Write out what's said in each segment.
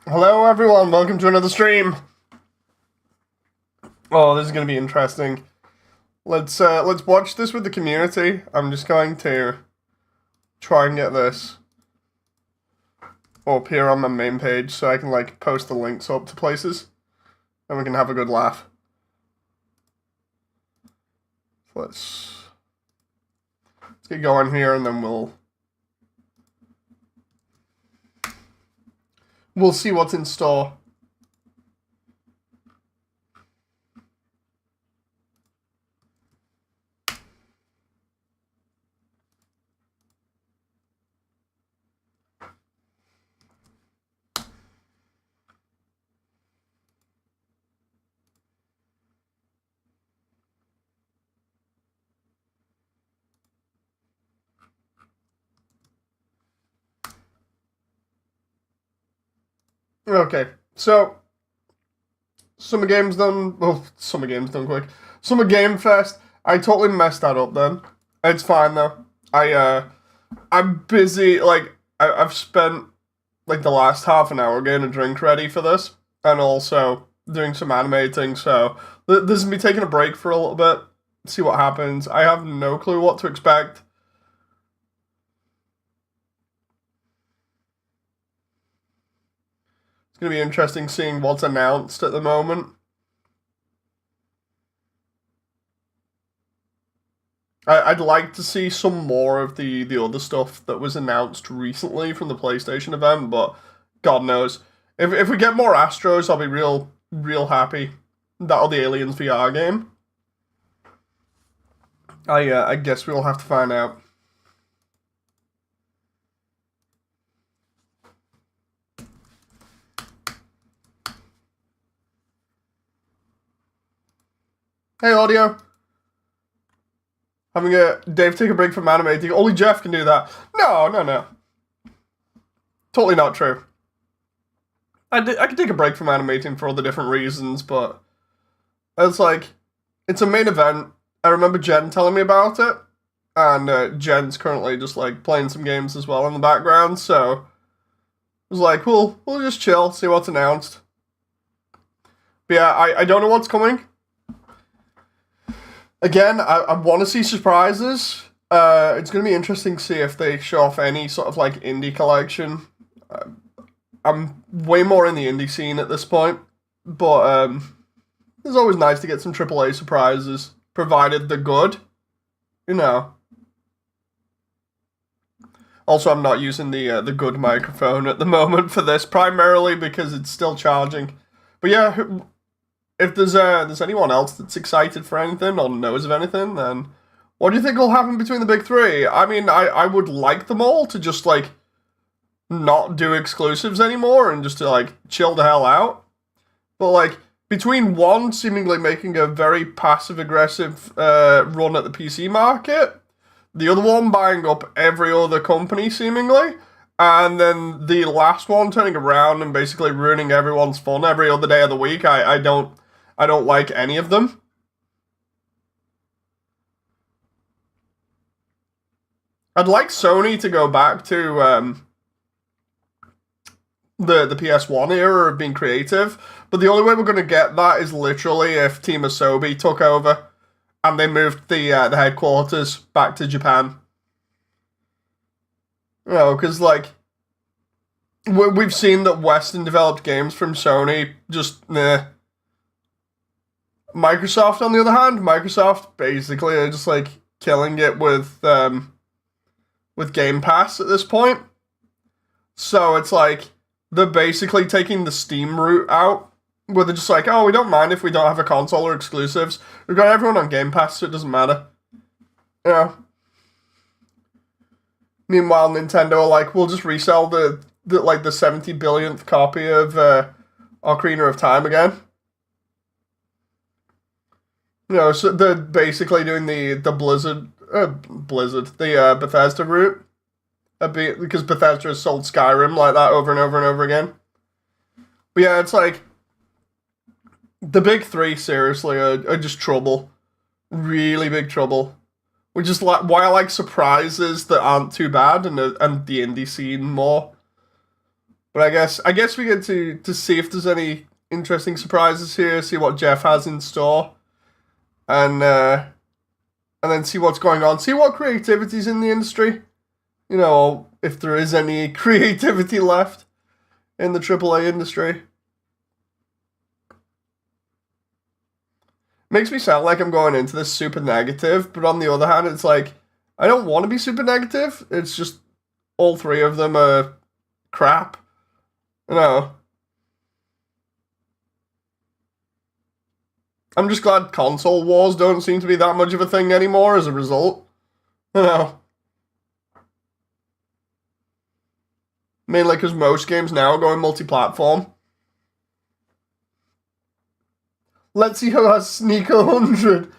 Hello everyone, welcome to another stream. Oh, this is gonna be interesting. Let's watch this with the community. I'm just going to try and get this up here on my main page so I can like post the links up to places and we can have a good laugh. Let's get going here and then we'll see what's in store. Okay, so Summer Games done. Well, Summer Games done quick. Summer Game Fest. I totally messed that up. Then it's fine though. I'm busy. Like I've spent like the last half an hour getting a drink ready for this, and also doing some animating. So this is me taking a break for a little bit. See what happens. I have no clue what to expect. It's gonna be interesting seeing what's announced at the moment. I'd like to see some more of the other stuff that was announced recently from the PlayStation event, but God knows. If we get more Astros, I'll be real happy. That'll the Aliens VR game. I guess we'll have to find out. Hey, audio. Having a Dave take a break from animating. Only Jeff can do that. No. Totally not true. I could take a break from animating for all the different reasons, but it's like, it's a main event. I remember Jen telling me about it, and Jen's currently just like playing some games as well in the background, so I was like, we'll just chill, see what's announced. But yeah, I don't know what's coming. Again, I want to see surprises. It's going to be interesting to see if they show off any sort of like indie collection. I'm way more in the indie scene at this point, but it's always nice to get some AAA surprises, provided they're good, you know. Also, I'm not using the good microphone at the moment for this, primarily because it's still charging. But yeah, if there's anyone else that's excited for anything or knows of anything, then what do you think will happen between the big three? I mean, I would like them all to just like not do exclusives anymore and just to like chill the hell out. But like between one seemingly making a very passive aggressive run at the PC market, the other one buying up every other company seemingly, and then the last one turning around and basically ruining everyone's fun every other day of the week, I don't like any of them. I'd like Sony to go back to the PS1 era of being creative, but the only way we're going to get that is literally if Team Asobi took over and they moved the headquarters back to Japan. You know, because like we've seen that Western developed games from Sony just nah. Microsoft, on the other hand, Microsoft basically are just like killing it with Game Pass at this point. So it's like they're basically taking the Steam route out, where they're just like, oh, we don't mind if we don't have a console or exclusives. We've got everyone on Game Pass, so it doesn't matter. You know. Meanwhile, Nintendo are like, we'll just resell the 70 billionth copy of Ocarina of Time again. You know, so they're basically doing the Bethesda route, because Bethesda has sold Skyrim like that over and over and over again. But yeah, it's like the big three seriously are just trouble, really big trouble. Which is like why I like surprises that aren't too bad and the indie scene more. But I guess we get to see if there's any interesting surprises here, see what Jeff has in store, and then see what's going on, see what creativity's in the industry. You know, if there is any creativity left in the AAA industry. Makes me sound like I'm going into this super negative, but on the other hand, it's like, I don't want to be super negative. It's just all three of them are crap. You know. I'm just glad console wars don't seem to be that much of a thing anymore as a result. You know. Mainly because most games now are going multi-platform. Let's see who has Sneak 100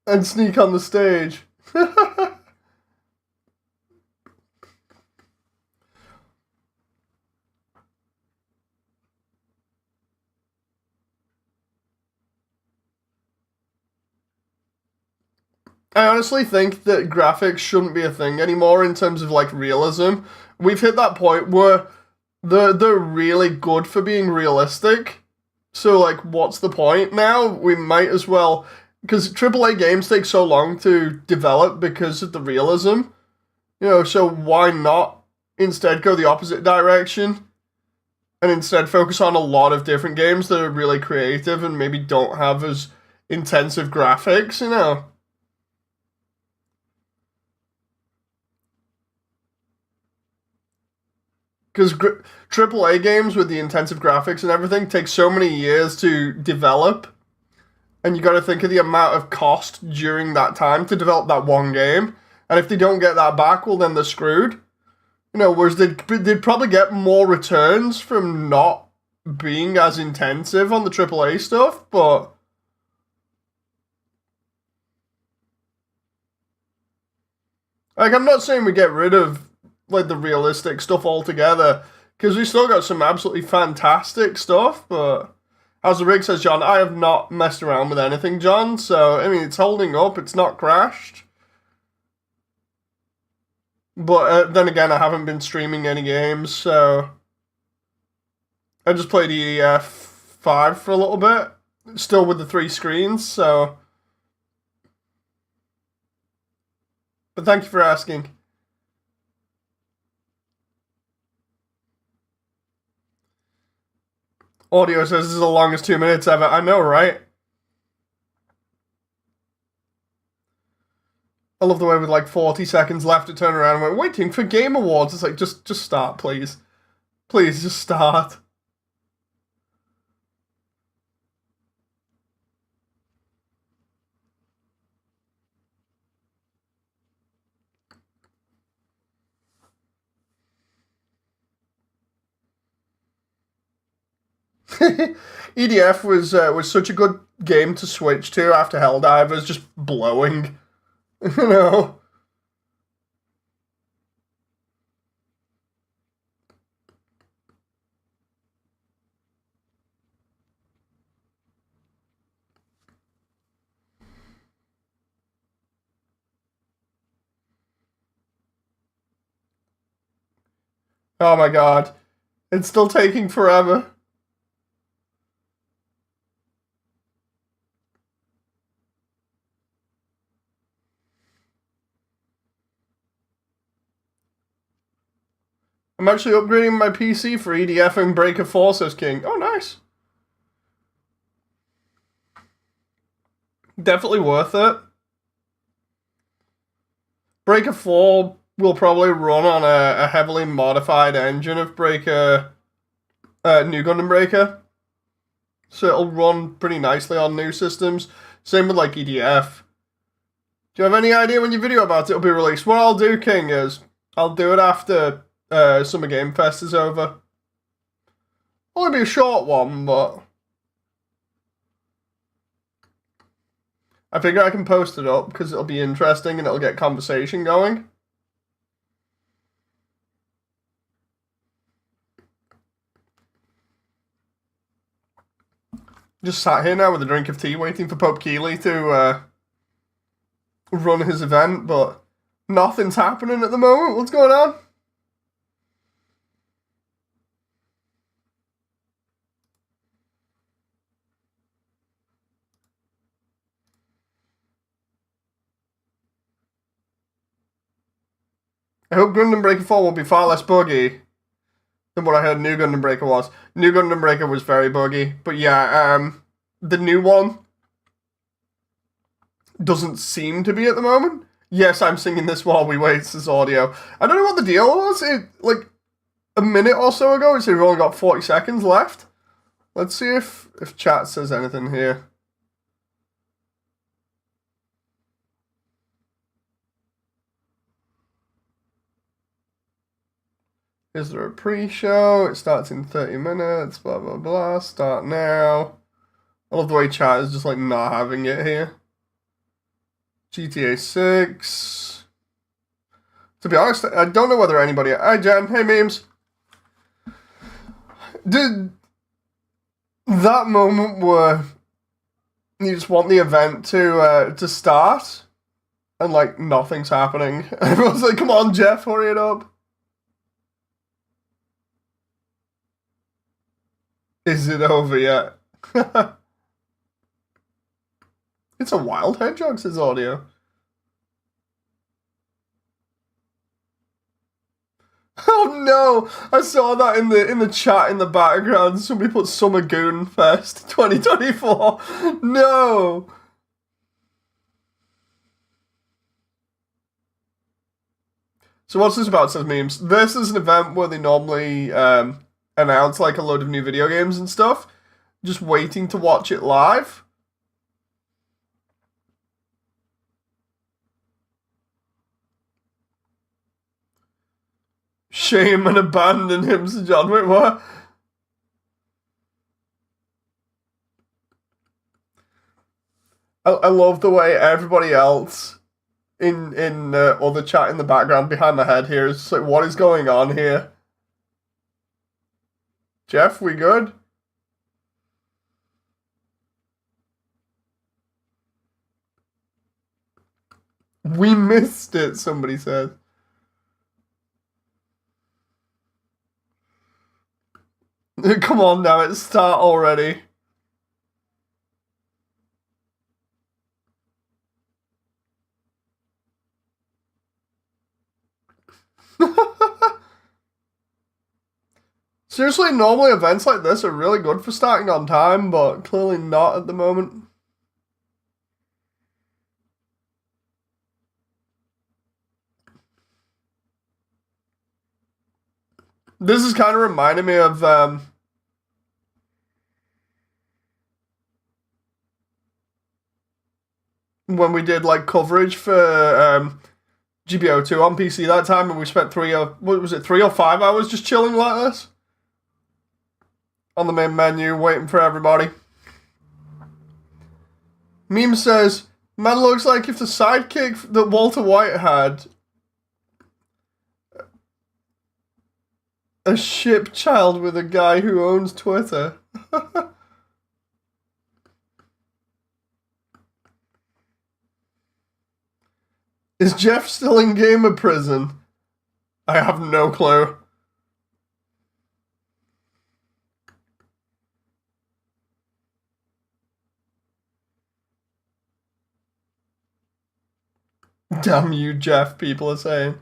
and Sneak on the stage. I honestly think that graphics shouldn't be a thing anymore in terms of like realism. We've hit that point where they're really good for being realistic. So like, what's the point now? We might as well, because AAA games take so long to develop because of the realism. You know, so why not instead go the opposite direction and instead focus on a lot of different games that are really creative and maybe don't have as intensive graphics, you know? Because AAA games with the intensive graphics and everything take so many years to develop, and you got to think of the amount of cost during that time to develop that one game. And if they don't get that back, well, then they're screwed. You know, whereas they'd probably get more returns from not being as intensive on the AAA stuff, but like, I'm not saying we get rid of like the realistic stuff altogether, because we still got some absolutely fantastic stuff. But as the rig says, John, I have not messed around with anything, John. So I mean, it's holding up. It's not crashed. But then again, I haven't been streaming any games, so I just played EDF 5 for a little bit, still with the 3 screens. So, but thank you for asking. Audio says this is the longest 2 minutes ever. I know, right? I love the way with like 40 seconds left to turn around and went, waiting for Game Awards. It's like, just start, please. Please, just start. EDF was such a good game to switch to after Helldivers, just blowing. You know? Oh my god. It's still taking forever. I'm actually upgrading my PC for EDF and Breaker 4, says King. Oh, nice. Definitely worth it. Breaker 4 will probably run on a heavily modified engine of Breaker, New Gundam Breaker. So it'll run pretty nicely on new systems. Same with like EDF. Do you have any idea when your video about it will be released? What I'll do, King, is I'll do it after Summer Game Fest is over. Only be a short one, but I figure I can post it up because it'll be interesting and it'll get conversation going. Just sat here now with a drink of tea waiting for Pope Keeley to run his event, but nothing's happening at the moment. What's going on? I hope Gundam Breaker 4 will be far less buggy than what I heard New Gundam Breaker was. New Gundam Breaker was very buggy, but yeah, the new one doesn't seem to be at the moment. Yes, I'm singing this while we wait. This audio. I don't know what the deal was. It like a minute or so ago. It said we've only got 40 seconds left. Let's see if chat says anything here. Is there a pre-show? It starts in 30 minutes, blah, blah, blah. Start now. I love the way chat is just like not having it here. GTA 6. To be honest, I don't know whether anybody... Hi, Jen. Hey, memes. Did that moment where you just want the event to start and like nothing's happening? Everyone's like, come on, Jeff, hurry it up. Is it over yet? It's a wild hedgehog, says audio. Oh no! I saw that in the chat in the background. Somebody put Summer Goon Fest 2024. No! So what's this about, says memes? This is an event where they normally announce like a load of new video games and stuff. Just waiting to watch it live. Shame and abandon him, Sir John. Wait, what? I love the way everybody else in other chat in the background behind my head here is just like, what is going on here? Jeff, we good? We missed it, somebody said. Come on now, it start already. Seriously, normally events like this are really good for starting on time, but clearly not at the moment. This is kind of reminding me of when we did like coverage for GBO2 on PC that time, and we spent 3 or 5 hours just chilling like this on the main menu, waiting for everybody. Meme says, man, looks like if the sidekick that Walter White had, a ship child with a guy who owns Twitter. Is Jeff still in gamer prison? I have no clue. Damn you, Jeff, people are saying.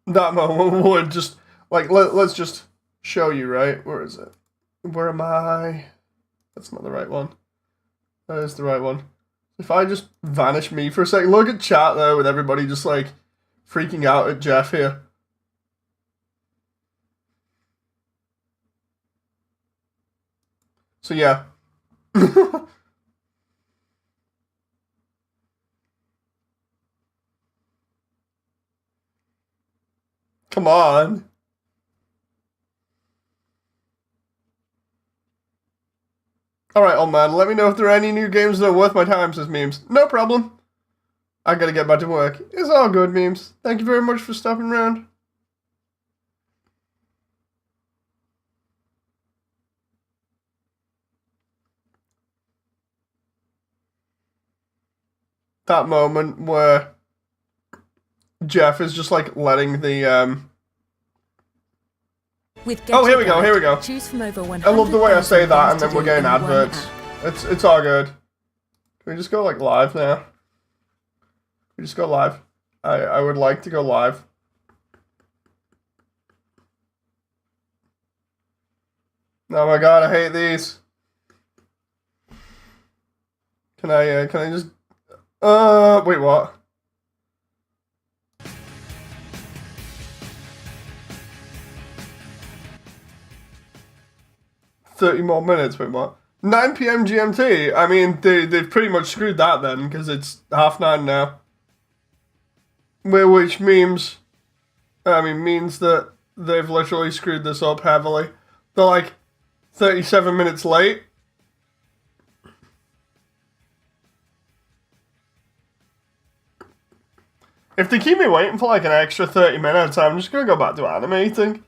That moment would just, like, let's just show you, right? Where is it? Where am I? That's not the right one. That is the right one. If I just vanish me for a second, look at chat there with everybody just, like, freaking out at Jeff here. So, yeah. Come on. Alright, old man, let me know if there are any new games that are worth my time, says memes. No problem. I gotta get back to work. It's all good, memes. Thank you very much for stopping around. That moment where Jeff is just like letting the With Oh, here we Gadget go, here we go. Guide, choose from over 100,000 I love the way I say that, and things then to we're do getting in one adverts. app. It's all good. Can we just go like live now? Can we just go live? I would like to go live. Oh my god, I hate these. Can I just wait, what? "30 more minutes," wait, what? 9 p.m. GMT. I mean, they've pretty much screwed that then, because it's 9:30 now. Which means that they've literally screwed this up heavily. They're like 37 minutes late. If they keep me waiting for like an extra 30 minutes, I'm just gonna go back to animating.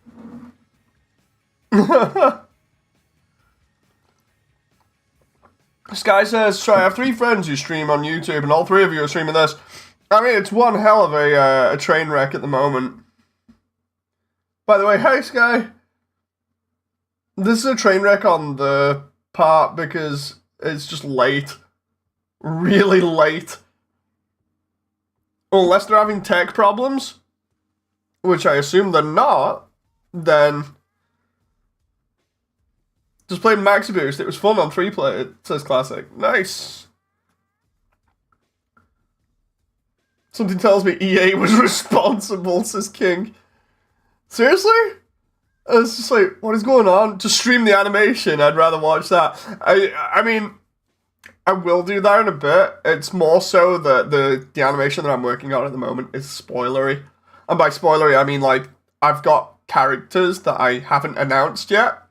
Sky says, so I have 3 friends who stream on YouTube, and all 3 of you are streaming this. I mean, it's one hell of a train wreck at the moment. By the way, hi Sky. This is a train wreck on the part because it's just late. Really late. Unless they're having tech problems, which I assume they're not, then just played Maxi Boost. It was fun on 3-player, it says Classic. Nice. Something tells me EA was responsible, says King. Seriously? It's just like, what is going on? Just stream the animation. I'd rather watch that. I mean, I will do that in a bit. It's more so that the animation that I'm working on at the moment is spoilery. And by spoilery, I mean, like, I've got characters that I haven't announced yet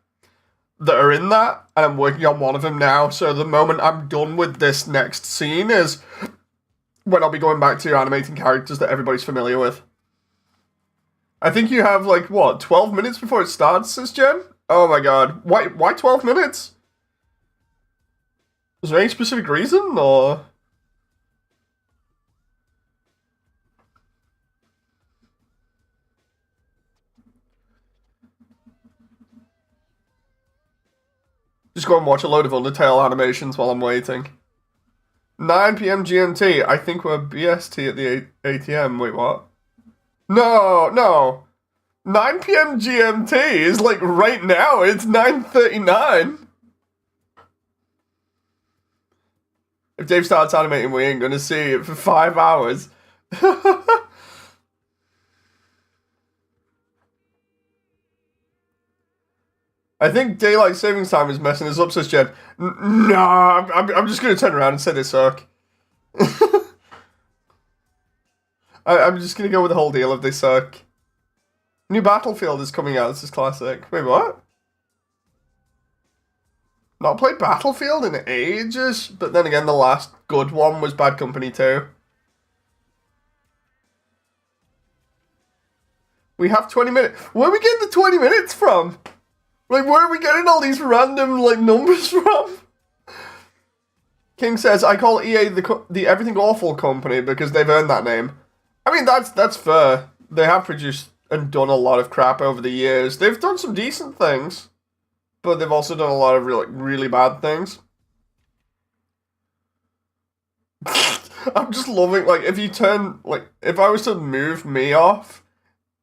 that are in that, and I'm working on one of them now. So the moment I'm done with this next scene is when I'll be going back to animating characters that everybody's familiar with. I think you have, like, what, 12 minutes before it starts, says Jen? Oh my god. Why 12 minutes? Is there any specific reason, or...? Just go and watch a load of Undertale animations while I'm waiting. 9 p.m. GMT. I think we're BST at the ATM. Wait, what? No. 9 p.m. GMT is like right now. It's 9:39. If Dave starts animating, we ain't gonna see it for 5 hours. I think daylight savings time is messing us up, says Jen. No, I'm just gonna turn around and say they suck. I'm just gonna go with the whole deal of they suck. New Battlefield is coming out, this is Classic. Wait, what? Not played Battlefield in ages, but then again, the last good one was Bad Company 2. We have 20 minutes. Where are we getting the 20 minutes from? Like, where are we getting all these random, like, numbers from? King says, I call EA the Everything Awful company because they've earned that name. I mean, that's fair. They have produced and done a lot of crap over the years. They've done some decent things, but they've also done a lot of really bad things. I'm just loving, like, if you turn, like, if I was to move me off,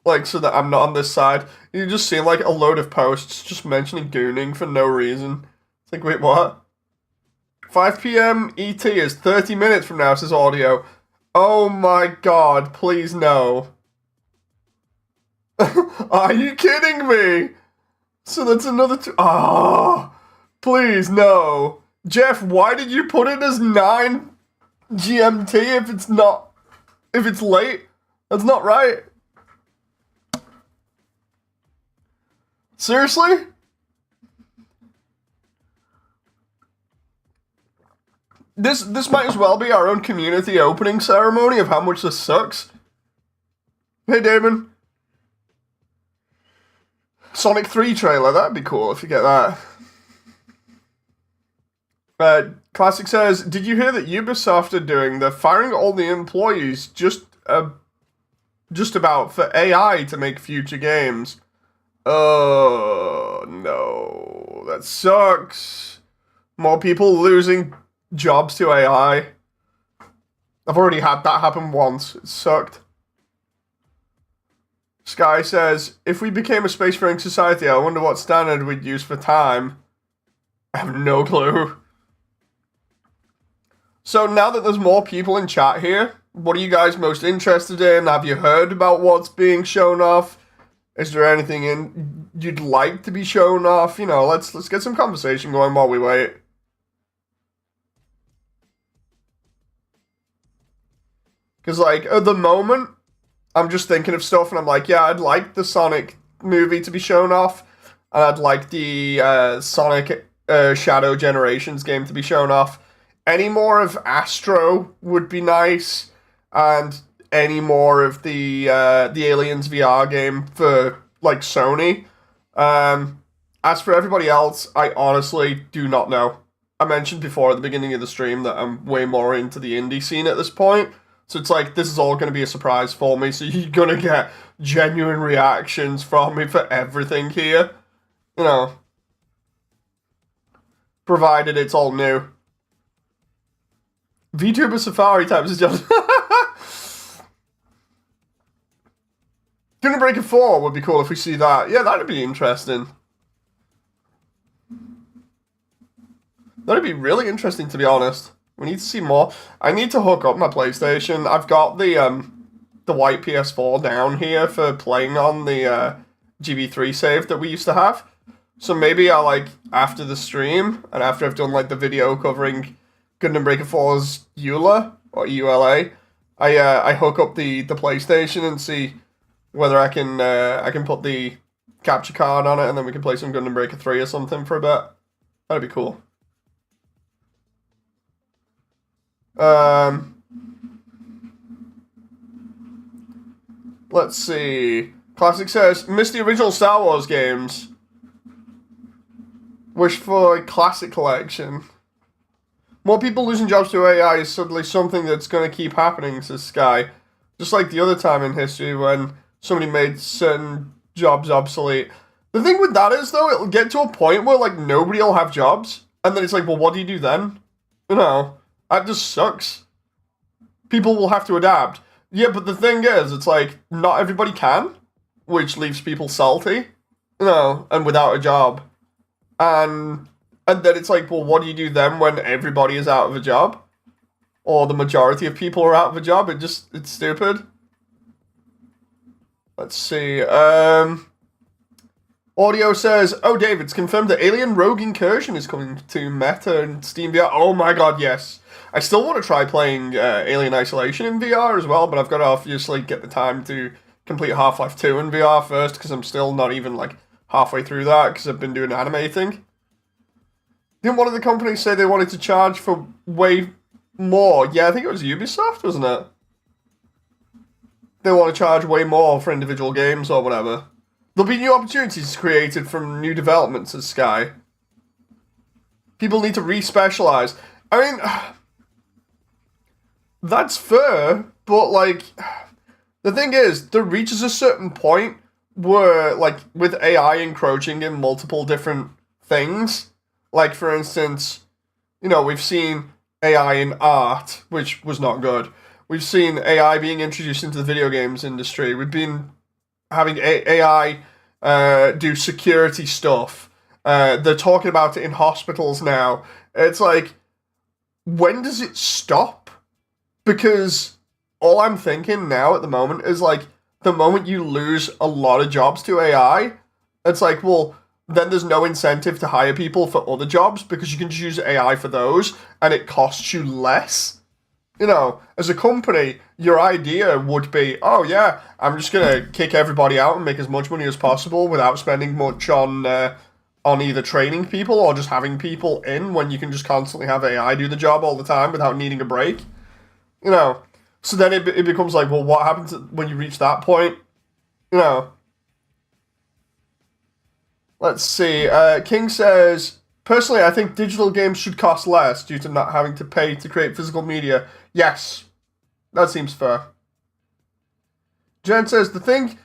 like, so that I'm not on this side, you just see, like, a load of posts just mentioning gooning for no reason. It's like, wait, what? 5 p.m. ET is 30 minutes from now, says Audio. Oh my god, please no. Are you kidding me? So that's another please no. Jeff, why did you put it as 9 GMT if it's late? That's not right. Seriously? This might as well be our own community opening ceremony of how much this sucks. Hey, Damon. Sonic 3 trailer, that'd be cool if you get that. Classic says, did you hear that Ubisoft are doing? They're firing all the employees just about for AI to make future games. Oh, no. That sucks. More people losing jobs to AI. I've already had that happen once. It sucked. Sky says, if we became a spacefaring society, I wonder what standard we'd use for time. I have no clue. So now that there's more people in chat here, what are you guys most interested in? Have you heard about what's being shown off? Is there anything you'd like to be shown off? You know, let's get some conversation going while we wait. Because, like, at the moment, I'm just thinking of stuff, and I'm like, yeah, I'd like the Sonic movie to be shown off, and I'd like the Sonic Shadow Generations game to be shown off. Any more of Astro would be nice, and any more of the Aliens VR game for, like, Sony. As for everybody else, I honestly do not know. I mentioned before at the beginning of the stream that I'm way more into the indie scene at this point. So it's like, this is all going to be a surprise for me, so you're going to get genuine reactions from me for everything here. You know. Provided it's all new. VTuber Safari types is just... Gonna Break a 4 would be cool if we see that. Yeah, that'd be interesting. That'd be really interesting, to be honest. We need to see more. I need to hook up my PlayStation. I've got the white PS4 down here for playing on the GB3 save that we used to have. So maybe I, like, after the stream, and after I've done, like, the video covering Gundam Breaker 4's EULA, or EULA, I hook up the PlayStation and see whether I can put the capture card on it, and then we can play some Gundam Breaker 3 or something for a bit. That'd be cool. Let's see. Classic says, missed the original Star Wars games. Wish for a classic collection. More people losing jobs to AI is suddenly something that's going to keep happening, says Sky. Just like the other time in history when somebody made certain jobs obsolete. The thing with that is, though, it'll get to a point where, like, nobody will have jobs. And then it's like, well, what do you do then? You know, that just sucks. People will have to adapt. Yeah, but the thing is, it's like, not everybody can, which leaves people salty, you know, and without a job. And then it's like, well, what do you do then when everybody is out of a job? Or the majority of people are out of a job? It's stupid. Let's see. Audio says, oh, Dave, it's confirmed that Alien Rogue Incursion is coming to Meta and Steam VR. Oh my god, yes. I still want to try playing Alien Isolation in VR as well, but I've got to obviously get the time to complete Half-Life 2 in VR first, because I'm still not even, like, halfway through that, because I've been doing animating. Didn't one of the companies say they wanted to charge for way more? Yeah, I think it was Ubisoft, wasn't it? They want to charge way more for individual games or whatever. There'll be new opportunities created from new developments at Sky. People need to re-specialize. I mean, that's fair, but, like, the thing is, there reaches a certain point where, like, with AI encroaching in multiple different things, like, for instance, you know, we've seen AI in art, which was not good. We've seen AI being introduced into the video games industry. We've been having AI do security stuff. They're talking about it in hospitals now. It's like, when does it stop? Because all I'm thinking now at the moment is, like, the moment you lose a lot of jobs to AI, it's like, well, then there's no incentive to hire people for other jobs because you can just use AI for those and it costs you less. You know, as a company, your idea would be, oh yeah, I'm just going to kick everybody out and make as much money as possible without spending much on either training people or just having people in when you can just constantly have AI do the job all the time without needing a break. You know, so then it becomes like, well, what happens when you reach that point? You know. Let's see. King says, personally, I think digital games should cost less due to not having to pay to create physical media. Yes, that seems fair. Jen says, the thing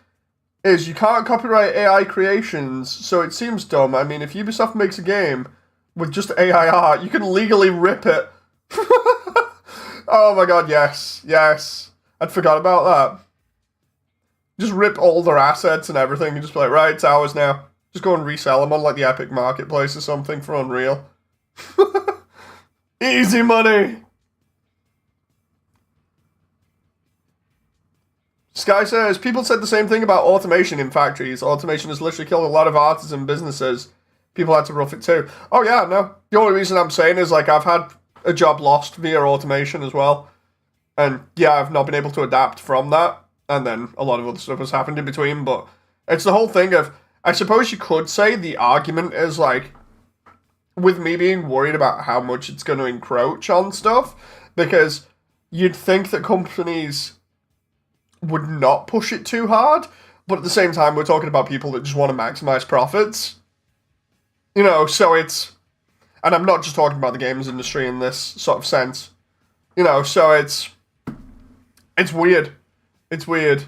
is you can't copyright AI creations, so it seems dumb. I mean, if Ubisoft makes a game with just AI art, you can legally rip it. Oh my god, yes, yes. I'd forgot about that. Just rip all their assets and everything and just be like, right, it's ours now. Just go and resell them on like the Epic Marketplace or something for Unreal. Easy money! Sky says, people said the same thing about automation in factories. Automation has literally killed a lot of artisan businesses. People had to rough it too. Oh yeah, no. The only reason I'm saying is like I've had a job lost via automation as well. And yeah, I've not been able to adapt from that. And then a lot of other stuff has happened in between. But it's the whole thing of, I suppose you could say the argument is like, with me being worried about how much it's going to encroach on stuff, because you'd think that companies would not push it too hard, but at the same time, we're talking about people that just want to maximize profits. You know, so it's, and I'm not just talking about the games industry in this sort of sense. You know, so it's weird. It's weird.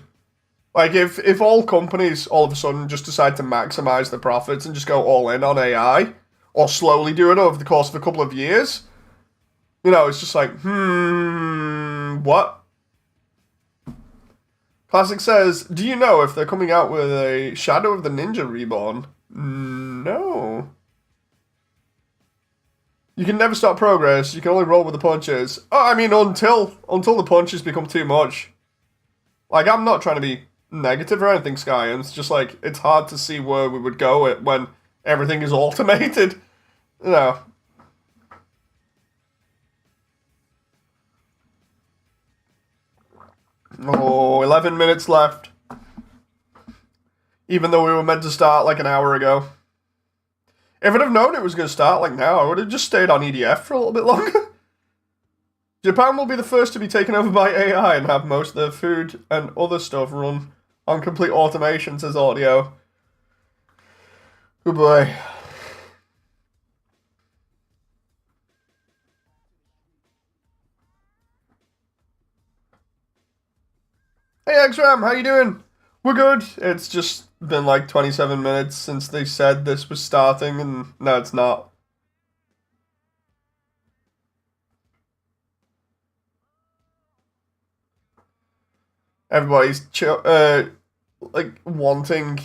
Like, if all companies all of a sudden just decide to maximize their profits and just go all in on AI, or slowly do it over the course of a couple of years, you know, it's just like, what? Classic says, do you know if they're coming out with a Shadow of the Ninja Reborn? No. You can never stop progress. You can only roll with the punches. Oh, I mean, until the punches become too much. Like, I'm not trying to be negative or anything, Sky. And it's just like, it's hard to see where we would go when everything is automated. You know. Oh, 11 minutes left. Even though we were meant to start like an hour ago. If I'd have known it was going to start like now, I would have just stayed on EDF for a little bit longer. Japan will be the first to be taken over by AI and have most of their food and other stuff run on complete automation, says Audio. Good boy. Hey X-Ram, how you doing? We're good. It's just been like 27 minutes since they said this was starting, and no, it's not. Everybody's like wanting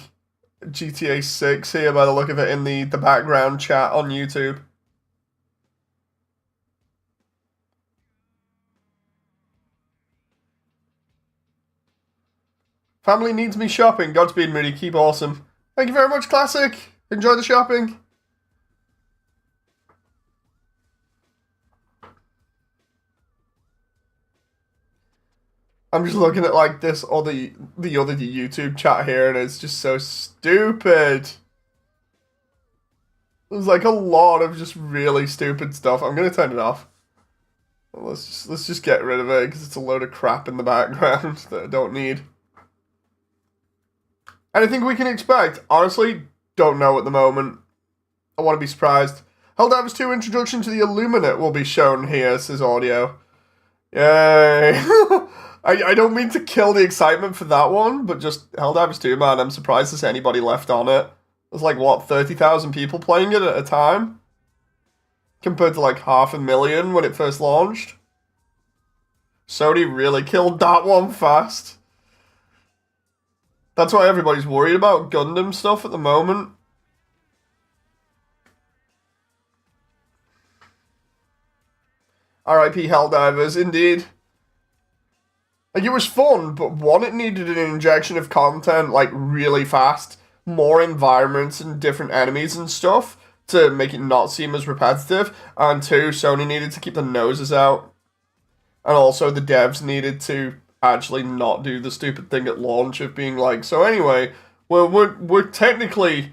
GTA 6 here by the look of it in the background chat on YouTube. Family needs me shopping. Godspeed, Moody. Keep awesome. Thank you very much, Classic. Enjoy the shopping. I'm just looking at like this or the other YouTube chat here, and it's just so stupid. There's like a lot of just really stupid stuff. I'm gonna turn it off. Let's just get rid of it because it's a load of crap in the background that I don't need. Anything we can expect? Honestly, don't know at the moment. I want to be surprised. Helldivers 2 Introduction to the Illuminate will be shown here, says Audio. Yay! I don't mean to kill the excitement for that one, but just Helldivers 2, man, I'm surprised there's anybody left on it. There's like, what, 30,000 people playing it at a time? Compared to like 500,000 when it first launched. Sony really killed that one fast. That's why everybody's worried about Gundam stuff at the moment. R.I.P. Helldivers, indeed. Like, it was fun, but one, it needed an injection of content, like, really fast. More environments and different enemies and stuff to make it not seem as repetitive. And two, Sony needed to keep the noses out. And also, the devs needed to actually not do the stupid thing at launch of being like, so anyway, we're technically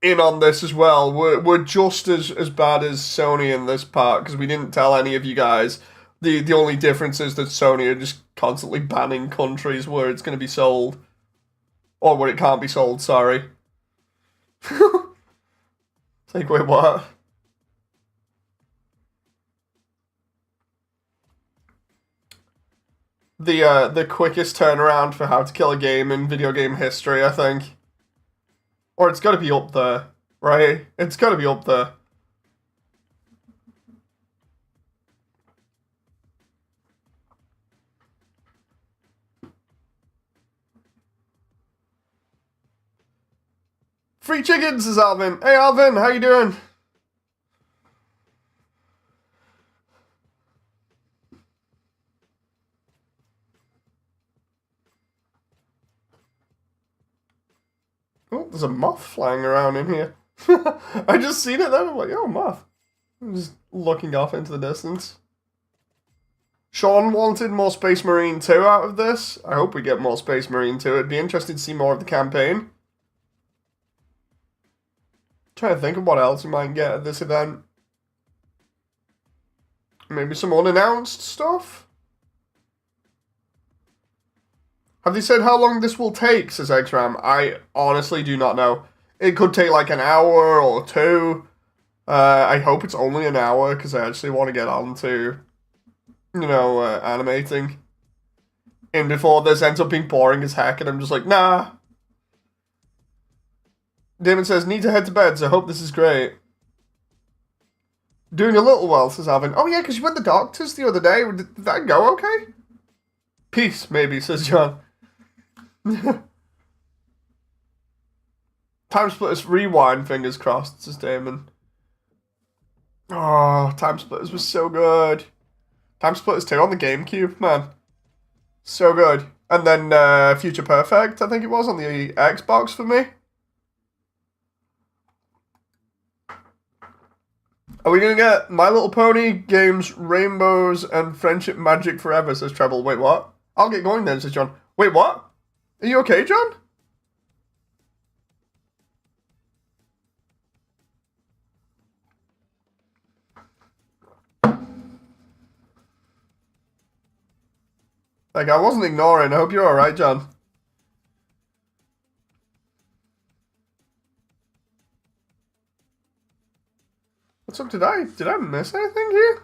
in on this as well. We're just as bad as Sony in this part because we didn't tell any of you guys. The only difference is that Sony are just constantly banning countries where it's going to be sold. Or where it can't be sold, sorry. Like, wait, what? the quickest turnaround for how to kill a game in video game history, I think. Or it's got to be up there, right? It's got to be up there. Free chickens is Alvin. Hey Alvin, how you doing? Oh, there's a moth flying around in here. I just seen it then. I'm like, oh, moth. I'm just looking off into the distance. Sean wanted more Space Marine 2 out of this. I hope we get more Space Marine 2. It'd be interesting to see more of the campaign. Trying to think of what else we might get at this event. Maybe some unannounced stuff? Have they said how long this will take, says XRAM? I honestly do not know. It could take like an hour or two. I hope it's only an hour, because I actually want to get on to, you know, animating. And before this ends up being boring as heck, and I'm just like, nah. Damon says, need to head to bed, so I hope this is great. Doing a little well, says Alvin. Oh yeah, because you went to the doctors the other day. Did that go okay? Peace, maybe, says John. Time Splitters Rewind, fingers crossed, says Damon. Oh, Time Splitters was so good. Time Splitters 2 on the GameCube, man. So good. And then Future Perfect, I think it was, on the Xbox for me. Are we going to get My Little Pony, Games, Rainbows, and Friendship Magic Forever, says Treble. Wait, what? I'll get going then, says John. Wait, what? Are you okay, John? Like, I wasn't ignoring. I hope you're alright, John. What's up? Did I miss anything here?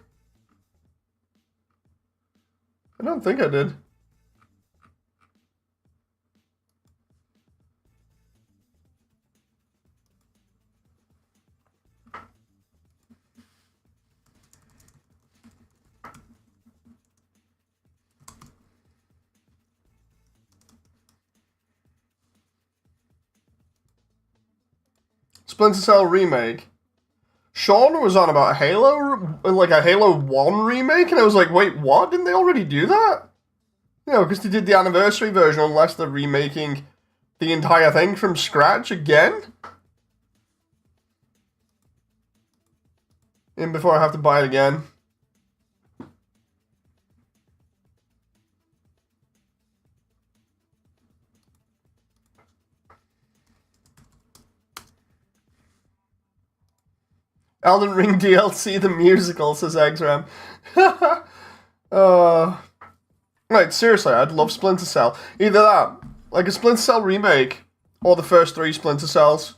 I don't think I did. Splinter Cell remake. Sean was on about a Halo, like a Halo 1 remake, and I was like, wait, what? Didn't they already do that? You know, because they did the anniversary version, unless they're remaking the entire thing from scratch again? And before I have to buy it again. Elden Ring DLC, the musical, says XRAM. Right, seriously, I'd love Splinter Cell. Either that, like a Splinter Cell remake, or the first 3 Splinter Cells.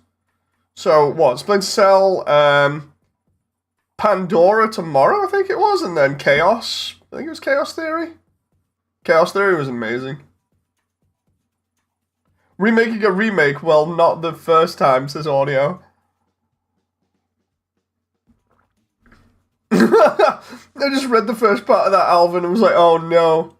So, what? Splinter Cell, Pandora tomorrow, I think it was, and then Chaos. I think it was Chaos Theory. Chaos Theory was amazing. Remaking a remake, well, not the first time, says Audio. I just read the first part of that, Alvin, and was like, oh no.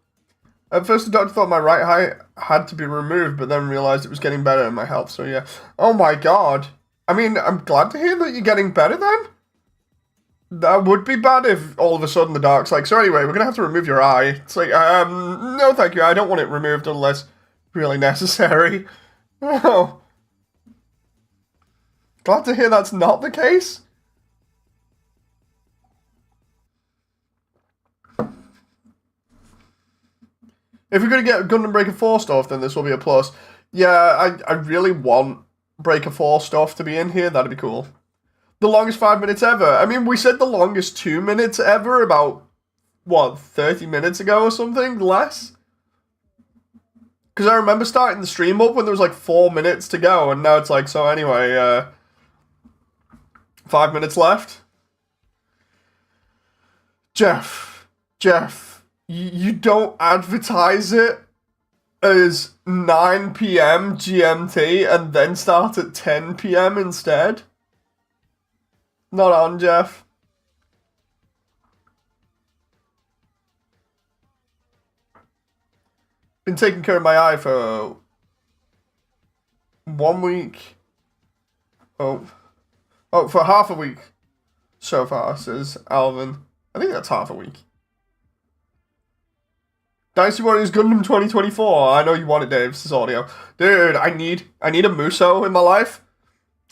At first the doctor thought my right eye had to be removed, but then realised it was getting better in my health, so yeah. Oh my god. I mean, I'm glad to hear that you're getting better then. That would be bad if all of a sudden the doc's like, so anyway, we're going to have to remove your eye. It's like, no thank you, I don't want it removed unless really necessary. Oh. Glad to hear that's not the case. If we're going to get Gundam Breaker 4 stuff, then this will be a plus. Yeah, I really want Breaker 4 stuff to be in here. That'd be cool. The longest 5 minutes ever. I mean, we said the longest 2 minutes ever about, what, 30 minutes ago or something? Less? Because I remember starting the stream up when there was like 4 minutes to go, and now it's like, so anyway, 5 minutes left. Jeff, You don't advertise it as 9 p.m. GMT and then start at 10 p.m. instead? Not on, Jeff. Been taking care of my eye for 1 week. Oh, for half a week so far, says Alvin. I think that's half a week. Dynasty Warriors Gundam 2024. I know you want it, Dave. This is audio. Dude, I need a Muso in my life.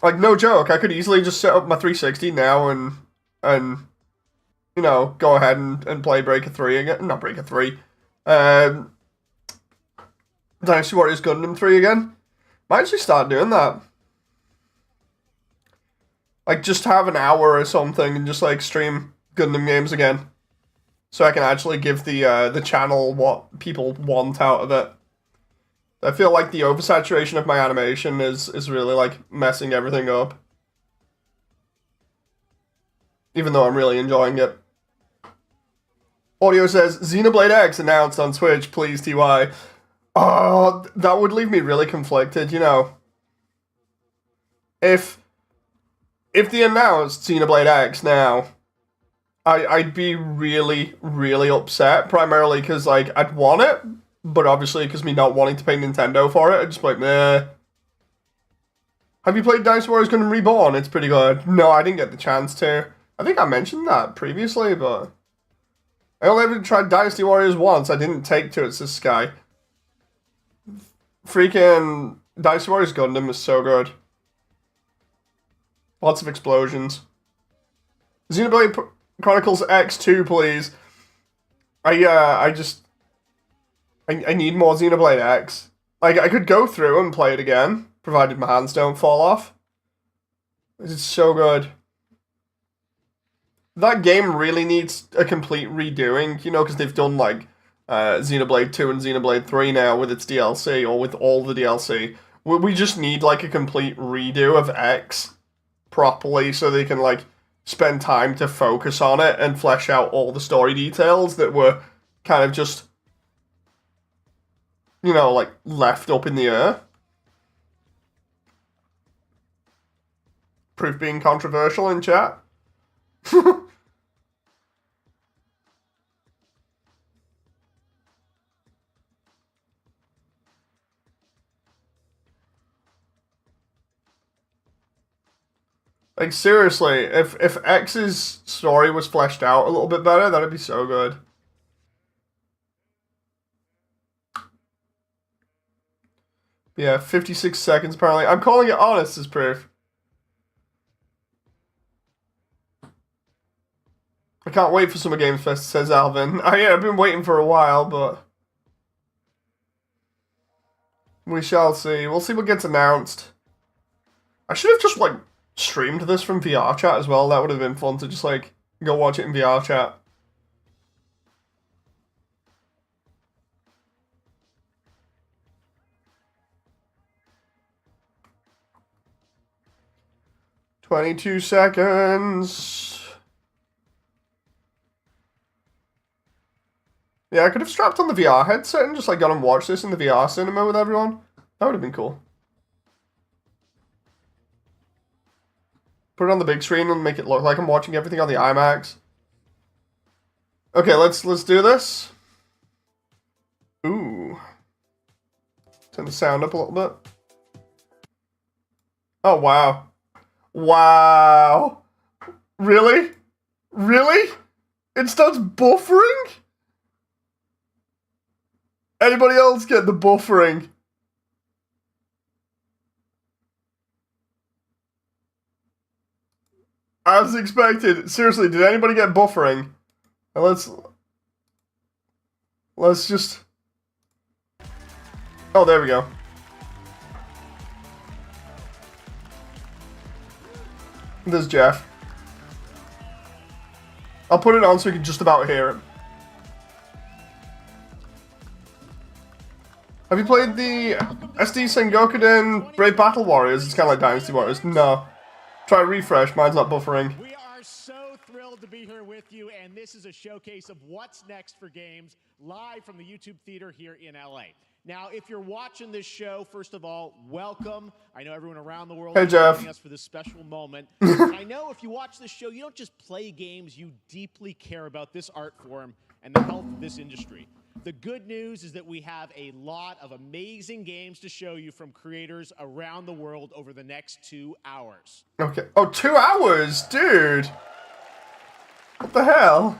Like, no joke. I could easily just set up my 360 now and you know, go ahead and play Breaker 3 again. Not Breaker 3. Dynasty Warriors Gundam 3 again. Might actually start doing that. Like, just have an hour or something and just, like, stream Gundam games again. So I can actually give the channel what people want out of it. I feel like the oversaturation of my animation is really, like, messing everything up. Even though I'm really enjoying it. Audio says, Xenoblade X announced on Twitch, please, TY. Oh, that would leave me really conflicted, you know. If they announced Xenoblade X now, I'd be really, really upset. Primarily because, like, I'd want it, but obviously because me not wanting to pay Nintendo for it, I'd just be like, meh. Have you played Dynasty Warriors Gundam Reborn? It's pretty good. No, I didn't get the chance to. I think I mentioned that previously, but I only ever tried Dynasty Warriors once. I didn't take to it, says Sky. Freaking Dynasty Warriors Gundam is so good. Lots of explosions. Xenoblade Chronicles X2, please. I need more Xenoblade X. Like, I could go through and play it again, provided my hands don't fall off. It's so good. That game really needs a complete redoing, you know, because they've done, like, Xenoblade 2 and Xenoblade 3 now with its DLC, or with all the DLC. We just need, like, a complete redo of X properly so they can, like, spend time to focus on it and flesh out all the story details that were kind of just, you know, like, left up in the air. Proof being controversial in chat. Like, seriously, if X's story was fleshed out a little bit better, that'd be so good. Yeah, 56 seconds apparently. I'm calling it honest as proof. I can't wait for Summer Games Fest, says Alvin. I've been waiting for a while, but we shall see. We'll see what gets announced. I should have just, like, streamed this from VR chat as well. That would have been fun to just, like, go watch it in VR chat. "22 seconds. Yeah, I could have strapped on the VR headset and just, like, gone and watched this in the VR cinema with everyone. That would have been cool. Put it on the big screen and make it look like I'm watching everything on the IMAX. Okay, let's do this. Ooh. Turn the sound up a little bit. Oh, wow. Wow. Really? Really? It starts buffering? Anybody else get the buffering? As expected. Seriously, did anybody get buffering? Let's just... Oh, there we go. There's Jeff. I'll put it on so you can just about hear it. Have you played the SD Sengokuden Brave Battle Warriors? It's kind of like Dynasty Warriors. No. Try refresh, mine's not buffering. thrilled to be here with you, and this is a showcase of what's next for games live from the YouTube Theater here in LA. Now, if you're watching this show, first of all, welcome. I know everyone around the world is joining us for this special moment. I know if you watch this show, you don't just play games, you deeply care about this art form and the health of this industry. The good news is that we have a lot of amazing games to show you from creators around the world over the next 2 hours. Okay. Oh, 2 hours? Dude. What the hell?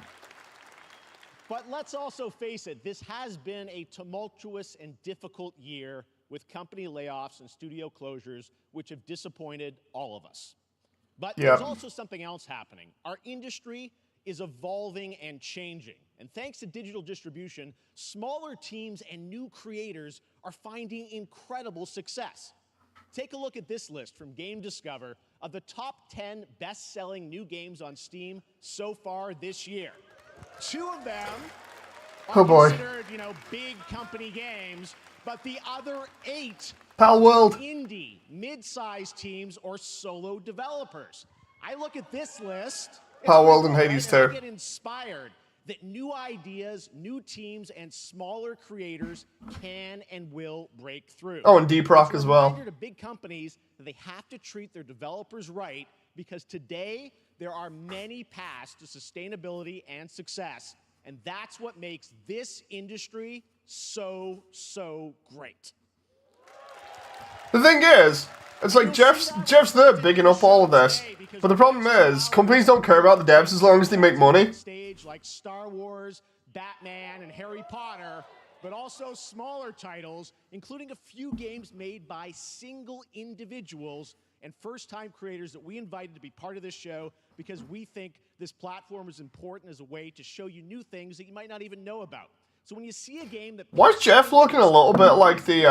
But let's also face it, this has been a tumultuous and difficult year with company layoffs and studio closures, which have disappointed all of us. But there's also something else happening. Our industry is evolving and changing. And thanks to digital distribution, smaller teams and new creators are finding incredible success. Take a look at this list from Game Discover of the top 10 best-selling new games on Steam so far this year. 2 of them are considered, you know, big company games, but the other 8 Pal World, indie, mid-sized teams or solo developers. I look at this list, Pal World and Hades too. I get inspired that new ideas, new teams, and smaller creators can and will break through. Oh, and Deep Rock as well. Reminder to big companies that they have to treat their developers right, because today there are many paths to sustainability and success, and that's what makes this industry so great. The thing is, it's like Jeff's there bigging up all of this, but the problem is companies don't care about the devs as long as they make money. Stage like Star Wars, Batman, and Harry Potter, but also smaller titles, including a few games made by single individuals and first-time creators that we invited to be part of this show because we think this platform is important as a way to show you new things that you might not even know about. So when you see a game that... Why is Jeff looking a little bit like the,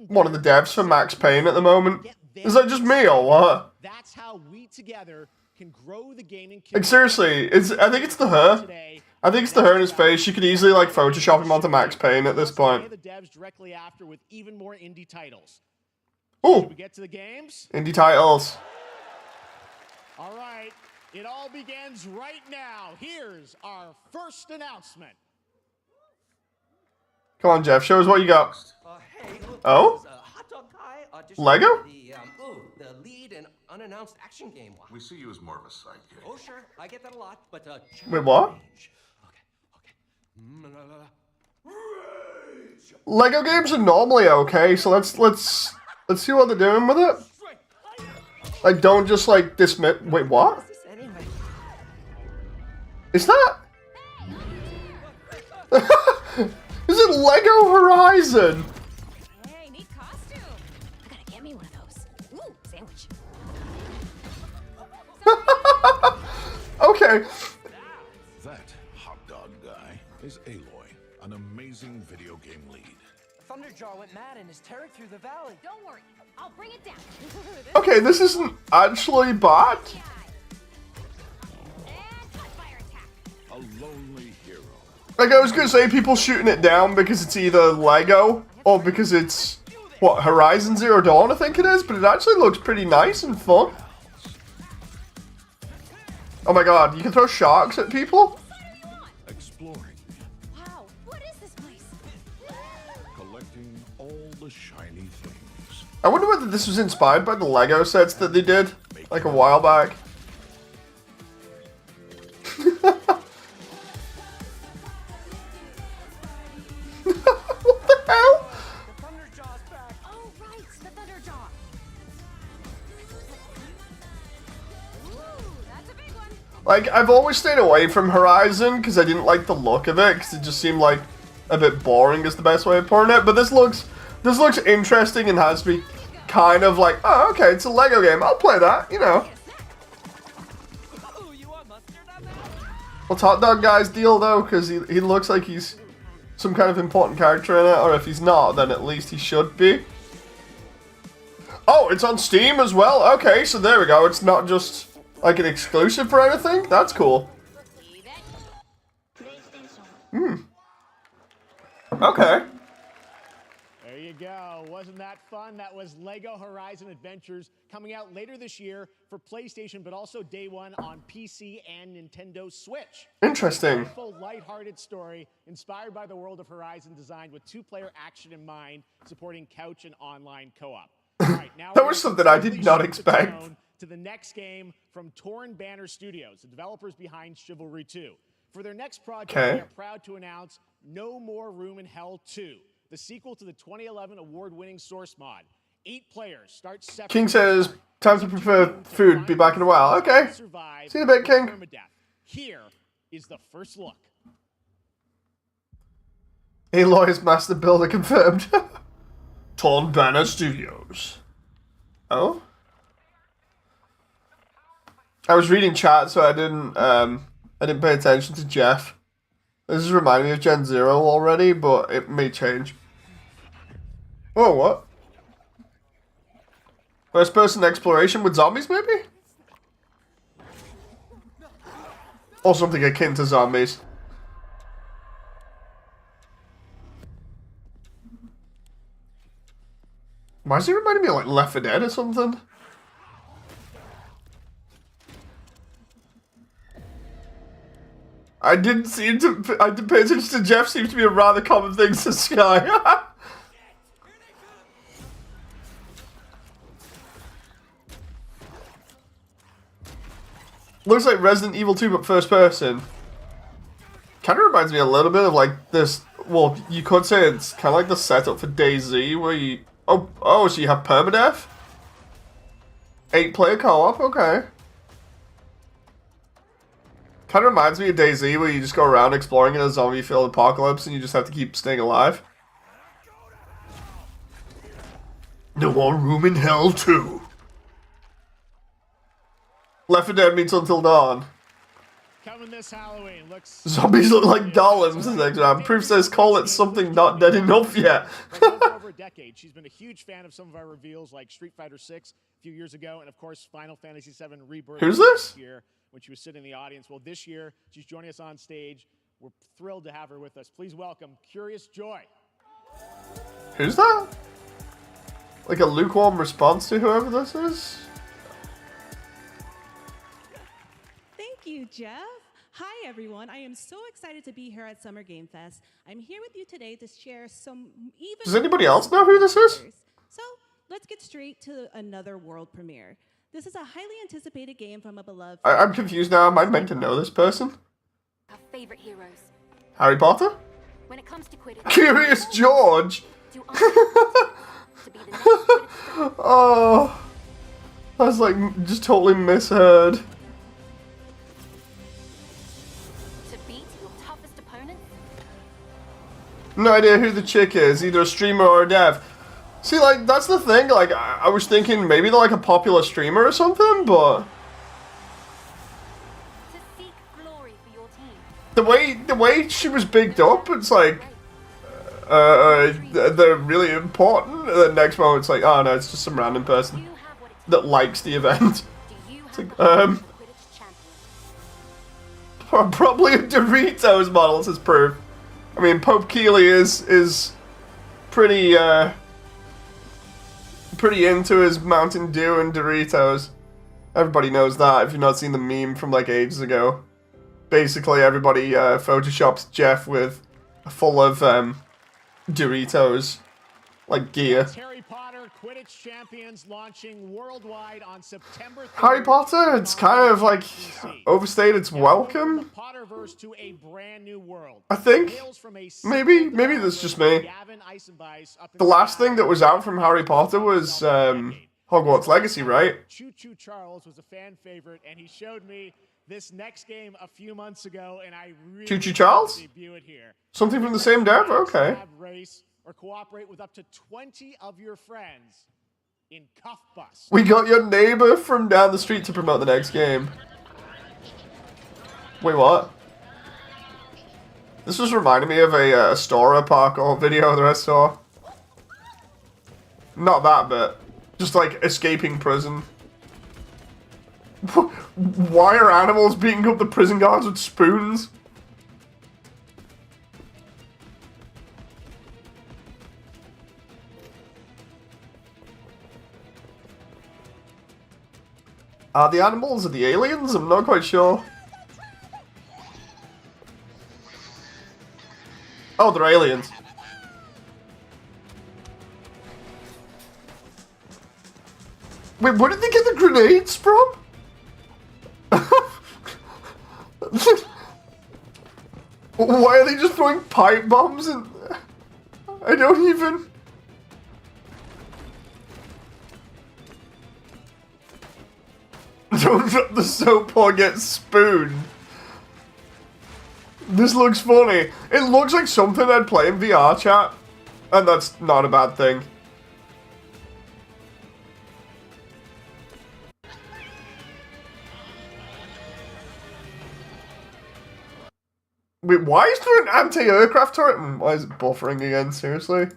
one of the devs for Max Payne at the moment? Is that just me or what? That's how we together can grow the gaming community. Like, seriously, I think it's the hair. I think it's the hair in his face. You could easily, like, Photoshop him onto Max Payne at this point. The devs directly after with even more indie titles. Ooh. Should we get to the games? Indie titles. All right. It all begins right now. Here's our first announcement. Come on, Jeff. Show us what you got. Hey, look, Oh? Hot Dog Guy Lego? The lead and unannounced action game one. We see you as more of a sidekick. Oh, sure. I get that a lot, but Wait, what? Okay. Lego games are normally okay, so let's see what they're doing with it. Like, don't just like dismiss. Wait, what? Is that? Is it Lego Horizon? Hey, neat costume. I gotta get me one of those. Ooh, sandwich. Okay. That hot dog guy is Aloy, an amazing video game lead. Thunderjaw went mad and is tearing through the valley. Don't worry, I'll bring it down. Okay, this isn't actually bad. And cut fire attack. A lonely hero. Like, I was gonna say people shooting it down because it's either Lego or because it's, what, Horizon Zero Dawn, I think it is, but it actually looks pretty nice and fun. Oh my god, you can throw sharks at people? Exploring. Wow, what is this place? Collecting all the shiny things. I wonder whether this was inspired by the Lego sets that they did, like a while back. What the hell? The Thunderjaw's back. Oh, right, the Thunderjaw. Ooh, that's a big one. Like, I've always stayed away from Horizon because I didn't like the look of it, because it just seemed like a bit boring is the best way of putting it, but this looks interesting and has me kind of like, oh, okay, it's a Lego game, I'll play that, you know. Ooh, you want mustard on that? What's Hot Dog Guy's deal, though? Because he looks like he's some kind of important character in it, or if he's not, then at least he should be. Oh, it's on Steam as well? Okay, so there we go, it's not just like an exclusive for anything? That's cool. Okay. There you go. Wasn't that fun? That was Lego Horizon Adventures, coming out later this year for PlayStation, but also day one on PC and Nintendo Switch. Interesting. A playful, lighthearted story inspired by the world of Horizon, designed with two-player action in mind, supporting couch and online co-op. All right, now That was something I did not expect. To the next game from Torn Banner Studios, the developers behind Chivalry 2. For their next project, they are proud to announce No More Room in Hell 2, the sequel to the 2011 award-winning Source mod. 8 players start separate. King says, time to prepare food, be back in a while. Okay. See you in a bit, King. Here is the first look. Aloy's master builder confirmed. Torn Banner Studios. Oh? I was reading chat, so I didn't pay attention to Jeff. This is reminding me of Gen Zero already, but it may change. Oh, what? First person exploration with zombies, maybe? Or something akin to zombies. Why is he reminding me of like Left 4 Dead or something? I didn't pay attention to Jeff. Seems to be a rather common thing to Sky. Looks like Resident Evil 2, but first person. Kind of reminds me a little bit of like this. Well, you could say it's kind of like the setup for DayZ, where you so you have permadeath, 8-player co-op. Okay. Kind of reminds me of DayZ, where you just go around exploring in a zombie-filled apocalypse and you just have to keep staying alive. No more room in hell 2. Left 4 Dead meets Until Dawn. Coming this Halloween. Zombies look like golems. This next round. Proof says call it something not dead enough yet. For over a decade, she's been a huge fan of some of our reveals, like Street Fighter 6 a few years ago, and of course Final Fantasy 7 Rebirth. Who's this? Year, when she was sitting in the audience. Well, this year she's joining us on stage. We're thrilled to have her with us. Please welcome Curious Joy. Who's that? Like a lukewarm response to whoever this is? Thank you, Jeff. Hi, everyone. I am so excited to be here at Summer Game Fest. I'm here with you today to share some even... Does anybody else know who this is? So let's get straight to another world premiere. This is a highly anticipated game from a beloved... I'm confused now. Am I meant to know this person? Our favorite heroes. Harry Potter? When it comes to Quidditch, Curious George! do I to be the next Quidditch Oh, I was like just totally misheard. to beat your toughest opponents? No idea who the chick is, either a streamer or a dev. See, like, that's the thing, like, I was thinking maybe they're like a popular streamer or something, but... To seek glory for your team. The way she was bigged up, it's like... they're really important, and then next moment it's like, oh no, it's just some random person You have what it takes. that likes the event. Do you have like, the heart of a Quidditch champion? Probably a Doritos model, says Proof. I mean, Pope Keeley is pretty, pretty into his Mountain Dew and Doritos. Everybody knows that if you've not seen the meme from like ages ago. Basically, everybody photoshops Jeff with full of Doritos, like gear. Harry Potter Quidditch Champions launching worldwide on September 3rd. Harry Potter, it's kind of like overstayed its welcome. Potterverse to a brand new world. I think maybe that's just me. The last thing that was out from Harry Potter was Hogwarts Legacy, right? Choo Choo Charles was a fan favorite, and he showed me this next game a few months ago, and I really Choo Choo Charles? debut it here. Something from the same dev? Okay. Race or cooperate with up to 20 of your friends in Cuff Bus. We got your neighbor from down the street to promote the next game. Wait, what? This was reminding me of a Stora parkour video that I saw. Not that bit. Just like escaping prison. Why are animals beating up the prison guards with spoons? Are the animals or the aliens? I'm not quite sure. Oh, they're aliens. Wait, where did they get the grenades from? Why are they just throwing pipe bombs and... I don't even... Don't drop the soap or get spooned. This looks funny. It looks like something I'd play in VR chat. And that's not a bad thing. Wait, why is there an anti-aircraft turret? Why is it buffering again? Seriously?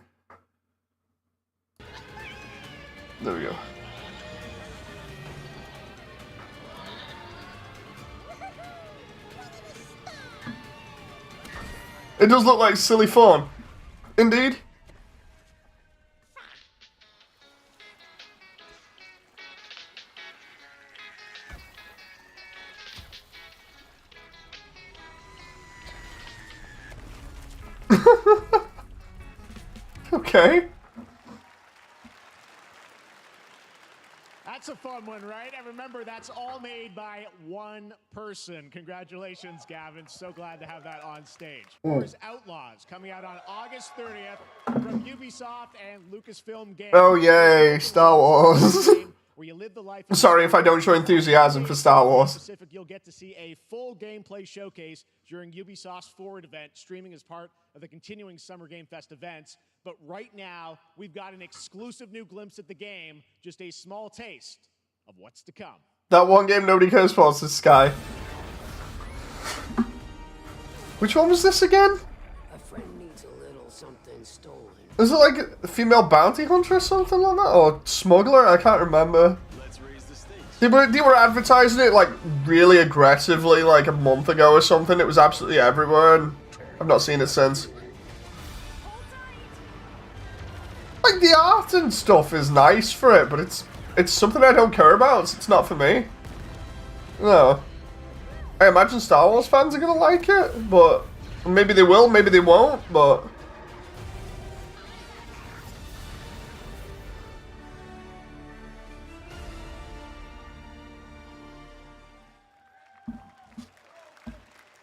There we go. It does look like silly fun. Indeed. Okay. That's a fun one, right? And remember, that's all made by one person. Congratulations, Gavin. So glad to have that on stage. Wars Outlaws, coming out on August 30th from Ubisoft and Lucasfilm Games. Oh, yay, Star Wars. Where you live the life Sorry if I don't show enthusiasm for Star Wars. Pacific, you'll get to see a full gameplay showcase during Ubisoft's Forward event, streaming as part of the continuing Summer Game Fest events. But right now, we've got an exclusive new glimpse at the game, just a small taste of what's to come. That one game nobody cares for is the Sky. Which one was this again? A friend needs a little something stolen. Is it like a female bounty hunter or something like that? Or smuggler? I can't remember. They were advertising it like really aggressively like a month ago or something. It was absolutely everywhere and I've not seen it since. Like the art and stuff is nice for it, but it's something I don't care about. It's not for me. No. I imagine Star Wars fans are gonna like it, but maybe they will, maybe they won't, but...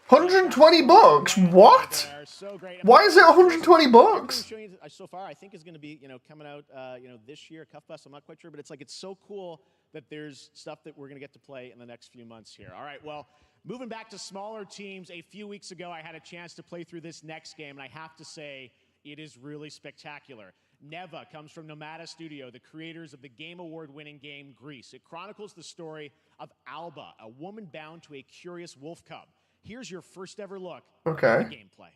$120? What? Why is it $120? So far, I think is going to be coming out this year. Cuff Bus, I'm not quite sure, but it's so cool that there's stuff that we're going to get to play in the next few months here. All right, well, moving back to smaller teams, a few weeks ago I had a chance to play through this next game, and I have to say it is really spectacular. Neva comes from Nomada Studio, the creators of the Game Award-winning game Grease. It chronicles the story of Alba, a woman bound to a curious wolf cub. Here's your first ever look at the gameplay.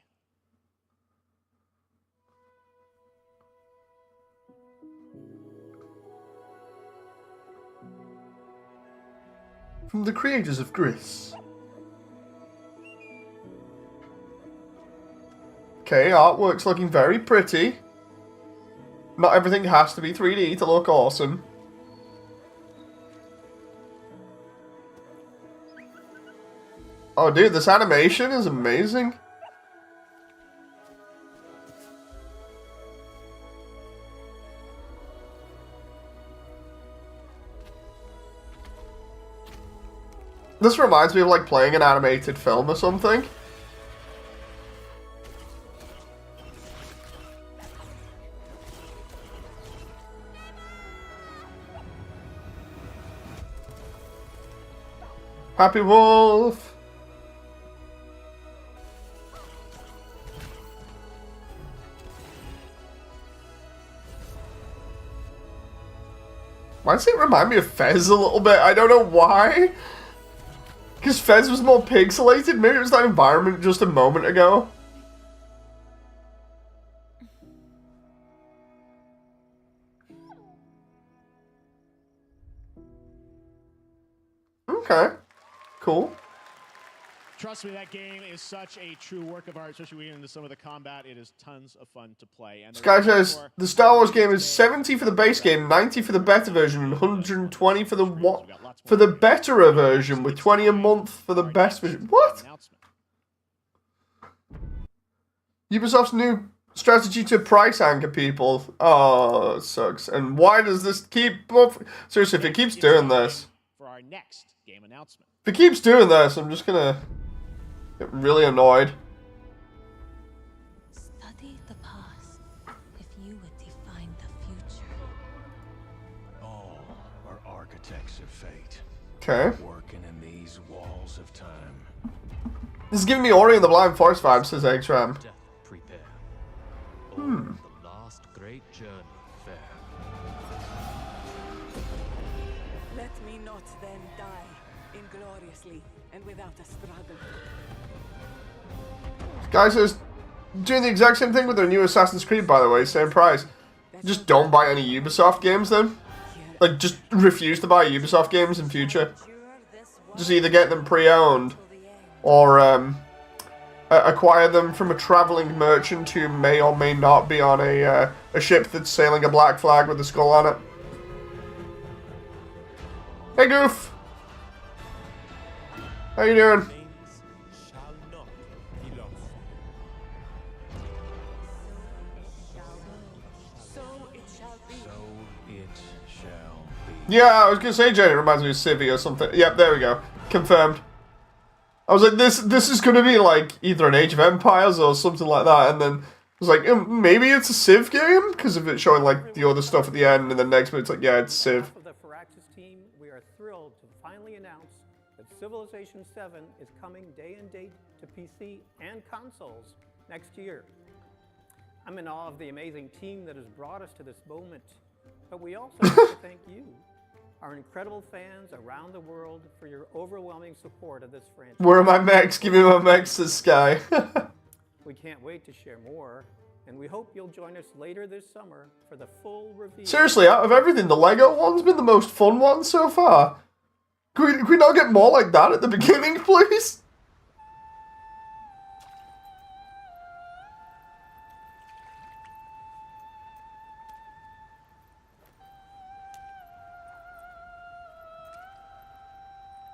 From the creators of Grease. Okay, artwork's looking very pretty. Not everything has to be 3D to look awesome. Oh, dude, this animation is amazing. This reminds me of, like, playing an animated film or something. Happy Wolf! Why does it remind me of Fez a little bit? I don't know why. Because Fez was more pixelated. Maybe it was that environment just a moment ago. Okay. Cool. Trust me, that game is such a true work of art, especially when you get into some of the combat. It is tons of fun to play. And This guy says the Star Wars game is 70 for the base game, 90 for the beta version, and 120 for the better version, with 20 a month for the best version. What? Ubisoft's new strategy to price anchor people. Oh, it sucks. And why does this keep... Seriously, if it keeps doing this... For our next game announcement. If it keeps doing this, I'm just gonna get really annoyed. Study the past if you would define the future. All are architects of fate. Okay. Working in these walls of time. This is giving me Ori and the Blind Forest vibes, says X-Ram. Death prepare. The last great journey fair. Let me not then die ingloriously and without a struggle. Guy says, doing the exact same thing with their new Assassin's Creed, by the way, same price. Just don't buy any Ubisoft games then. Like, just refuse to buy Ubisoft games in future. Just either get them pre-owned or acquire them from a traveling merchant who may or may not be on a ship that's sailing a black flag with a skull on it. Hey, Goof! How you doing? Yeah, I was gonna say, Jane, it reminds me of Civi or something. Yep, there we go. Confirmed. I was like, this is gonna be like either an Age of Empires or something like that, and then I was like, maybe it's a Civ game because of it showing like the other stuff at the end, and then next minute it's like, yeah, it's Civ. On behalf of the Firaxis team, we are thrilled to finally announce that Civilization 7 is coming day and date to PC and consoles next year. I'm in awe of the amazing team that has brought us to this moment, but we also want to thank you, our incredible fans around the world, for your overwhelming support of this franchise. Where are my mechs? Give me my mechs, this guy. We can't wait to share more, and we hope you'll join us later this summer for the full reveal. Seriously, out of everything, the Lego one's been the most fun one so far. Can we not get more like that at the beginning, please?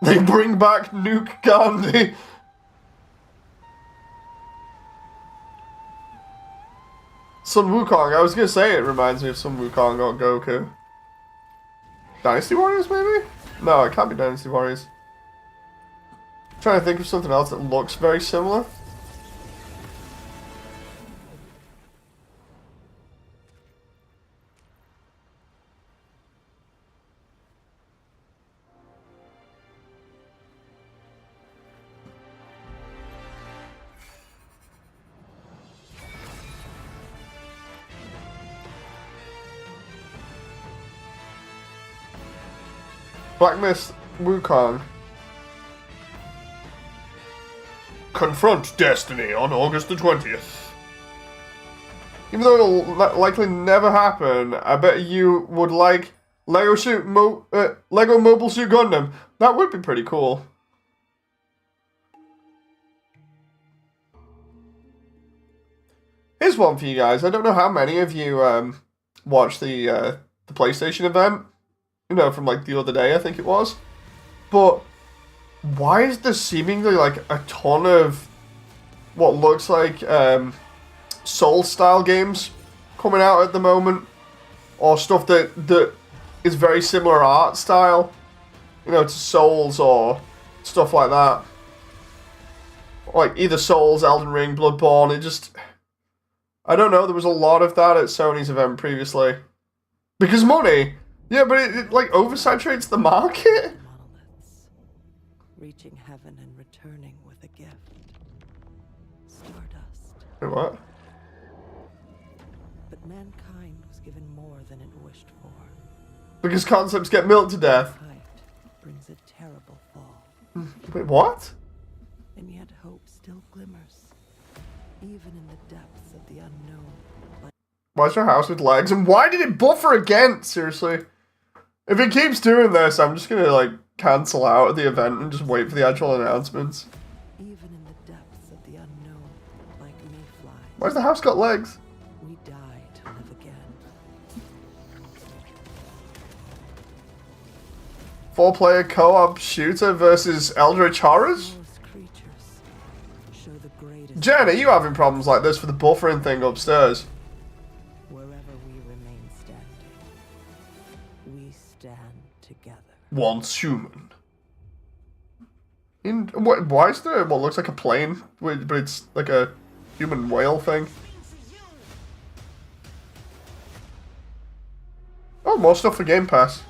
They bring back Nuke Gandhi. Sun Wukong. I was gonna say it reminds me of Sun Wukong or Goku. Dynasty Warriors, maybe? No, it can't be Dynasty Warriors. I'm trying to think of something else that looks very similar. Black Mist Wukong. Confront Destiny on August the 20th. Even though it'll likely never happen, I bet you would like Lego Mobile Suit Gundam. That would be pretty cool. Here's one for you guys. I don't know how many of you watched the PlayStation event. You know, from like the other day, I think it was. But why is there seemingly like a ton of what looks like Soul-style games coming out at the moment? Or stuff that is very similar art style, you know, to Souls or stuff like that. Like either Souls, Elden Ring, Bloodborne, it just... I don't know, there was a lot of that at Sony's event previously. Because money... Yeah, but it like oversaturates the market. Monoliths, reaching heaven and returning with a gift. Stardust. Wait, what? But mankind was given more than it wished for. Because concepts get milked to death. Hyped brings a terrible fall. Wait, what? And yet hope still glimmers, even in the depths of the unknown. Why's your house with legs? And why did it buffer again? Seriously. If it keeps doing this, I'm just gonna like cancel out of the event and just wait for the actual announcements. Even Why's the house got legs? We die to live again. 4-player co-op shooter versus Eldritch Horrors? Those creatures show the greatest. Jen, are you having problems like this for the buffering thing upstairs? Wherever we remain standing, we stand together. Once human. Why is there what looks like a plane, but it's like a human whale thing? Oh, more stuff for Game Pass.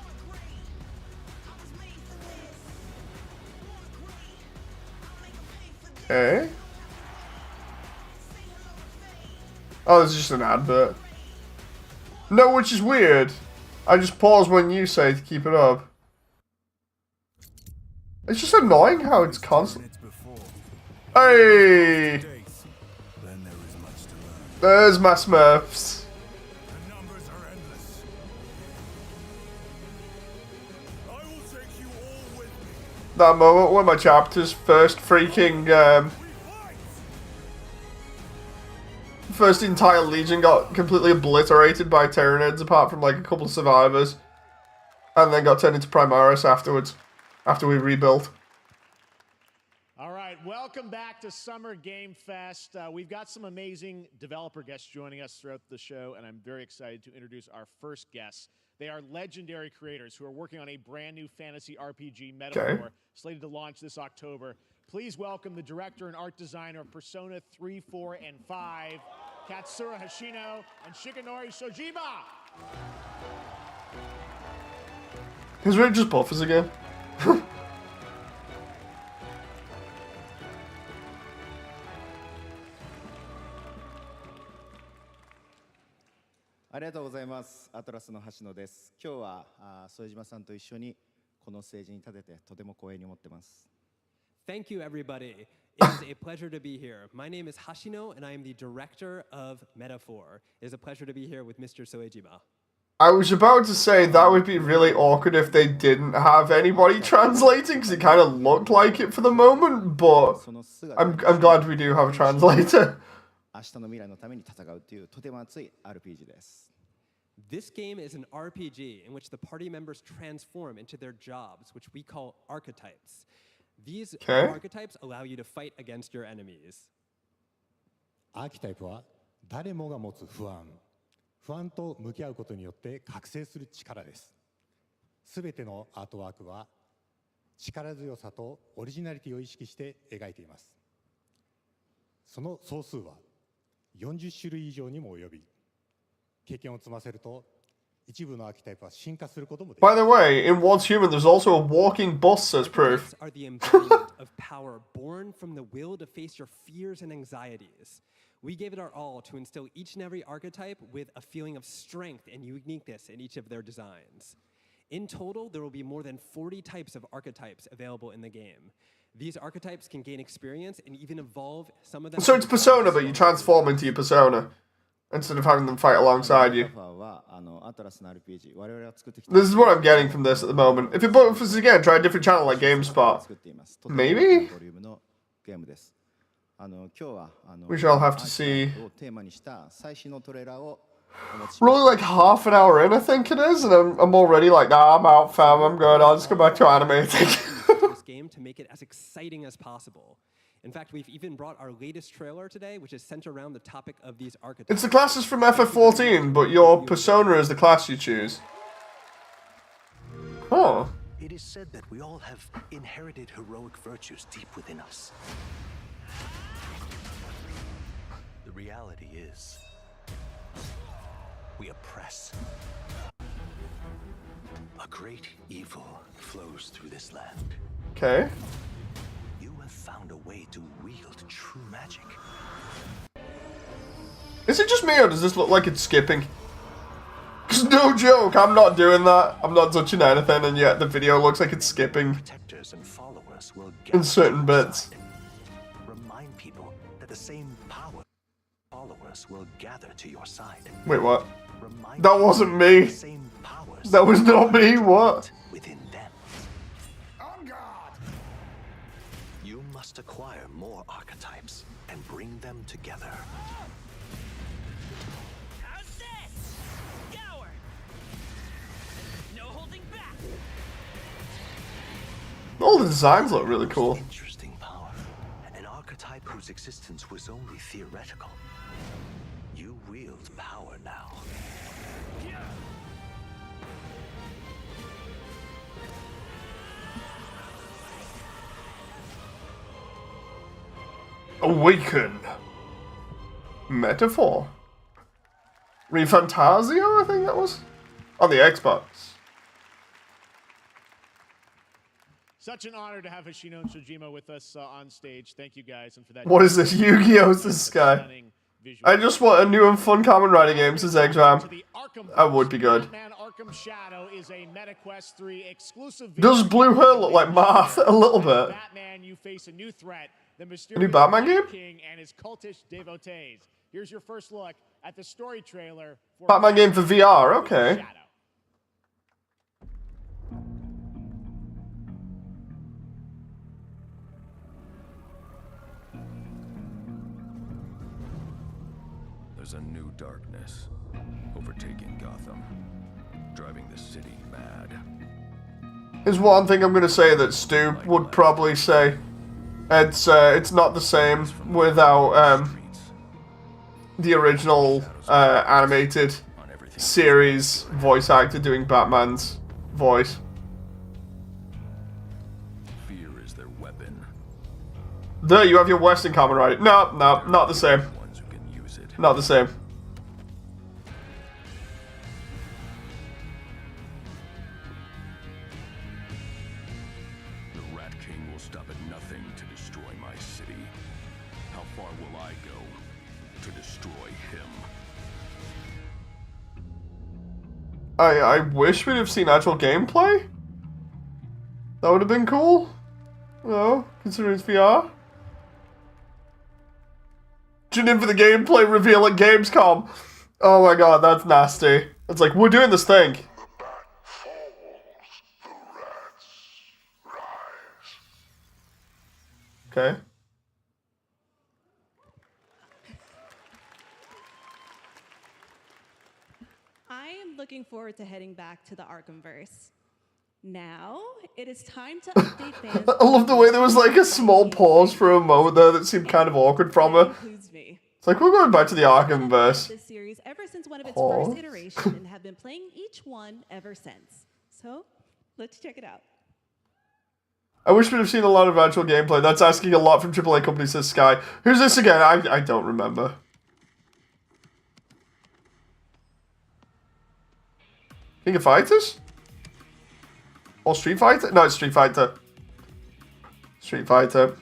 Okay. Oh, this is just an advert. No, which is weird. I just pause when you say to keep it up. It's just annoying how it's constant. Hey! There's my Smurfs. That moment when my chapter's first freaking, first entire legion got completely obliterated by Tyranids apart from like a couple of survivors. And then got turned into Primaris afterwards. After we rebuilt. All right, welcome back to Summer Game Fest. We've got some amazing developer guests joining us throughout the show, and I'm very excited to introduce our first guests. They are legendary creators who are working on a brand new fantasy RPG Metaphor, slated to launch this October. Please welcome the director and art designer of Persona 3, 4, and 5, Katsura Hashino and Shikanori Shojima. Is it just buffers again? ありがとうございます。アトラスの橋野です。今日は副島さんと一緒にこのステージに立ててとても光栄に思ってます。 Thank you, everybody. It is a pleasure to be here. My name is Hashino, and I am the director of Metaphor. It is a pleasure to be here with Mr. Soejima. I was about to say that would be really awkward if they didn't have anybody translating, because it kind of looked like it for the moment, but I'm glad we do have a translator. 明日の未来のために戦うというとても熱い RPG です。 This game is an RPG in which the party members transform into their jobs, which we call archetypes. These archetypes allow you to fight against your enemies. アーキタイプは誰もが持つ不安と向き合うことによって覚醒する力です。すべてのアートワークは力強さとオリジナリティを意識して描いています。その総数は40種類以上にも及び、経験を積ませると一部のアーキタイプは進化することもできます。By the way, in Once Human, there's also a walking bus as proof. Are the embodiment of power born from the will to face your fears and anxieties. We gave it our all to instill each and every archetype with a feeling of strength and uniqueness in each of their designs. In total, there will be more than 40 types of archetypes available in the game. These archetypes can gain experience and even evolve some of them. So it's Persona, but you transform into your Persona instead of having them fight alongside you. This is what I'm getting from this at the moment. If it buffers again, try a different channel like GameSpot. Maybe? We shall have to see. We're only like half an hour in, I think it is, and I'm already like, nah, I'm out, fam, I'm good, I'll just go back to animating. This game to make it as exciting as possible. In fact, we've even brought our latest trailer today, which is centered around the topic of these archetypes. It's the classes from FF14, but your Persona is the class you choose. Huh. It is said that we all have inherited heroic virtues deep within us. The reality is, we oppress. A great evil flows through this land. Okay. You have found a way to wield true magic. Is it just me, or does this look like it's skipping? Because no joke, I'm not doing that. I'm not touching anything, and yet the video looks like it's skipping Protectors and followers will in certain bits. Remind people that the same power followers will gather to your side. Wait, what? That wasn't me. That was not me, what? Within them. On guard! You must acquire more archetypes and bring them together. All the designs look really cool. Interesting power. An archetype whose existence was only theoretical. You wield power now. Awaken. Metaphor. Refantasio, I think that was? On the Xbox. Such an honor to have Hoshino and Shojima with us on stage. Thank you guys, and for that. What is this? Yu-Gi-Oh's this guy. I just want a new and fun Kamen Rider game since Exam. That would be good. Batman Arkham Shadow is a MetaQuest 3 exclusive. Does Blue Hair look like Marth a little bit? Batman, you face a new threat, the A new mysterious Batman game? King and his cultish devotees. Here's your first look at the story trailer for Batman game for VR, okay. There's a new darkness overtaking Gotham, driving the city mad. There's one thing I'm going to say that Stu would probably say. It's not the same without the original animated series voice actor doing Batman's voice. Fear is their weapon. There you have your Western Kamen Rider. No, not the same. Not the same. The Rat King will stop at nothing to destroy my city. How far will I go to destroy him? I wish we'd have seen actual gameplay. That would have been cool. No, considering it's VR. Tune in for the gameplay reveal at Gamescom. Oh my god, that's nasty. It's like, we're doing this thing. Okay. I am looking forward to heading back to the Arkhamverse. Now, it is time to update fans. I love the way there was like a small pause for a moment there that seemed kind of awkward from her. It's like, we're going back to the Arkhamverse. This series ever since one of its Pause. first iterations and have been playing each one ever since. So, let's check it out. I wish we'd have seen a lot of actual gameplay. That's asking a lot from AAA companies, says Sky. Who's this again? I don't remember. King of Fighters? Or Street Fighter? No, it's Street Fighter. Street Fighter.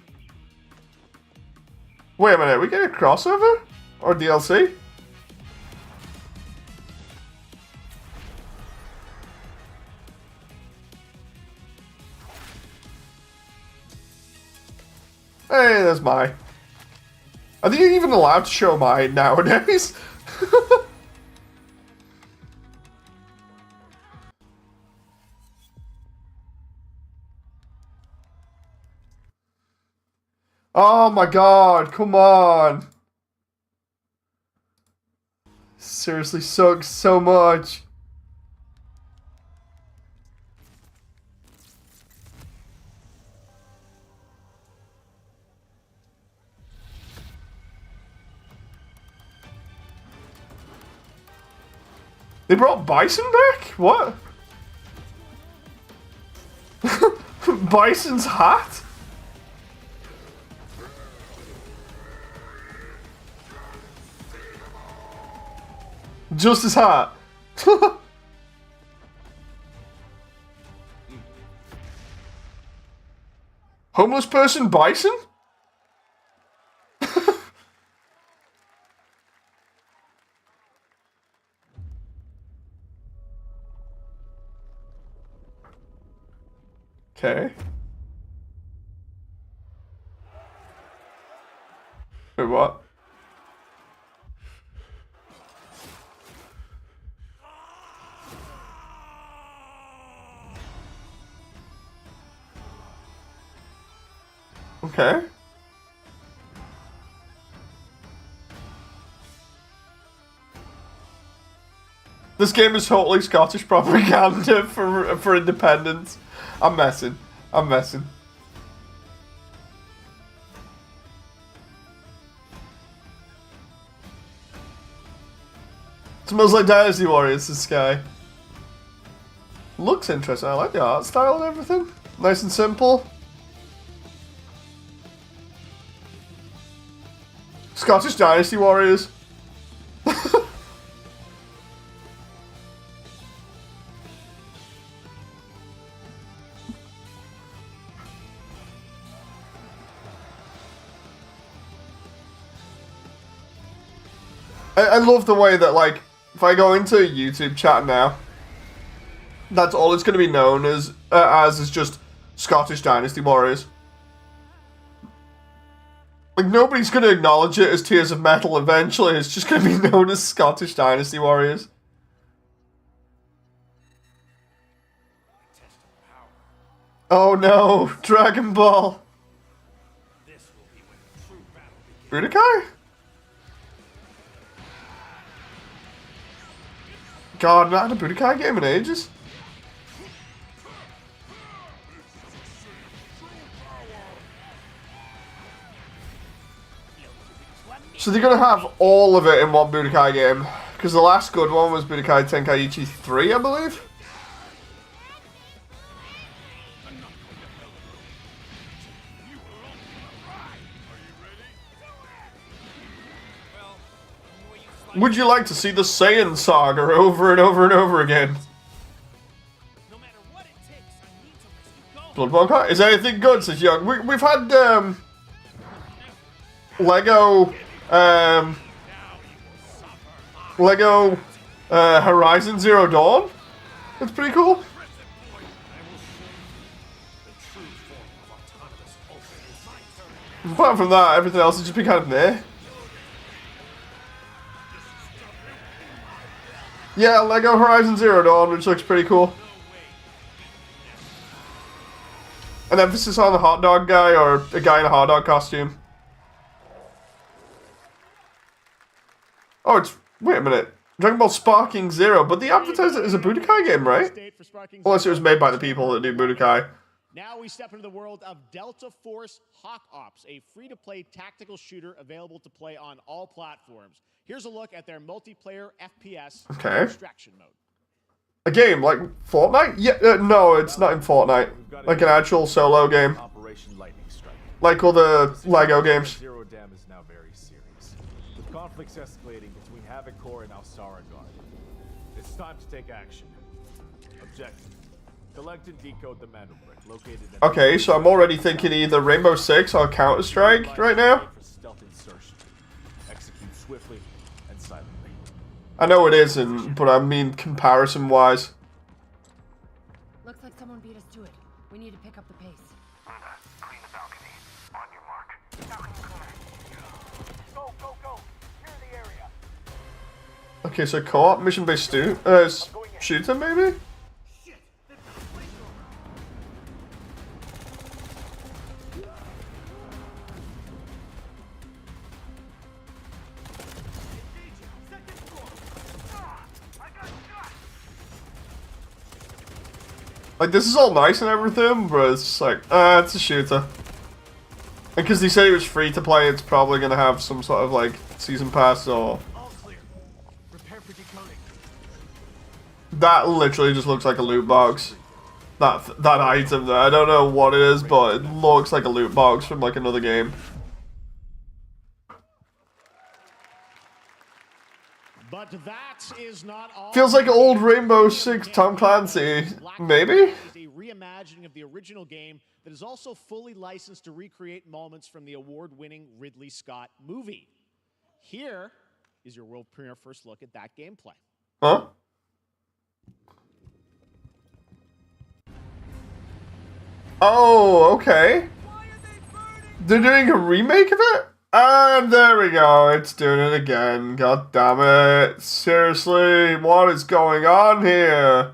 Wait a minute, we get a crossover? Or DLC? Hey, there's Mai. Are they even allowed to show Mai nowadays? Oh my god, come on. Seriously sucks so much. They brought Bison back? What? Bison's hat? Just his hat. Homeless person Bison? Okay. Wait, what? Okay. This game is totally Scottish propaganda for independence. I'm messing. I'm messing. It smells like Dynasty Warriors, this guy. Looks interesting. I like the art style and everything. Nice and simple. Scottish Dynasty Warriors. I love the way that, like, if I go into YouTube chat now, that's all it's going to be known as is just Scottish Dynasty Warriors. Like, nobody's going to acknowledge it as Tears of Metal eventually. It's just going to be known as Scottish Dynasty Warriors. Oh no, Dragon Ball. Budokai? God, not had a Budokai game in ages. So they're gonna have all of it in one Budokai game, because the last good one was Budokai Tenkaichi 3, I believe. Would you like to see the Saiyan saga over and over and over again? Bloodborne Kart? Is anything good, says Young? We've had Lego Horizon Zero Dawn. That's pretty cool. Apart from that, everything else has just been kind of meh. Yeah, Lego Horizon Zero Dawn, which looks pretty cool. An emphasis on the hot dog guy, or a guy in a hot dog costume. Oh, it's... Wait a minute. Dragon Ball Sparking Zero, but they advertised it as a Budokai game, right? Unless it was made by the people that do Budokai. Now we step into the world of Delta Force Hawk Ops, a free-to-play tactical shooter available to play on all platforms. Here's a look at their multiplayer FPS extraction mode. A game like Fortnite? Yeah, no, it's not in Fortnite. Like an actual solo game. Like all the Lego games. Zero Dam is now very serious, with conflicts escalating between Havoc Corps and Alsara Guard. It's time to take action. Objective: collect and decode the mana brick located in... Okay, so I'm already thinking either Rainbow Six or Counter-Strike right now. Stealth insertion. Execute swiftly and silently. I know it isn't, but I mean comparison-wise. Looks like someone beat us to it. We need to pick up the pace. Clean the balcony. On your mark. Balcony clear. Go, go, go. Clear the area. Okay, so co-op, mission-based shooter, maybe? Like, this is all nice and everything, but it's just like, it's a shooter. And because they said it was free to play, it's probably going to have some sort of, like, season pass or... That literally just looks like a loot box. That item there. I don't know what it is, but it looks like a loot box from, like, another game. But that is not all. Feels like old Rainbow Six Tom Clancy, maybe? Is a reimagining of the original game that is also fully licensed to recreate moments from the award-winning Ridley Scott movie. Here is your world premiere first look at that gameplay. Huh? Oh, okay. They're doing a remake of it? And there we go, it's doing it again. God damn it. Seriously, what is going on here?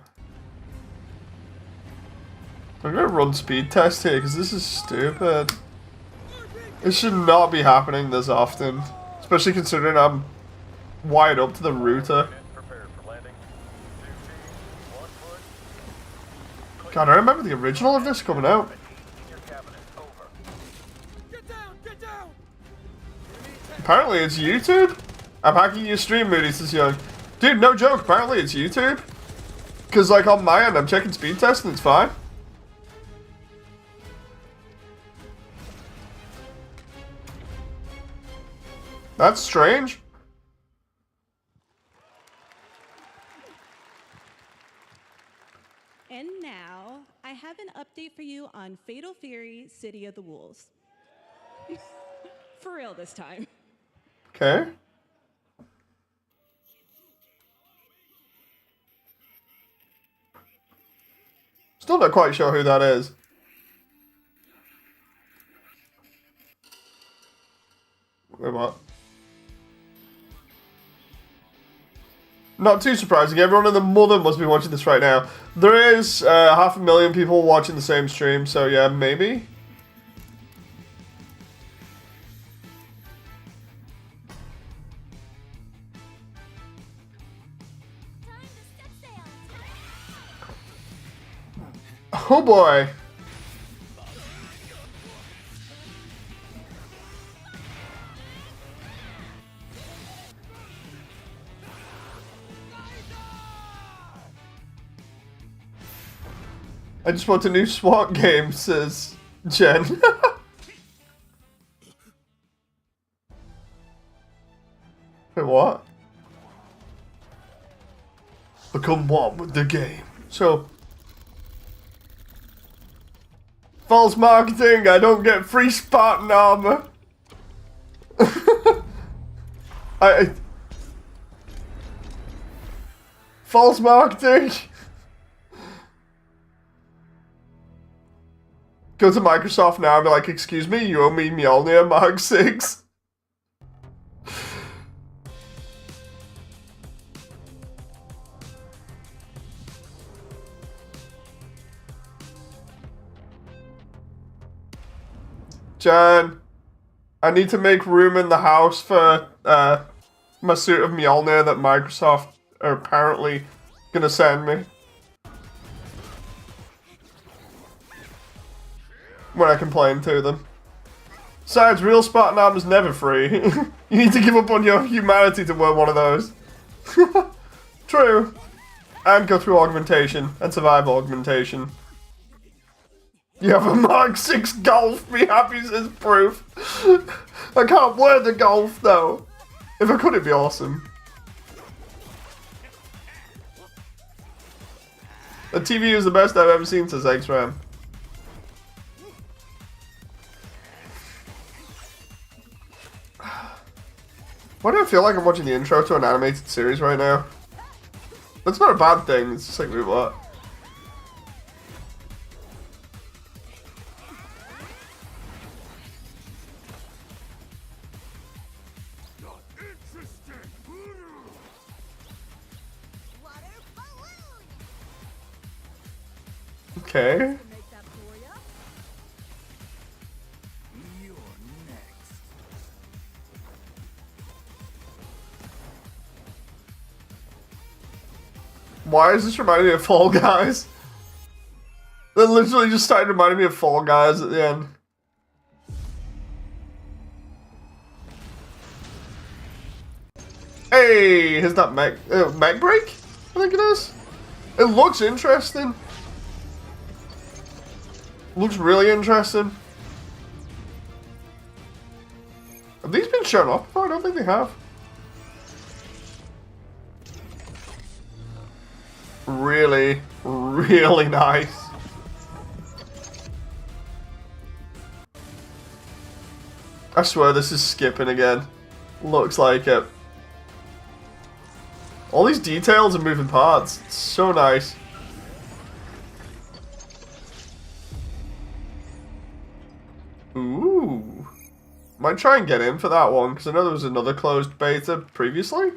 I'm gonna run speed test here because this is stupid. This should not be happening this often. Especially considering I'm wired up to the router. God, I remember the original of this coming out. Apparently it's YouTube. I'm hacking your stream, Moody says Young. Dude, no joke. Apparently it's YouTube. Because, like, on my end, I'm checking speed test and it's fine. That's strange. And now, I have an update for you on Fatal Fury City of the Wolves. For real this time. Okay. Still not quite sure who that is. Wait, what? Not too surprising. Everyone and their mother must be watching this right now. There is 500,000 people watching the same stream, so yeah, maybe. Oh boy. I just want a new SWAT game, says Jen. Wait, what? Become one with the game. So, false marketing, I don't get free Spartan armor. False marketing. Go to Microsoft now and be like, excuse me, you owe me Mjolnir Mark 6. Jan, I need to make room in the house for my suit of Mjolnir that Microsoft are apparently gonna send me. When I complain to them. Besides, real Spartan armor is never free. You need to give up on your humanity to wear one of those. True. And go through augmentation and survive augmentation. You have a Mark 6 Golf, be happy says Proof. I can't wear the Golf though. If I could, it'd be awesome. The TV is the best I've ever seen, says X-Ram. Why do I feel like I'm watching the intro to an animated series right now? That's not a bad thing, it's just like, wait, what? Okay. Why is this reminding me of Fall Guys? That literally just started reminding me of Fall Guys at the end. Hey, is that Meg Break? I think it is. It looks interesting. Looks really interesting. Have these been shown off before? I don't think they have. Really, really nice. I swear this is skipping again. Looks like it. All these details and moving parts. It's so nice. Ooh. Might try and get in for that one, because I know there was another closed beta previously.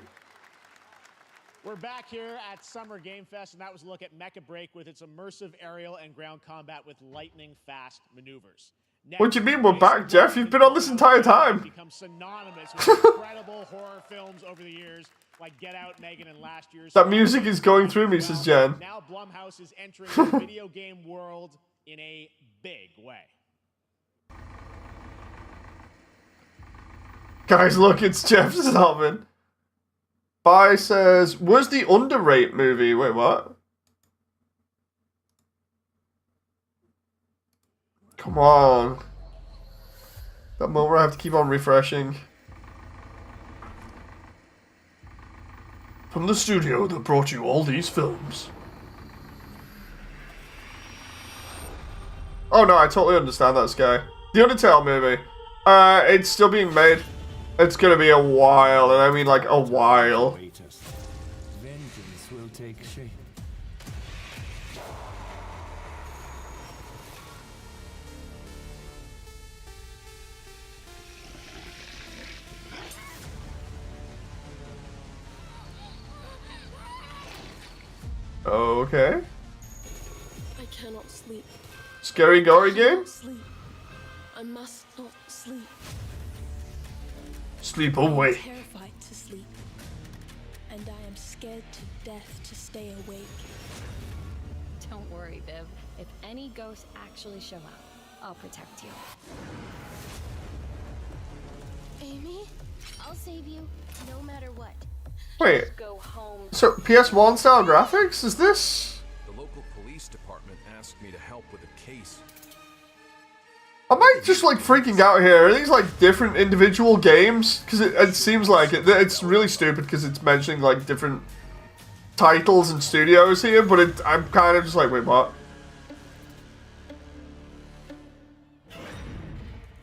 We're back here at Summer Game Fest, and that was a look at Mecha Break with its immersive aerial and ground combat with lightning-fast maneuvers. Next, What do you mean we're back, Jeff? You've been on this entire time. Become synonymous with incredible horror films over the years, like Get Out, Megan, and last year's. That music is going through me, says Jen. Now Blumhouse is entering the video game world in a big way. Guys, look, it's Jeff Zalman. Bai says, where's the Underrate movie? Wait, what? Come on. That moment where I have to keep on refreshing. From the studio that brought you all these films. Oh no, I totally understand that, Sky. The Undertale movie. It's still being made. It's gonna be a while, and I mean like a while. Vengeance will take shape. Okay. I cannot sleep. Scary gory game? Sleep. I must not sleep. Sleep away. I'm terrified to sleep. And I am scared to death to stay awake. Don't worry, Viv. If any ghosts actually show up, I'll protect you. Amy? I'll save you, no matter what. Wait. Go home. So, PS1 style graphics? Is this? The local police department asked me to help with a case. Am I just like freaking out here? Are these like different individual games? Because it seems like it's really stupid because it's mentioning like different titles and studios here, but I'm kind of just like, wait, what?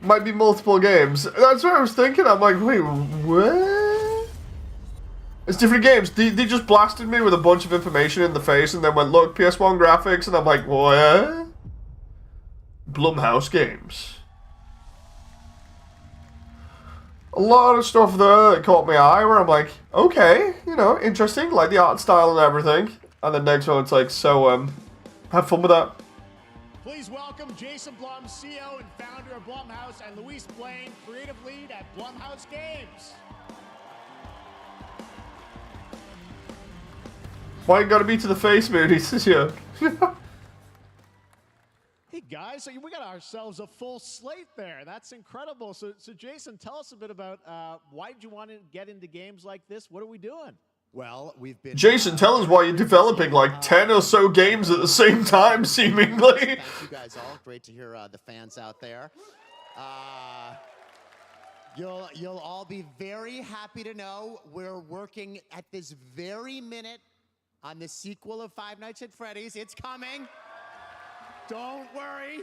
Might be multiple games. That's what I was thinking. I'm like, wait, what? It's different games. They just blasted me with a bunch of information in the face and then went, look, PS1 graphics, and I'm like, what? Blumhouse games. A lot of stuff there that caught my eye where I'm like, okay, you know, interesting, like the art style and everything. And the next one, it's like, so, have fun with that. Please welcome Jason Blum, CEO and founder of Blumhouse, and Luis Blaine, creative lead at Blumhouse Games. Why you gotta be to the face, Moody? Says you. Hey guys, so we got ourselves a full slate there. That's incredible. So Jason, tell us a bit about why did you want to get into games like this? What are we doing? Well, we've been... Jason, tell us why you're developing like 10 or so games at the same time, seemingly. Thank you guys all. Great to hear the fans out there. You'll all be very happy to know we're working at this very minute on the sequel of Five Nights at Freddy's. It's coming. Don't worry.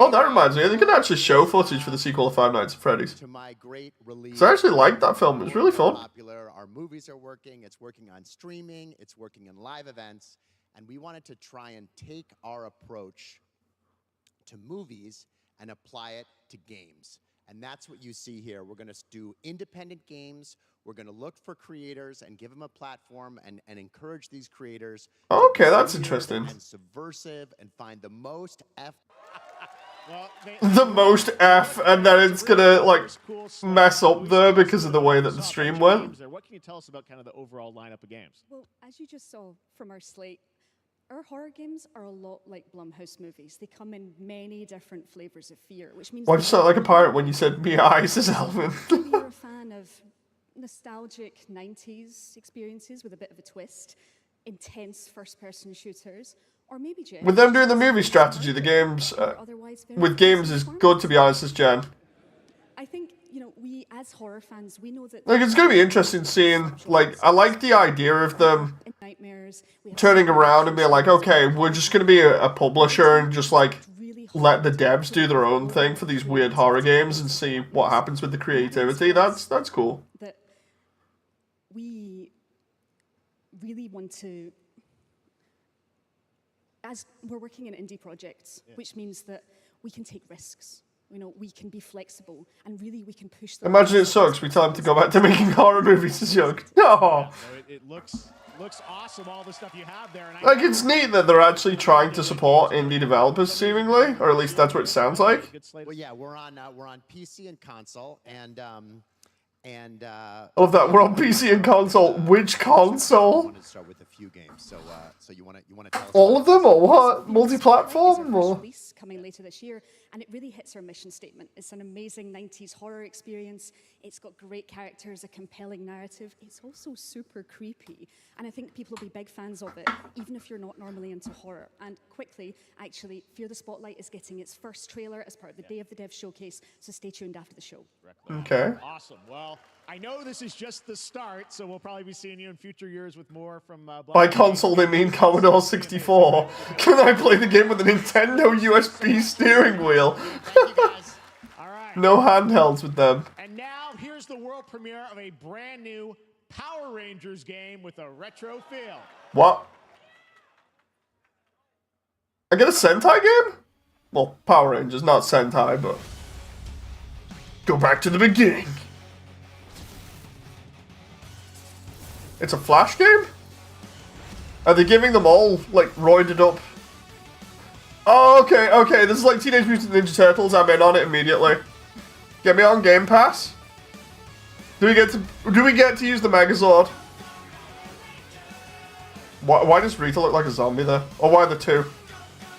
Oh, that reminds me. They can actually show footage for the sequel of Five Nights at Freddy's. To my great relief. So I actually liked that film. It was really fun. Popular. Our movies are working. It's working on streaming. It's working in live events. And we wanted to try and take our approach to movies and apply it to games. And that's what you see here. We're going to do independent games. We're going to look for creators and give them a platform and encourage these creators. Okay, that's interesting. And subversive and find the most The most F, and then it's gonna like mess up there because of the way that the stream went. What can you tell us about kind of the overall lineup of games? Well, as you just saw from our slate, our horror games are a lot like Blumhouse movies. They come in many different flavors of fear, which means... Why'd you sound like a pirate when you said me eyes, says Alvin? If you're a fan of nostalgic 90s experiences with a bit of a twist, intense first-person shooters, or maybe Jen... With them doing the movie strategy, the games... with games is good, to be honest, says Jen. I think, you know, we, as horror fans, we know that... Like, it's going to be interesting seeing, like, I like the idea of them turning around and being like, okay, we're just going to be a publisher and just, like, let the devs do their own thing for these weird horror games and see what happens with the creativity. That's cool. That we really want to... As we're working in indie projects, which means that we can take risks. You know, we can be flexible, and really we can push them. Imagine it sucks. We tell them to go back to making horror movies as young. No. It looks awesome, all the stuff you have there. And Like, it's neat that they're actually trying to support indie developers, seemingly, or at least that's what it sounds like. Well, yeah, we're on PC and console, and And I love that we're on PC and console. Which I console? wanted to start with a few games. So you want to tell us All about of them, this? or what? Spotlight is Multi-platform, our first or? release coming later this year, and it really hits our mission statement. It's an amazing 90s horror experience. It's got great characters, a compelling narrative. It's also super creepy, and I think people will be big fans of it, even if you're not normally into horror. And quickly, actually, Fear the Spotlight is getting its first trailer as part of the Day of the Dev showcase, so stay tuned after the show. Okay. Awesome. Well, I know this is just the start, so we'll probably be seeing you in future years with more from By console, they mean Commodore 64. Can I play the game with a Nintendo USB steering wheel? No handhelds with them. And now, here's the world premiere of a brand new Power Rangers game with a retro feel. What? I get a Sentai game? Well, Power Rangers, not Sentai, but... Go back to the beginning. It's a Flash game? Are they giving them all, like, roided up? Oh, okay, this is like Teenage Mutant Ninja Turtles. I'm in on it immediately. Get me on Game Pass. Do we get to use the Megazord? Why does Rita look like a zombie there? Or why are the two?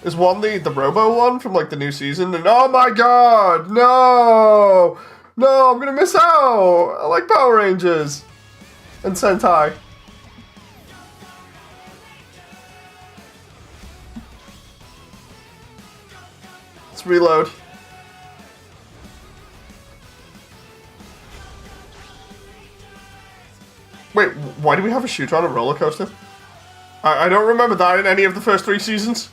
Is one the Robo one from like the new season? And oh my god, no! No, I'm gonna miss out! I like Power Rangers. And Sentai. Let's reload. Wait, why do we have a shooter on a roller coaster? I don't remember that in any of the first 3 seasons.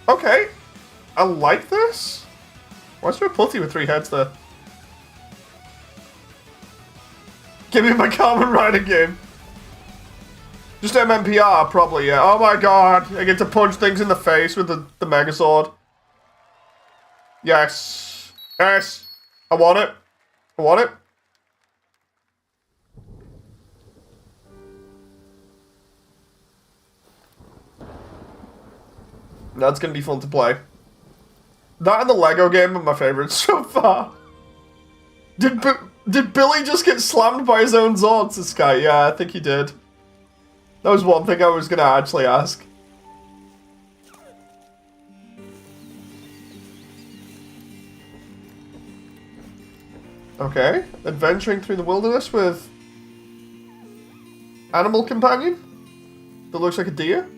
Okay. I like this. Why is there a putty with 3 heads there? Give me my Kamen Rider game. Just MMPR, probably, yeah. Oh my god, I get to punch things in the face with the Megazord. Yes. Yes. I want it. I want it. That's gonna be fun to play. That and the Lego game are my favorites so far. Did Billy just get slammed by his own Zords this guy? Yeah, I think he did. That was one thing I was gonna actually ask. Okay, adventuring through the wilderness with animal companion that looks like a deer.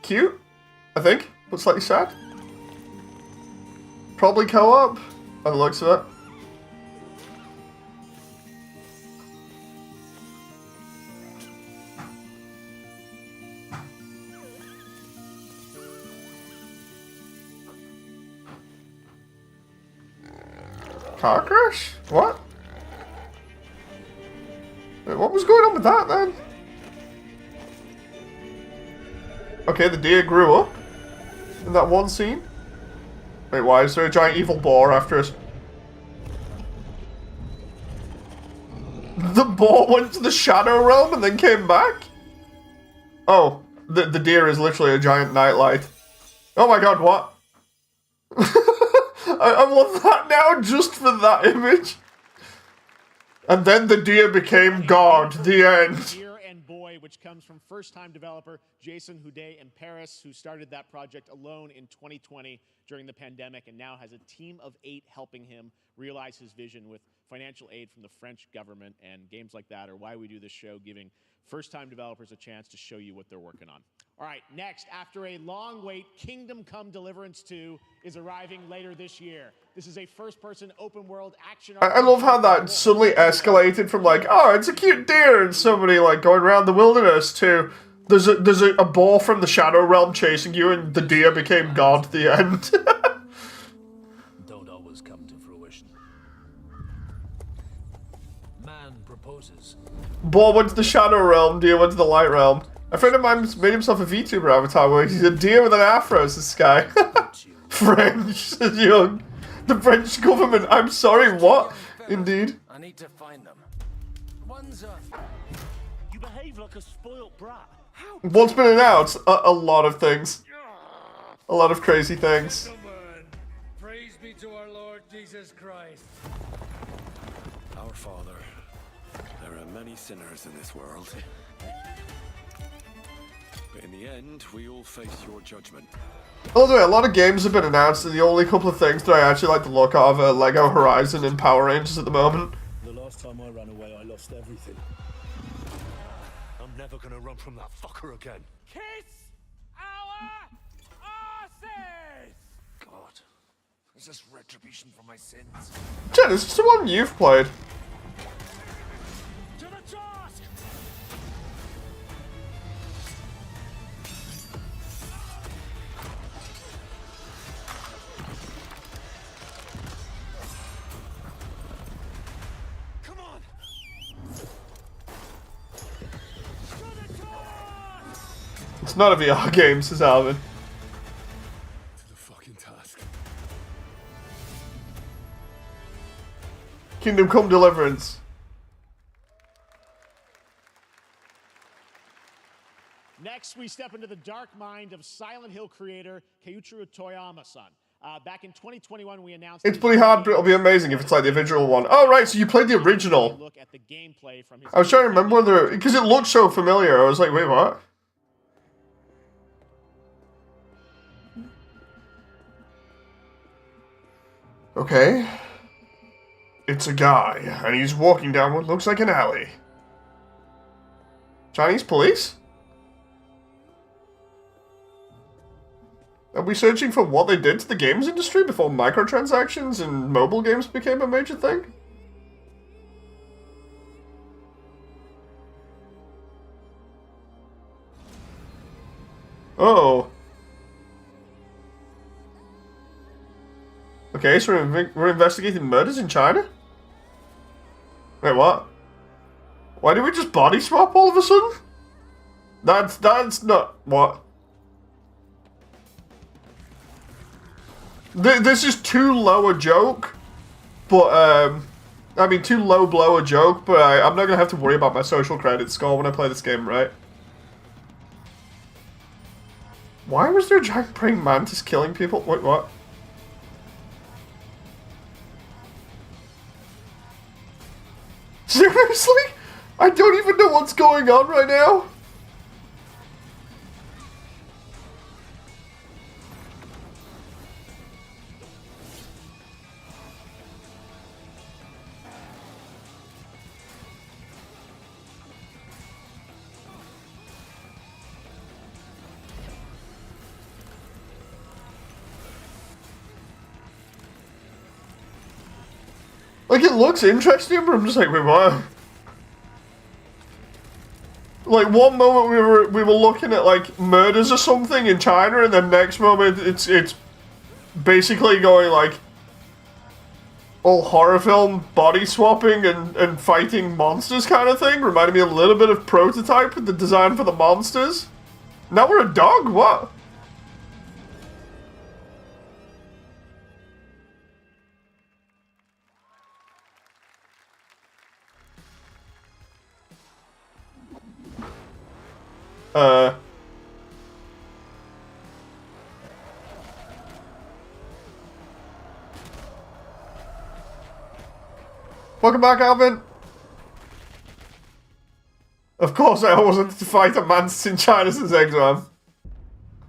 Cute, I think, but slightly sad. Probably co-op, by the looks of it. Car crash? What? Wait, what was going on with that then? Okay, the deer grew up in that one scene. Wait, why is there a giant evil boar after us? The boar went to the Shadow Realm and then came back? Oh, the deer is literally a giant nightlight. Oh my god, what? I love that now just for that image. And then the deer became God. The end. Deer and Boy, which comes from first-time developer Jason Houdet in Paris, who started that project alone in 2020 during the pandemic and now has a team of 8 helping him realize his vision with financial aid from the French government. And games like that are why we do this show, giving first-time developers a chance to show you what they're working on. All right, next, after a long wait, Kingdom Come Deliverance 2 is arriving later this year. This is a first-person open-world action. I love how that suddenly escalated from like, oh, it's a cute deer and somebody like going around the wilderness to there's a boar from the Shadow Realm chasing you and the deer became God. The end. Don't always come to fruition. Man proposes. Boar went to the Shadow Realm, deer went to the Light Realm. A friend of mine made himself a VTuber avatar where he's a deer with an afro as this guy. French, says Young. The French government. I'm sorry, what? Indeed. I need to find them. One's behave like a spoilt brat. How? What's been announced? A lot of things. A lot of crazy things. Gentlemen, praise be to our Lord Jesus Christ. Our Father, there are many sinners in this world. But in the end, we all face your judgment. Although a lot of games have been announced, and the only couple of things that I actually like to look at are Lego Horizon and Power Rangers at the moment. The last time I ran away, I lost everything. I'm never gonna run from that fucker again. Kiss our asses! God, is this retribution for my sins? Jen, is this the one you've played? To the task! Come on! It's not a VR game, says Alvin. To the fucking task. Kingdom Come Deliverance. Next, we step into the dark mind of Silent Hill creator Keiichiro Toyama-san. Back in 2021, we announced It's pretty hard, but it'll be amazing if it's like the original one. Oh, right, so you played the original. look at the gameplay from his I was trying to remember whether... Because it looked so familiar, I was like, wait, what? Okay. It's a guy, and he's walking down what looks like an alley. Chinese police? Are we searching for what they did to the games industry before microtransactions and mobile games became a major thing? Oh. Okay, so we're investigating murders in China? Wait, what? Why did we just body swap all of a sudden? That's not... What? This is too low a joke, but, I mean, too low blow a joke, but I'm not gonna have to worry about my social credit score when I play this game, right? Why was there a giant praying mantis killing people? Wait, what? Seriously? I don't even know what's going on right now. Like, it looks interesting, but I'm just like, wait, what? Like, one moment we were looking at, like, murders or something in China, and then next moment it's basically going, like, all horror film body swapping and fighting monsters kind of thing. Reminded me a little bit of Prototype with the design for the monsters. Now we're a dog? What? Welcome back, Alvin. Of course, I always wanted to fight a mantis in China since exam.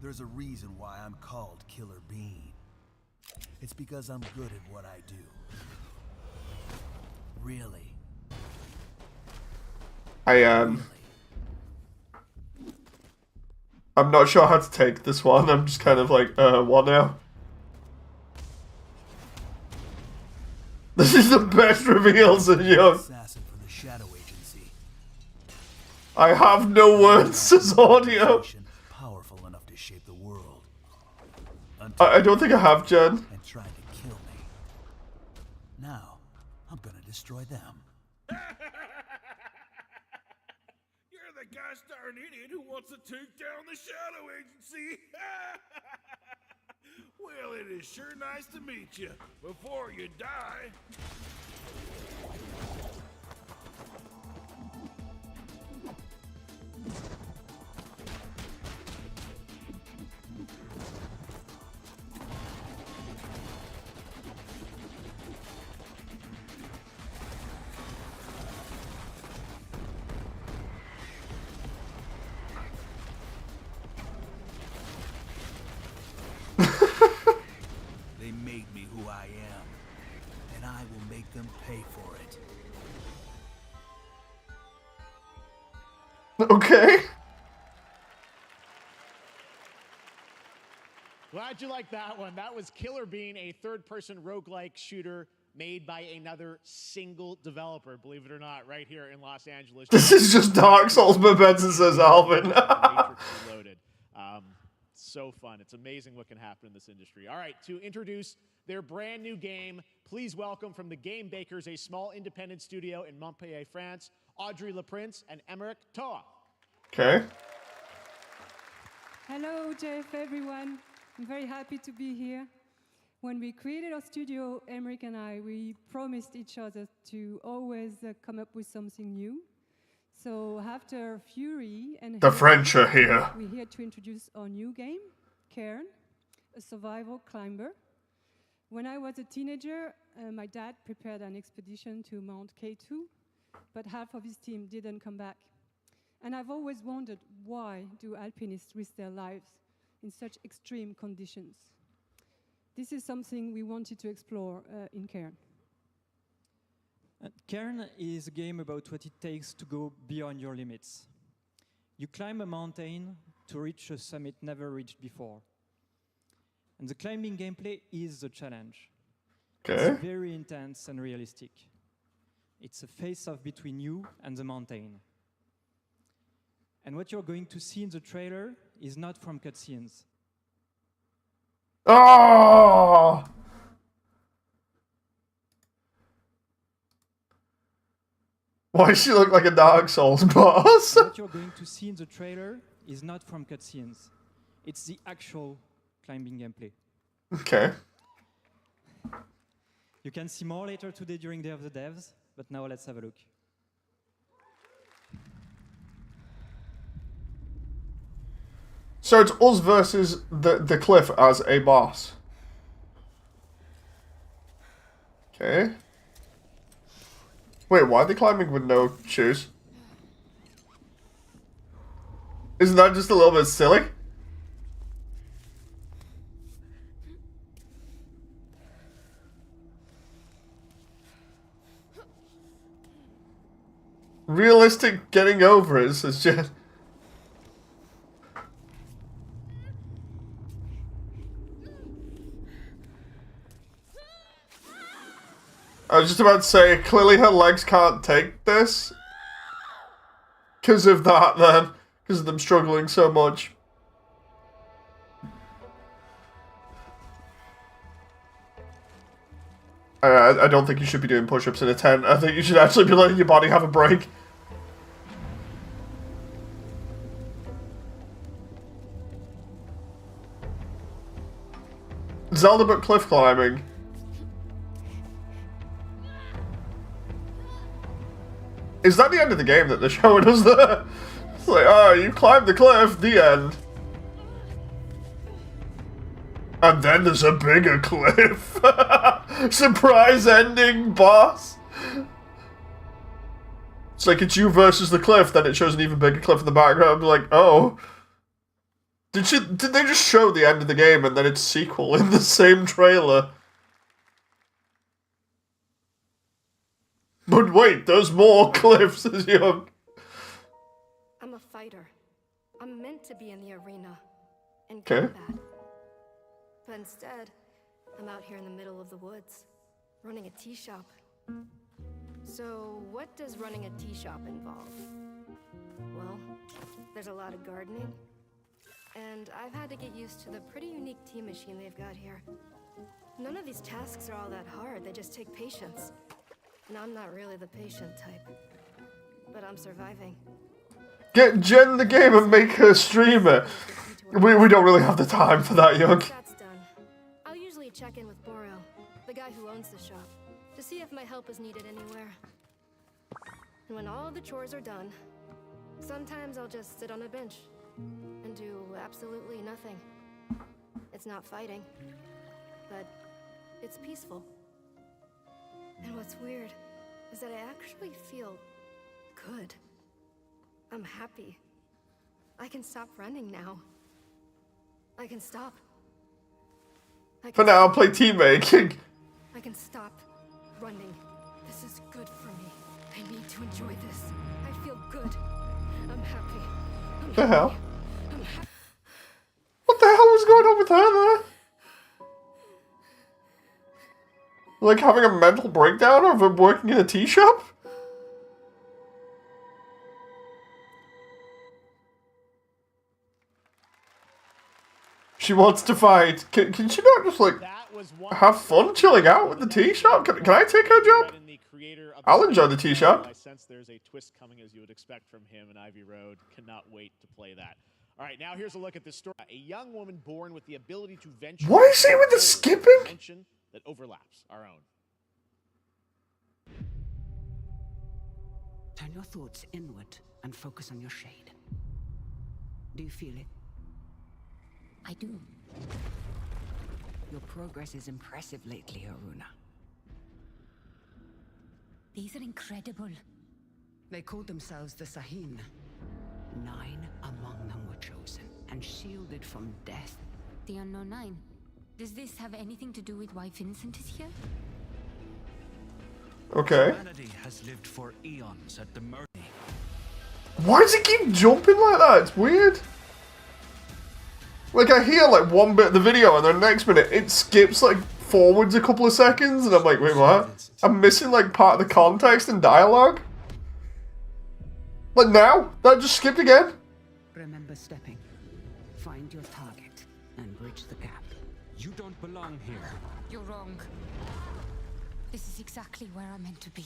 There's a reason why I'm called Killer Bean. It's because I'm good at what I do. Really. I'm not sure how to take this one. I'm just kind of like, what now? This is the best reveals in young. Assassin for the Shadow Agency. I have no words, says audio. Powerful enough to shape the world. I don't think I have, Jen. And tried to kill me. Now, I'm gonna destroy them. You're the gosh darn idiot who wants to take down the Shadow Agency. Well, it is sure nice to meet you. Before you die. Okay. Glad you liked that one. That was Killer Bean, a third-person roguelike shooter made by another single developer, believe it or not, right here in Los Angeles. This is just Dark Souls, Bethesda says Alvin. Matrix Reloaded. So fun. It's amazing what can happen in this industry. All right, to introduce their brand new game, please welcome from the Game Bakers, a small independent studio in Montpellier, France, Audrey Laprince and Emmerich Toa. Okay. Hello, Jeff, everyone. I'm very happy to be here. When we created our studio, Emmerich and I, we promised each other to always come up with something new. So after Fury and The French are here. We're here to introduce our new game, Cairn, a survival climber. When I was a teenager, my dad prepared an expedition to Mount K2, but half of his team didn't come back. And I've always wondered, why do alpinists risk their lives in such extreme conditions? This is something we wanted to explore in Cairn. Cairn is a game about what it takes to go beyond your limits. You climb a mountain to reach a summit never reached before. And the climbing gameplay is the challenge. Okay. It's very intense and realistic. It's a face-off between you and the mountain. And what you're going to see in the trailer is not from cutscenes. Oh! Why does she look like a Dark Souls boss? What you're going to see in the trailer is not from cutscenes. It's the actual climbing gameplay. Okay. You can see more later today during Day of the Devs, but now let's have a look. So it's us versus the cliff as a boss. Okay. Wait, why are they climbing with no shoes? Isn't that just a little bit silly? Realistic getting over it is just... I was just about to say, clearly her legs can't take this. Because of that, then. Because of them struggling so much. I don't think you should be doing push-ups in a tent. I think you should actually be letting your body have a break. Zelda but cliff climbing. Is that the end of the game that they're showing us there? It's like, oh, you climbed the cliff, the end. And then there's a bigger cliff. Surprise ending, boss. It's like it's you versus the cliff, then it shows an even bigger cliff in the background. I'm like, oh. Did they just show the end of the game and then its sequel in the same trailer? But wait, there's more cliffs as young. I'm a fighter. I'm meant to be in the arena. In Okay. combat. But instead, I'm out here in the middle of the woods, running a tea shop. So, what does running a tea shop involve? Well, there's a lot of gardening. And I've had to get used to the pretty unique tea machine they've got here. None of these tasks are all that hard, they just take patience. And I'm not really the patient type. But I'm surviving. Get Jen the game and make her streamer. We don't really have the time for that, young. That's done. I'll usually check in with Borel, the guy who owns the shop, to see if my help is needed anywhere. And when all the chores are done, sometimes I'll just sit on a bench and do absolutely nothing. It's not fighting, but it's peaceful. And what's weird is that I actually feel good. I'm happy. I can stop running now. I can stop. For now, I'll play team making. I can stop running. This is good for me. I need to enjoy this. I feel good. I'm happy. What the hell? What the hell was going on with her there? Like having a mental breakdown over working in a tea shop? She wants to fight. Can she not just, like, have fun chilling out with the tea shop? Can I take her job? I'll enjoy the tea shop. I sense there's a twist coming, as you would expect from him in Ivy Road. Cannot wait to play that. All right, now here's a look at this story. A young woman born with the ability to venture... What is he with the skipping? ...that overlaps our own. Turn your thoughts inward and focus on your shade. Do you feel it? I do. Your progress is impressive lately, Aruna. These are incredible. They called themselves the Sahin. 9 among them were chosen and shielded from death. The Unknown Nine. Does this have anything to do with why Vincent is here? Okay. Humanity has lived for eons at the mercy. Why does it keep jumping like that? It's weird. Like, I hear, like, one bit of the video, and then the next minute, it skips, like, forwards a couple of seconds, and I'm like, wait, what? I'm missing, like, part of the context and dialogue? Like, now? That just skipped again? Remember stepping. Find your target and bridge the gap. You don't belong here. You're wrong. This is exactly where I'm meant to be.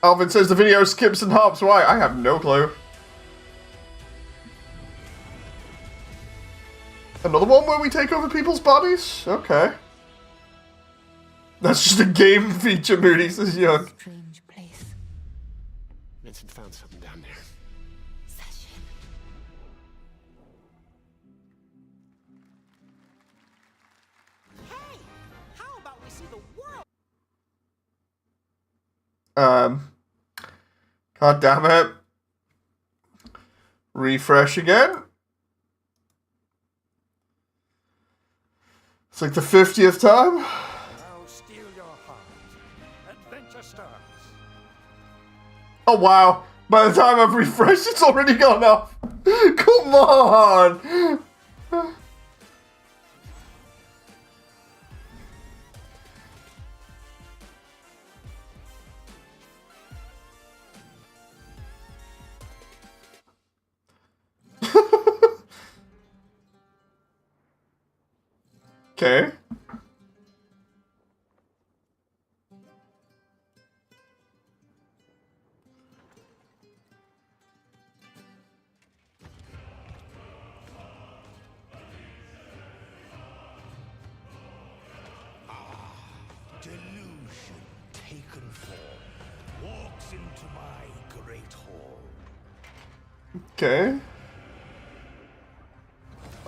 Alvin says the video skips and hops. Why? I have no clue. Another one where we take over people's bodies? Okay. That's just a game feature, Moody says young. Strange place. Vincent found something down there. Session. Hey! How about we see the world? God damn it. Refresh again. It's like the 50th time. I'll steal your heart. Adventure starts. Oh wow. By the time I've refreshed, it's already gone off. Come on. Okay. Delusion taken form walks into my great hall. Okay.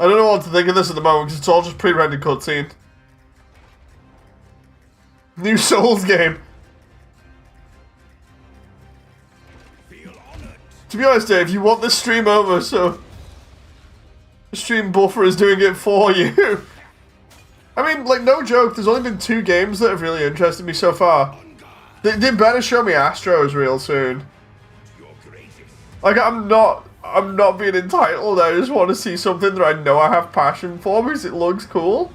I don't know what to think of this at the moment because it's all just pre-rendered cutscene. New Souls game. To be honest, Dave, you want this stream over, so the stream buffer is doing it for you. I mean, like, no joke, there's only been 2 games that have really interested me so far. They better show me Astros real soon. Like, I'm not being entitled, I just want to see something that I know I have passion for because it looks cool.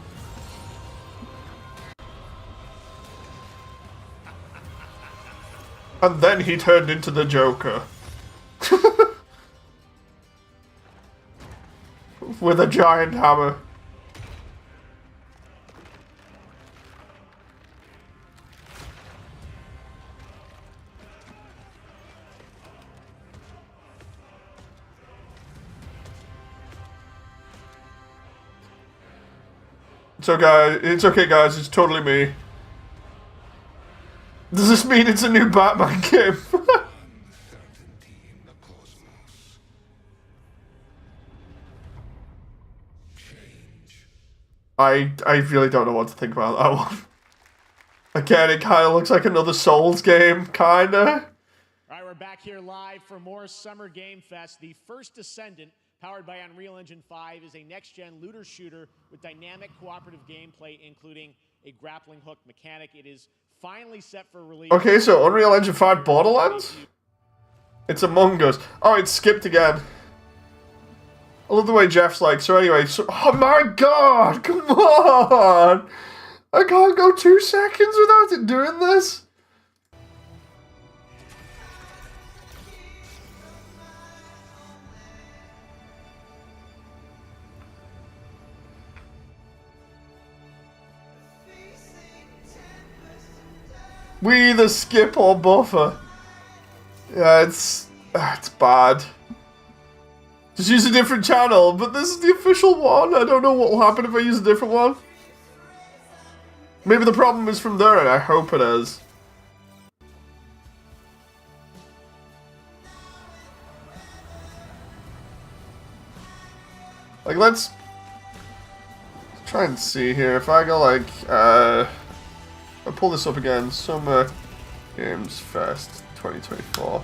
And then he turned into the Joker. With a giant hammer. It's okay, guys. It's totally me. Does this mean it's a new Batman game? I really don't know what to think about that one. Again, it kind of looks like another Souls game, kinda. All right, we're back here live for more Summer Game Fest. The first Descendant, powered by Unreal Engine 5, is a next-gen looter shooter with dynamic cooperative gameplay, including a grappling hook mechanic. It is finally set for release. Okay, so Unreal Engine 5 Borderlands? It's Among Us. Oh, it skipped again. I love the way Jeff's like, so anyway, so, oh my god, come on! I can't go 2 seconds without it doing this. We either skip or buffer. Yeah, it's bad. Just use a different channel, but this is the official one. I don't know what will happen if I use a different one. Maybe the problem is from there, and I hope it is. Like, let's try and see here. If I go like, I'll pull this up again. Summer Games Fest 2024.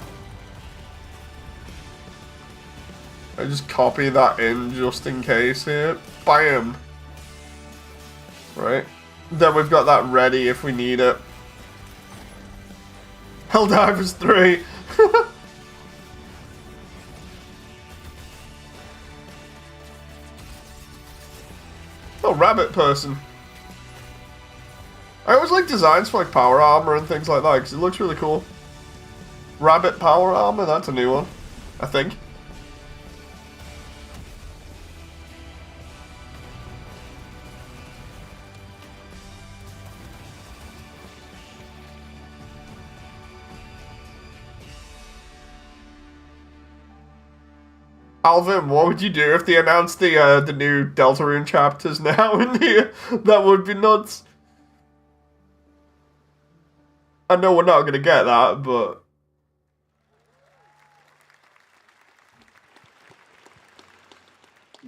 I just copy that in just in case here. Bam! Right. Then we've got that ready if we need it. Helldivers 3! Oh, rabbit person. I always like designs for like power armor and things like that because it looks really cool. Rabbit power armor, that's a new one, I think. Alvin, what would you do if they announced the new Deltarune chapters now in here? That would be nuts. I know we're not gonna get that, but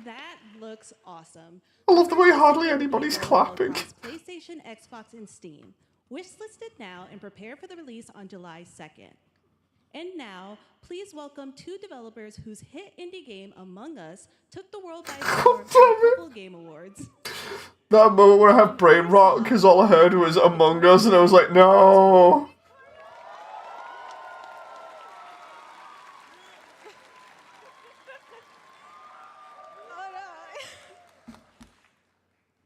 That looks awesome. I love the way hardly anybody's clapping. Across PlayStation, Xbox, and Steam. Wishlisted now and prepare for the release on July 2nd. And now, please welcome 2 developers whose hit indie game, Among Us, took the world by storm at the Global Game Awards. that moment where I have brain rot because all I heard was Among Us and I was like, no.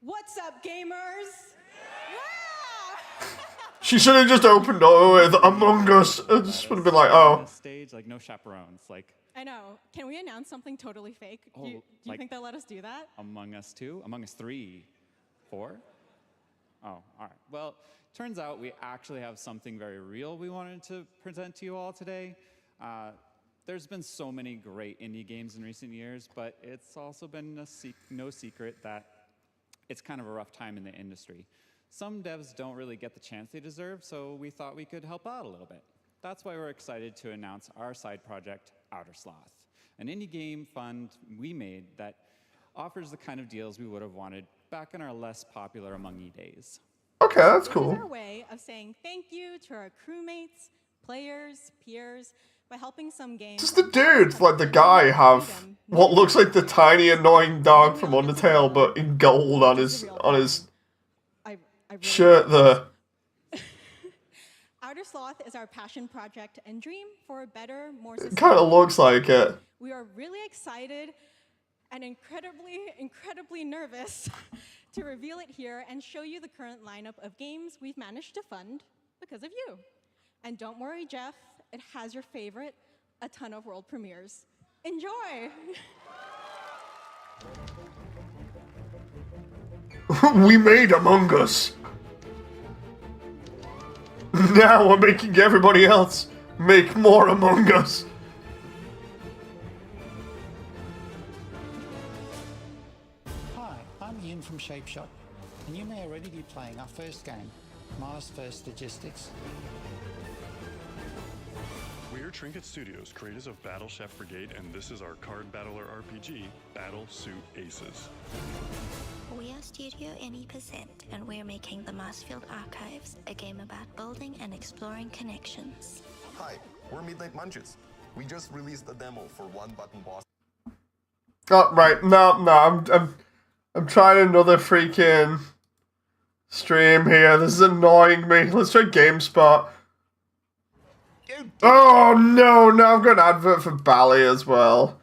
What's up, gamers? She should have just opened it with Among Us. I just would have been like, oh. Stage, like no chaperones, like I know. Can we announce something totally fake? Do you like- think they'll let us do that? Among Us 2, Among Us 3, 4. Oh, all right. Well, turns out we actually have something very real we wanted to present to you all today. There's been so many great indie games in recent years, but it's also been no secret that it's kind of a rough time in the industry. Some devs don't really get the chance they deserve, so we thought we could help out a little bit. That's why we're excited to announce our side project, Outer Sloth, an indie game fund we made that offers the kind of deals we would have wanted back in our less popular Among Us days. Okay, that's This cool. is our way of saying thank you to our crewmates, players, peers, by helping some games. Does the dude, like the guy, have what looks like the tiny annoying dog from Undertale, but in gold on his shirt there? Outer Sloth is our passion project and dream for a better, more It sustainable kind of looks like it. We are really excited and incredibly nervous to reveal it here and show you the current lineup of games we've managed to fund because of you. And don't worry, Jeff, it has your favorite, a ton of world premieres. Enjoy! We made Among Us. Now we're making everybody else make more Among Us. Hi, I'm Ian from Shapeshot, and you may already be playing our first game, Mars First Logistics. We're Trinket Studios, creators of Battle Chef Brigade, and this is our card battler RPG, Battle Suit Aces. We are Studio NE%, and we're making the Marsfield Archives, a game about building and exploring connections. Hi, we're Midnight Munches. We just released a demo for One Button Boss. Oh, right. No, I'm trying another freaking stream here. This is annoying me. Let's try GameSpot. Oh no, now I've got an advert for Bally as well.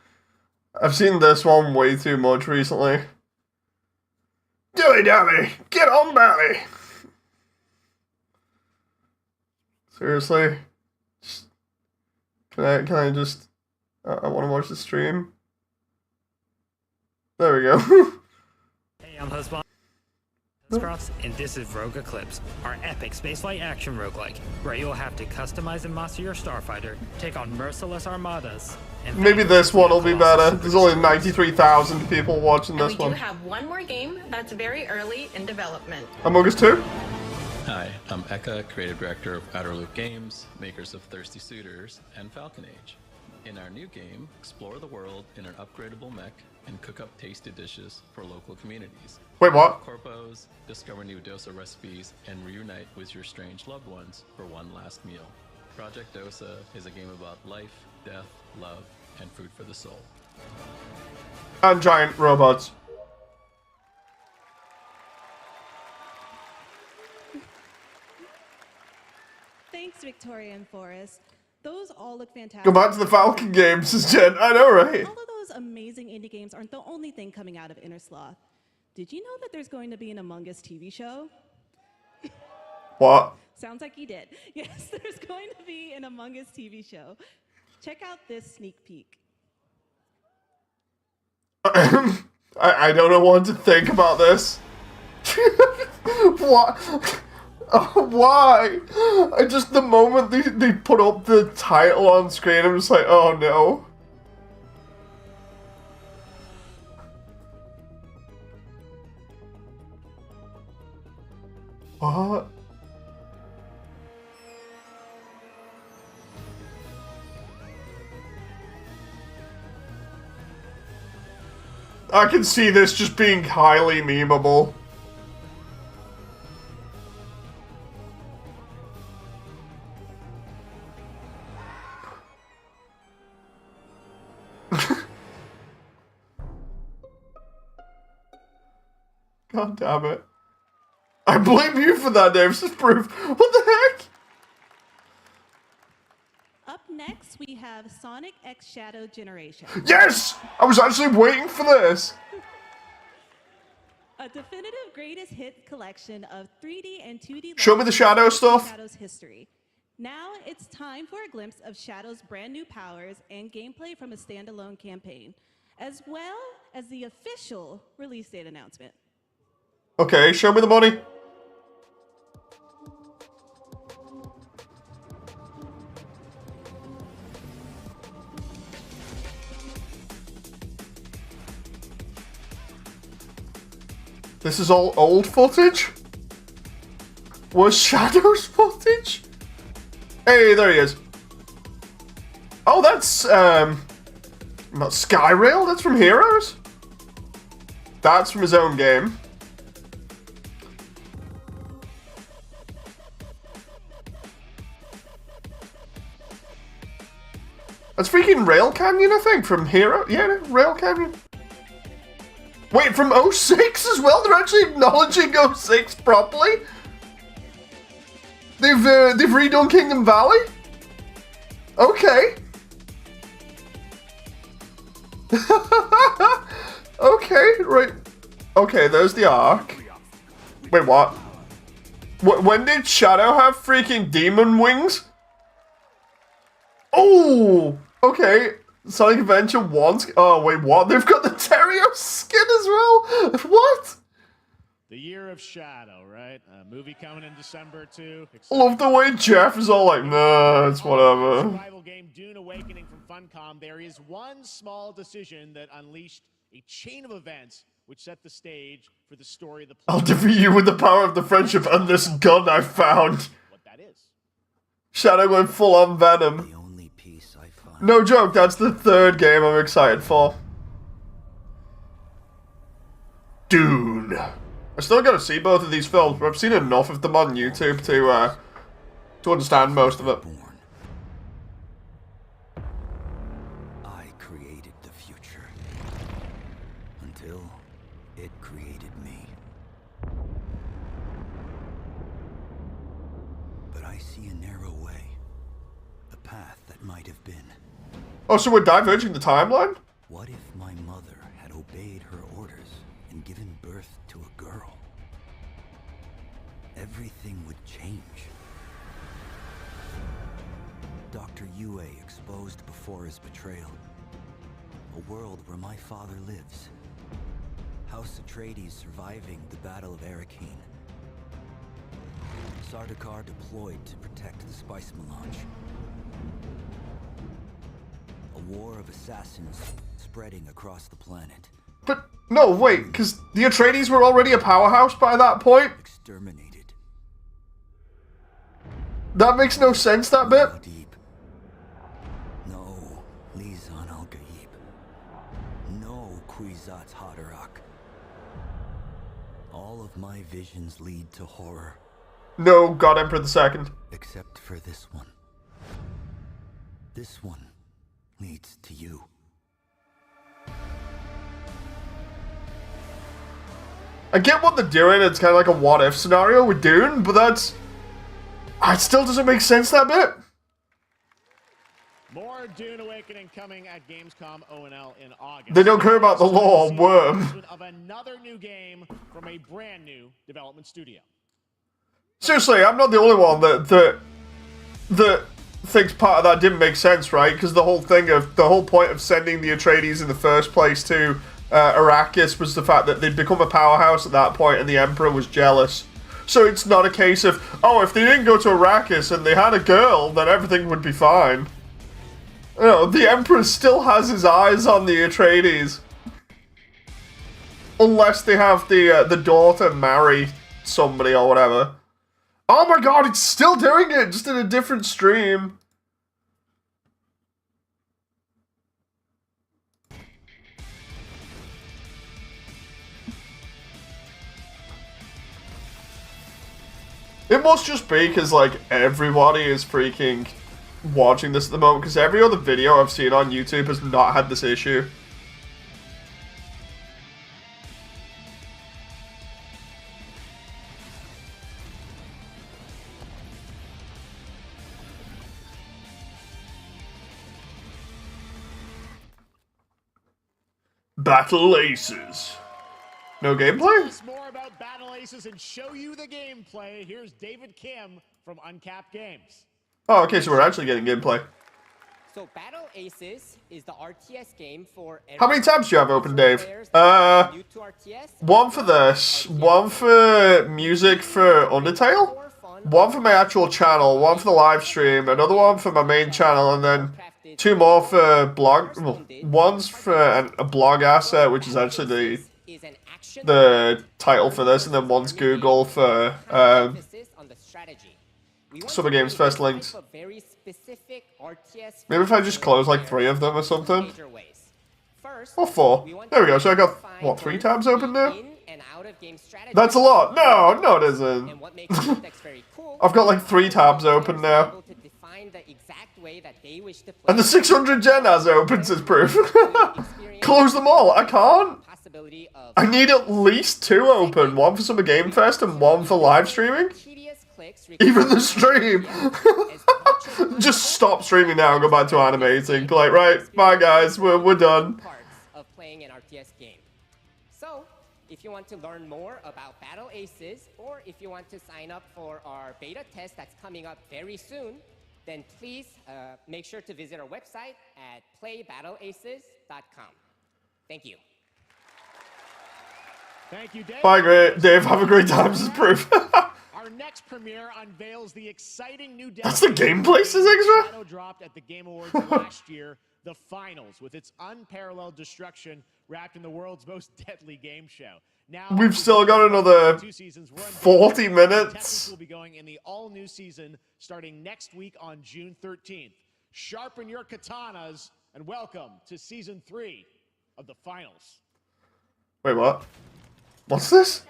I've seen this one way too much recently. Dilly dally, get on belly. Seriously, can I just? I want to watch the stream. There we go. Hey, I'm host Cross, and this is Rogue Eclipse, our epic spaceflight action roguelike, where you'll have to customize and master your starfighter, take on merciless armadas, and Maybe this one will be better. There's only 93,000 people watching this We do one. have one more game that's very early in development. Among Us 2? Hi, I'm Eka, creative director of Outer Loop Games, makers of Thirsty Suitors and Falcon Age. In our new game, explore the world in an upgradable mech and cook up tasty dishes for local communities. Wait, what? Corpos, discover new dosa recipes, and reunite with your strange loved ones for one last meal. Project Dosa is a game about life, death, love, and food for the soul. And giant robots. Thanks, Victoria and Forrest. Those all look fantastic. Go back to the Falcon games, says Jen. I know, right? All of those amazing indie games aren't the only thing coming out of Inner Sloth. Did you know that there's going to be an Among Us TV show? What? Sounds like you did. Yes, there's going to be an Among Us TV show. Check out this sneak peek. I don't know what to think about this. What? Why? The moment they put up the title on screen, I'm just like, oh no. What? I can see this just being highly memeable. God damn it. I blame you for that, Dave. This is proof. What the heck? Up next, we have Sonic X Shadow Generation. Yes! I was actually waiting for this. A definitive greatest hit collection of 3D and 2D. Show me the Shadow stuff. Shadow's history. Now it's time for a glimpse of Shadow's brand new powers and gameplay from a standalone campaign, as well as the official release date announcement. Okay, show me the money. This is all old footage? Was Shadow's footage? Hey, there he is. Oh, that's, not Skyrail? That's from Heroes? That's from his own game. That's freaking Rail Canyon, I think, from Hero. Yeah, Rail Canyon. Wait, from 06 as well? They're actually acknowledging 06 properly? They've redone Kingdom Valley? Okay. Okay, right. Okay, there's the arc. Wait, what? When did Shadow have freaking demon wings? Oh! Okay. Sonic Adventure 1. Oh, wait, what? They've got the Terrio skin as well? What? The Year of Shadow, right? A movie coming in December too. Love the way Jeff is all like, nah, it's whatever. Survival game Dune Awakening from Funcom. There is one small decision that unleashed a chain of events which set the stage for the story of the I'll defeat you with the power of the friendship and this gun I found. What that is. Shadow going full on Venom. No joke, that's the third game I'm excited for. Dune. I still gotta see both of these films, but I've seen enough of them on YouTube to understand most of it. I created the future until it created me. But I see a narrow way, a path that might have been. Oh, so we're diverging the timeline? What if my mother had obeyed her orders and given birth to a girl? Everything would change. Dr. Yue exposed before his betrayal. A world where my father lives. House Atreides surviving the Battle of Arrakeen. Sardaukar deployed to protect the spice melange. A war of assassins spreading across the planet. But, no, wait, because the Atreides were already a powerhouse by that point? Exterminated. That makes no sense, that bit. No, Lizan al-Gaib. No, Kwisatz Haderach. All of my visions lead to horror. No, God Emperor II. Except for this one. This one leads to you. I get what they're doing, it's kind of like a what-if scenario with Dune, but that's... It still doesn't make sense, that bit. More Dune Awakening coming at Gamescom ONL in August. They don't care about the law, worm. Of another new game from a brand new development studio. Seriously, I'm not the only one that thinks part of that didn't make sense, right? Because the whole point of sending the Atreides in the first place to Arrakis was the fact that they'd become a powerhouse at that point and the Emperor was jealous. So it's not a case of, oh, if they didn't go to Arrakis and they had a girl, then everything would be fine. You know, the Emperor still has his eyes on the Atreides. Unless they have the daughter marry somebody or whatever. Oh my god, it's still doing it, just in a different stream. It must just be because, like, everybody is freaking watching this at the moment, because every other video I've seen on YouTube has not had this issue. Battle Aces. No gameplay? Tell us more about Battle Aces and show you the gameplay. Here's David Kim from Uncapped Games. Oh, okay, so we're actually getting gameplay. So Battle Aces is the RTS game for... How many tabs do you have open, Dave? One for this, one for music for Undertale, one for my actual channel, one for the live stream, another one for my main channel, and then two more for blog. Well, one's for a blog asset, which is actually the title for this, and then one's Google for Summer Games First Linked. Maybe if I just close like 3 of them or something. Or 4. There we go. So I got, what, 3 tabs open now? That's a lot. No, no it isn't. I've got like 3 tabs open now. And the 600 gen as opens as proof. Close them all. I can't. I need at least 2 open. One for Summer Game Fest and one for live streaming. Even the stream. Just stop streaming now and go back to animating. Like, right, bye guys, we're done. Of playing an RTS game. So, if you want to learn more about Battle Aces, or if you want to sign up for our beta test that's coming up very soon, then please make sure to visit our website at playbattleaces.com. Thank you. Thank you, Dave. Bye, great Dave. Have a great time. This is proof. Our next premiere unveils the exciting new That's the gameplay, says Extra? Shadow dropped at the Game Awards last year, the finals, with its unparalleled destruction wrapped in the world's most deadly game show. Now We've still got another 40 minutes. Will be going in the all-new season starting next week on June 13th. Sharpen your katanas and welcome to season 3 of the finals. Wait, what? What's this?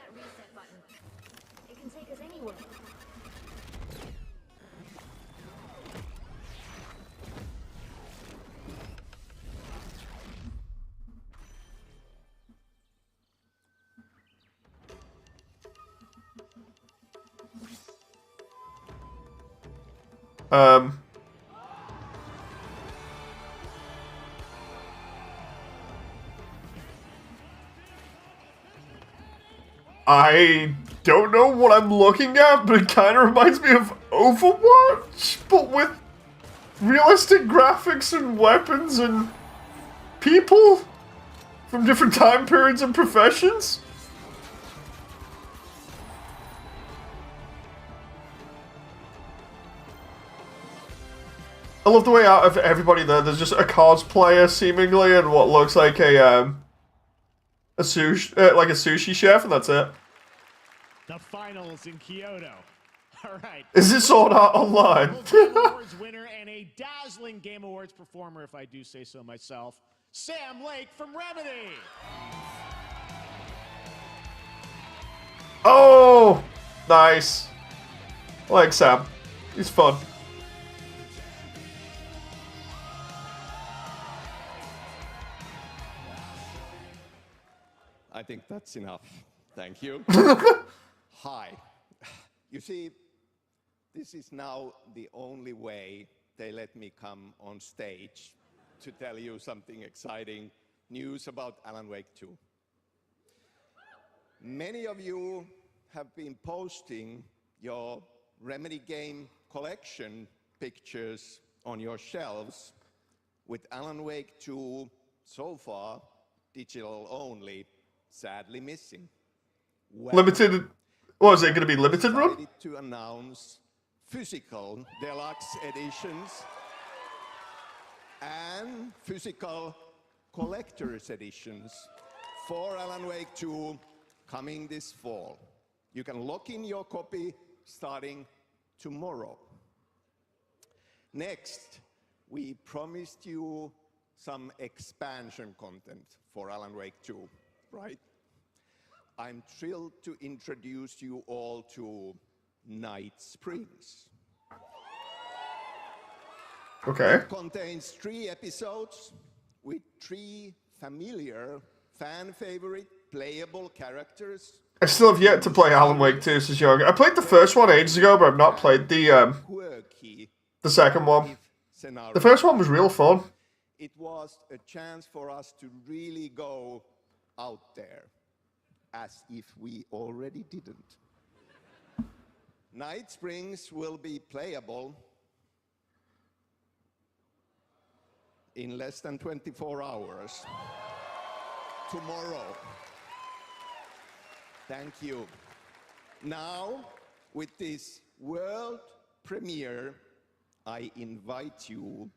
It can take us anywhere. I don't know what I'm looking at, but it kind of reminds me of Overwatch, but with realistic graphics and weapons and people from different time periods and professions. I love the way out of everybody there. There's just a cosplayer seemingly, and what looks like a sushi chef, and that's it. The finals in Kyoto. All right. Is this Sword Art Online? Game Awards winner and a dazzling Game Awards performer, if I do say so myself, Sam Lake from Remedy. Oh, nice. I like Sam. He's fun. I think that's enough. Thank you. Hi. You see, this is now the only way they let me come on stage to tell you something exciting news about Alan Wake 2. Many of you have been posting your Remedy game collection pictures on your shelves with Alan Wake 2 so far digital only, sadly missing. Well, Limited. What is it going to be? Limited run? To announce physical deluxe editions and physical collector's editions for Alan Wake 2 coming this fall. You can lock in your copy starting tomorrow. Next, we promised you some expansion content for Alan Wake 2, right? I'm thrilled to introduce you all to Night Springs. Okay. It contains 3 episodes with 3 familiar, fan-favorite, playable characters. I still have yet to play Alan Wake 2 since young. I played the first one ages ago, but I've not played the second one. The first one was real fun. It was a chance for us to really go out there, as if we already didn't. Night Springs will be playable in less than 24 hours. Tomorrow. Thank you. Now, with this world premiere, I invite you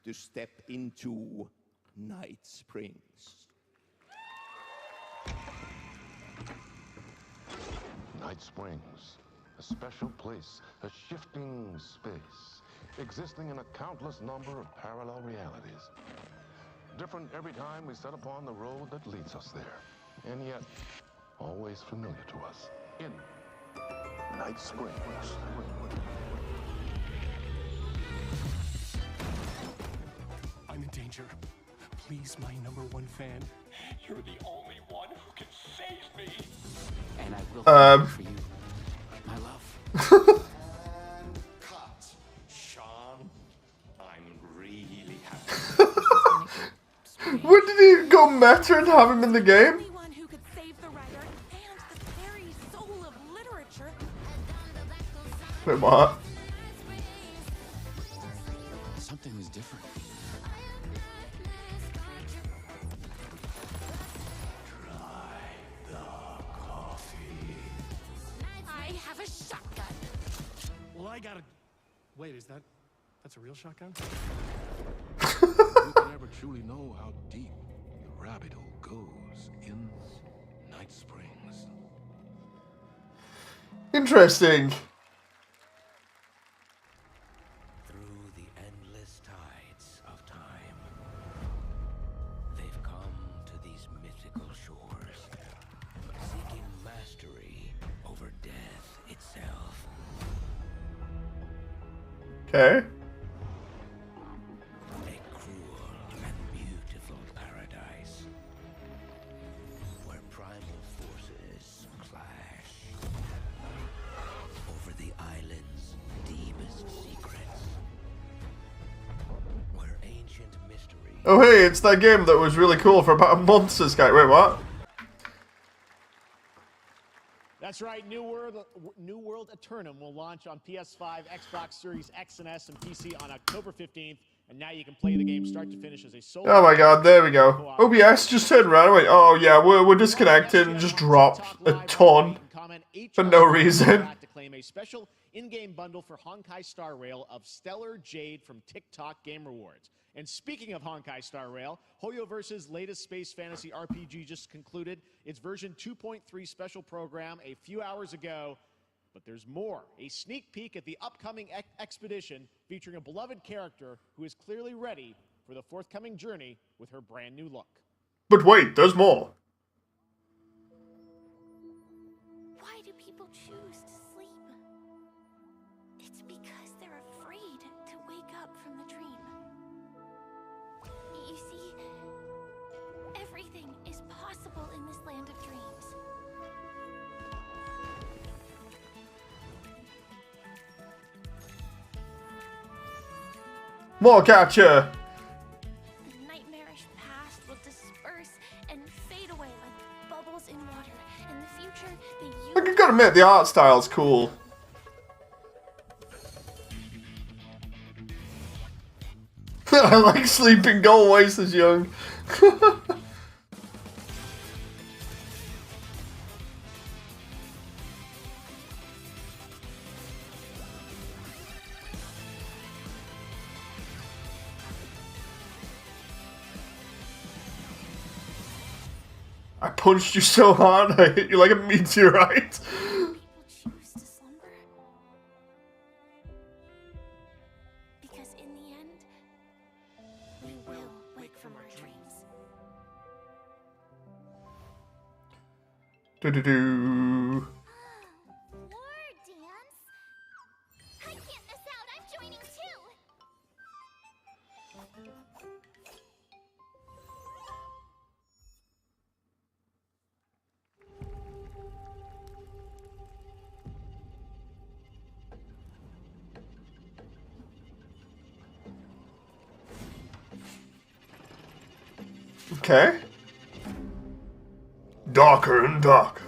to step into Night Springs. Night Springs, a special place, a shifting space, existing in a countless number of parallel realities. Different every time we set upon the road that leads us there, and yet always familiar to us in Night Springs. I'm in danger. Please, my #1 fan. You're the only one who can save me. And I will fight for you, my love. Cut. Sean, I'm really happy. When did he go meta and have him in the game? Wait, what? Something is different. I have a shotgun. Well, I gotta... Wait, that's a real shotgun? Who can ever truly know how deep the rabbit hole goes in Night Springs? Interesting. Through the endless tides of time, they've come to these mythical shores, seeking mastery over death itself. Okay. A cruel and beautiful paradise, where primal forces clash over the island's deepest secrets, where ancient mystery. Oh hey, it's that game that was really cool for about a month. This guy. Wait, what? That's right. New World Eternum will launch on PS5, Xbox Series X and S, and PC on October 15th. And now you can play the game start to finish as a solo. Oh my god, there we go. OBS just turned around and went, oh yeah, we're disconnected, and just dropped a ton for no reason. To claim a special in-game bundle for Honkai Star Rail of Stellar Jade from TikTok Game Rewards. And speaking of Honkai Star Rail, Hoyoverse's latest space fantasy RPG just concluded its version 2.3 special program a few hours ago. But there's more. A sneak peek at the upcoming expedition featuring a beloved character who is clearly ready for the forthcoming journey with her brand new look. But wait, there's more. Why do people choose to sleep? It's because they're afraid to wake up from the dream. You see, everything is possible in this land of dreams. More capture. The nightmarish past will disperse and fade away like bubbles in water. In the future, I gotta admit, the art style's cool. I like sleeping, go away, says Young. I punched you so hard, I hit you like a meteorite. choose to slumber. Because in the end, we will wake from our dreams. Do-do-do. War dance? I can't miss out. I'm joining too. Okay. Darker and darker.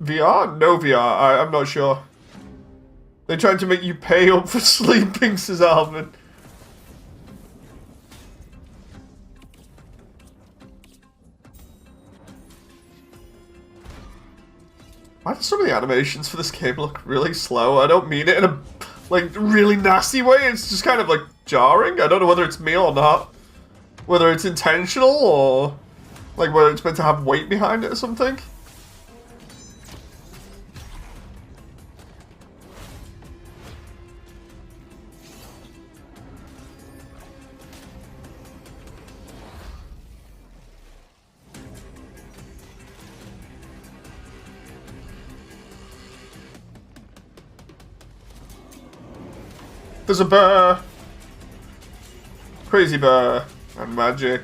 VR? No VR. I'm not sure. They're trying to make you pay up for sleeping, says Alvin. Why do some of the animations for this game look really slow? I don't mean it in a, like, really nasty way. It's just kind of, like, jarring. I don't know whether it's me or not. Whether it's intentional or, like, whether it's meant to have weight behind it or something. There's a bear. Crazy bear. And magic.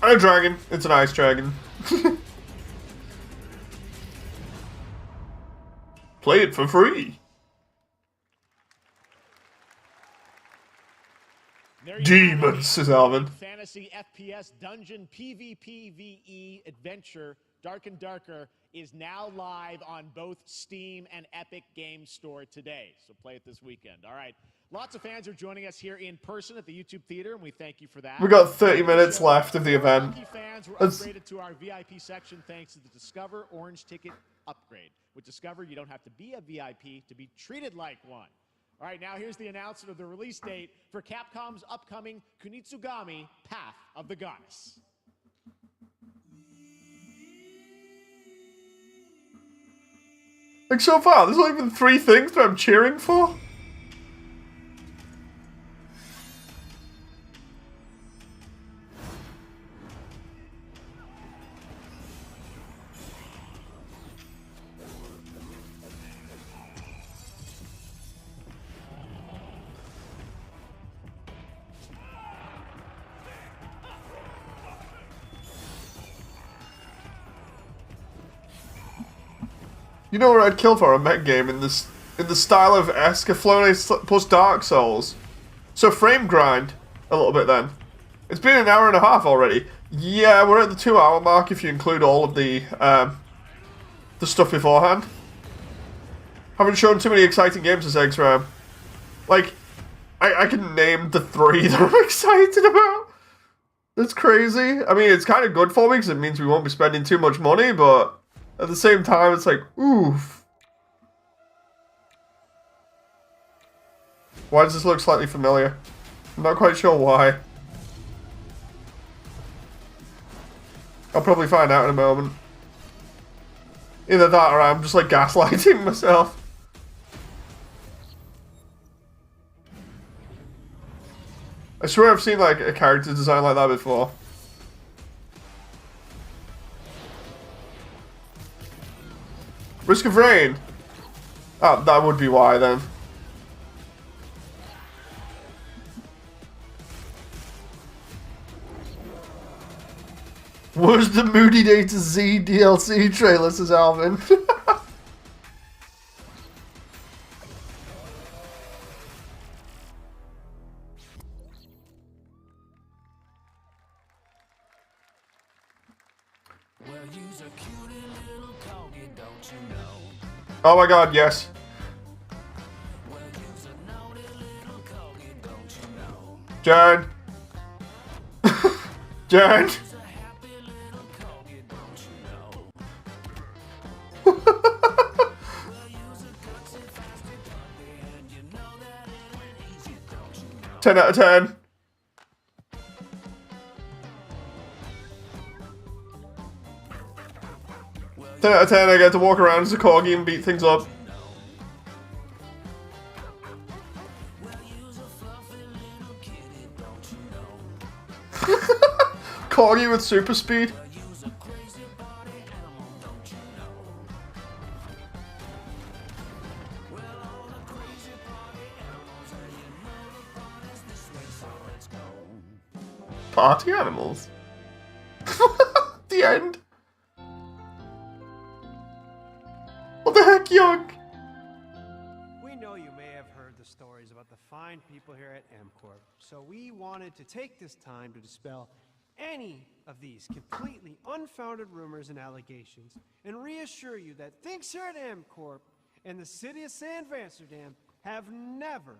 And a dragon. It's an ice dragon. Play it for free. Demons, says Alvin. Fantasy FPS dungeon PvPvE adventure Dark and Darker is now live on both Steam and Epic Games Store today. So play it this weekend. All right. Lots of fans are joining us here in person at the YouTube Theater, and we thank you for that. We got 30 minutes left of the event. Lucky fans were upgraded to our VIP section thanks to the Discover Orange Ticket upgrade. With Discover, you don't have to be a VIP to be treated like one. All right, now here's the announcement of the release date for Capcom's upcoming Kunitsugami Path of the Goddess. Like, so far, there's only been 3 things that I'm cheering for. You know what I'd kill for a mech game in this in the style of Escaflowne plus Dark Souls. So frame grind a little bit then. It's been an hour and a half already. Yeah, we're at the 2 hour mark if you include all of the stuff beforehand. Haven't shown too many exciting games this X-Ram. Like, I can name the 3 that I'm excited about. That's crazy. I mean, it's kind of good for me because it means we won't be spending too much money, but at the same time, it's like, oof. Why does this look slightly familiar? I'm not quite sure why. I'll probably find out in a moment. Either that or I'm just like gaslighting myself. I swear I've seen like a character design like that before. Risk of Rain. Oh, that would be why then. Where's the Moody Day to Z DLC trailer, says Alvin. Oh my god, yes. Jen. Jen. Ten out of 10. Ten out of 10, I get to walk around as a corgi and beat things up. Corgi with super speed. Party animals. The end. What the heck, Young? We know you may have heard the stories about the fine people here at MCorp, so we wanted to take this time to dispel any of these completely unfounded rumors and allegations and reassure you that things here at MCorp and the city of San Amsterdam have never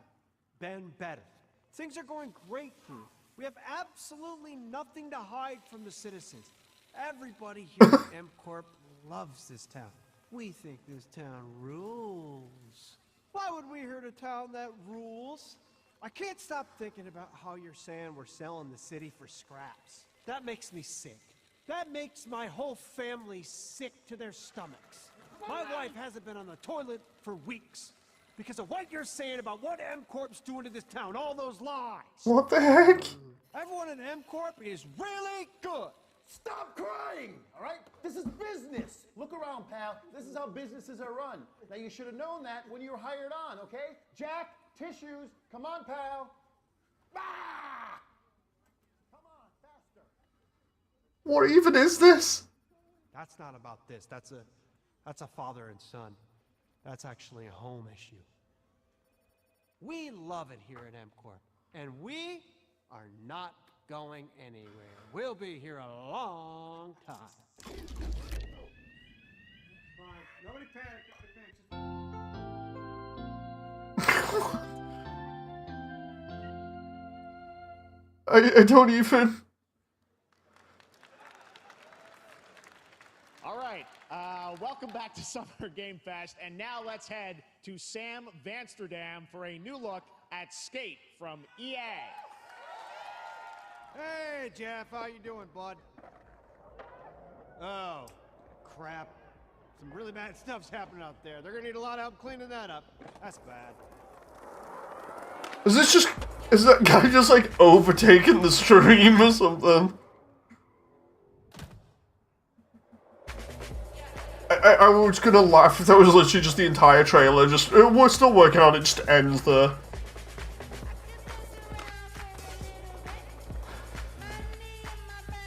been better. Things are going great here. We have absolutely nothing to hide from the citizens. Everybody here at MCorp loves this town. We think this town rules. Why would we hurt a town that rules? I can't stop thinking about how you're saying we're selling the city for scraps. That makes me sick. That makes my whole family sick to their stomachs. My wife hasn't been on the toilet for weeks because of what you're saying about what MCorp's doing to this town, all those lies. What the heck? Everyone in MCorp is really good. Stop crying, all right? This is business. Look around, pal. This is how businesses are run. Now, you should have known that when you were hired on, okay? Jack, tissues. Come on, pal. Ah! Come on, faster. What even is this? That's not about this. That's a father and son. That's actually a home issue. We love it here at MCorp, and we are not going anywhere. We'll be here a long time. Fine. Nobody panic. I don't even. All right, welcome back to Summer Game Fest, and now let's head to Sam Amsterdam for a new look at Skate from EA. Hey, Jeff, how you doing, bud? Oh, crap. Some really bad stuff's happening out there. They're gonna need a lot of help cleaning that up. That's bad. Is that guy just like overtaking the stream or something? I was gonna laugh if that was literally just the entire trailer. Just we're still working on it. Just ends there.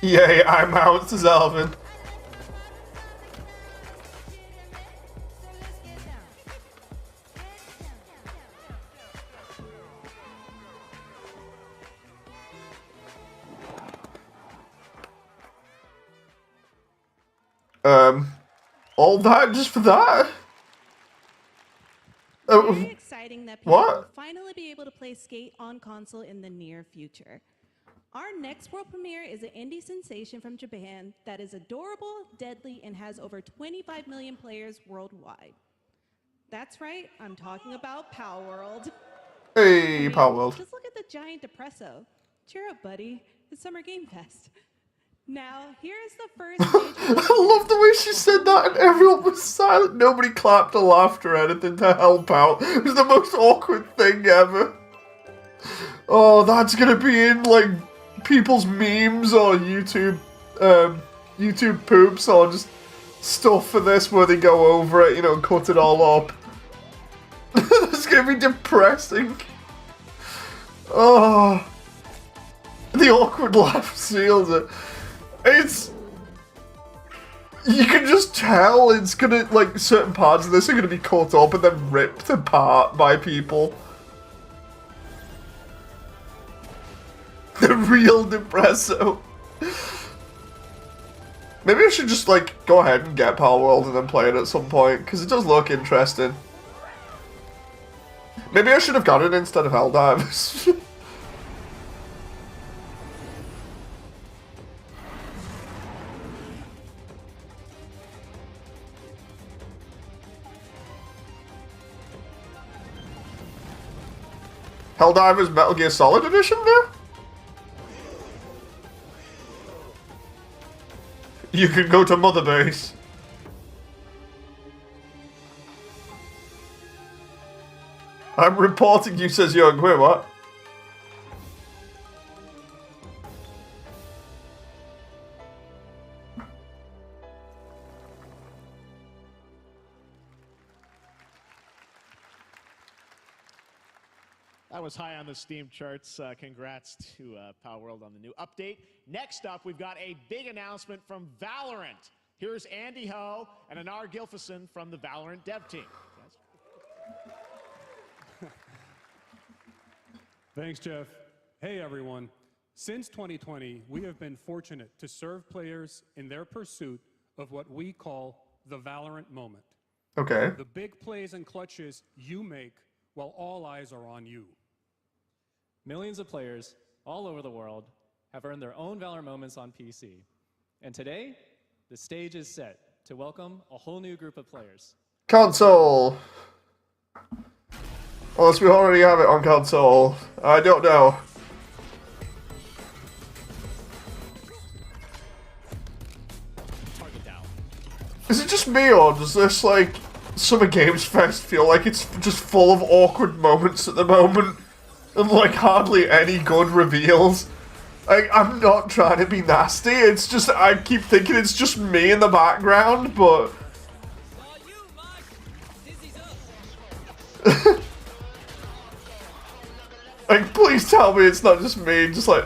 Yay! I'm out, says Alvin. All that just for that? Very exciting that people What? will finally be able to play Skate on console in the near future. Our next world premiere is an indie sensation from Japan that is adorable, deadly, and has over 25 million players worldwide. That's right, I'm talking about Power World. Hey, Power World. Just look at the giant depresso. Cheer up, buddy. It's Summer Game Fest. Now, here's the first I love the way she said that and everyone was silent. Nobody clapped or laughed or anything to help out. It was the most awkward thing ever. Oh, that's gonna be in, like, people's memes or YouTube, YouTube poops or just stuff for this where they go over it, you know, cut it all up. It's gonna be depressing. Oh. The awkward laugh seals it. It's... You can just tell it's gonna, like, certain parts of this are gonna be cut up and then ripped apart by people. The real depresso. Maybe I should just, like, go ahead and get Power World and then play it at some point, because it does look interesting. Maybe I should have got it instead of Helldivers. Helldivers Metal Gear Solid Edition now? You can go to Mother Base. I'm reporting you, says Young. Wait, what? That was high on the Steam charts. Congrats to Power World on the new update. Next up, we've got a big announcement from Valorant. Here's Andy Ho and Anar Gilfison from the Valorant dev team. Thanks, Jeff. Hey, everyone. Since 2020, we have been fortunate to serve players in their pursuit of what we call the Valorant moment. Okay. The big plays and clutches you make while all eyes are on you. Millions of players all over the world have earned their own Valorant moments on PC. And today, the stage is set to welcome a whole new group of players. Console! Unless we already have it on console. I don't know. Is it just me, or does this, like, Summer Games Fest feel like it's just full of awkward moments at the moment? And, like, hardly any good reveals? Like, I'm not trying to be nasty, it's just, I keep thinking it's just me in the background, but... Like, please tell me it's not just me, just like,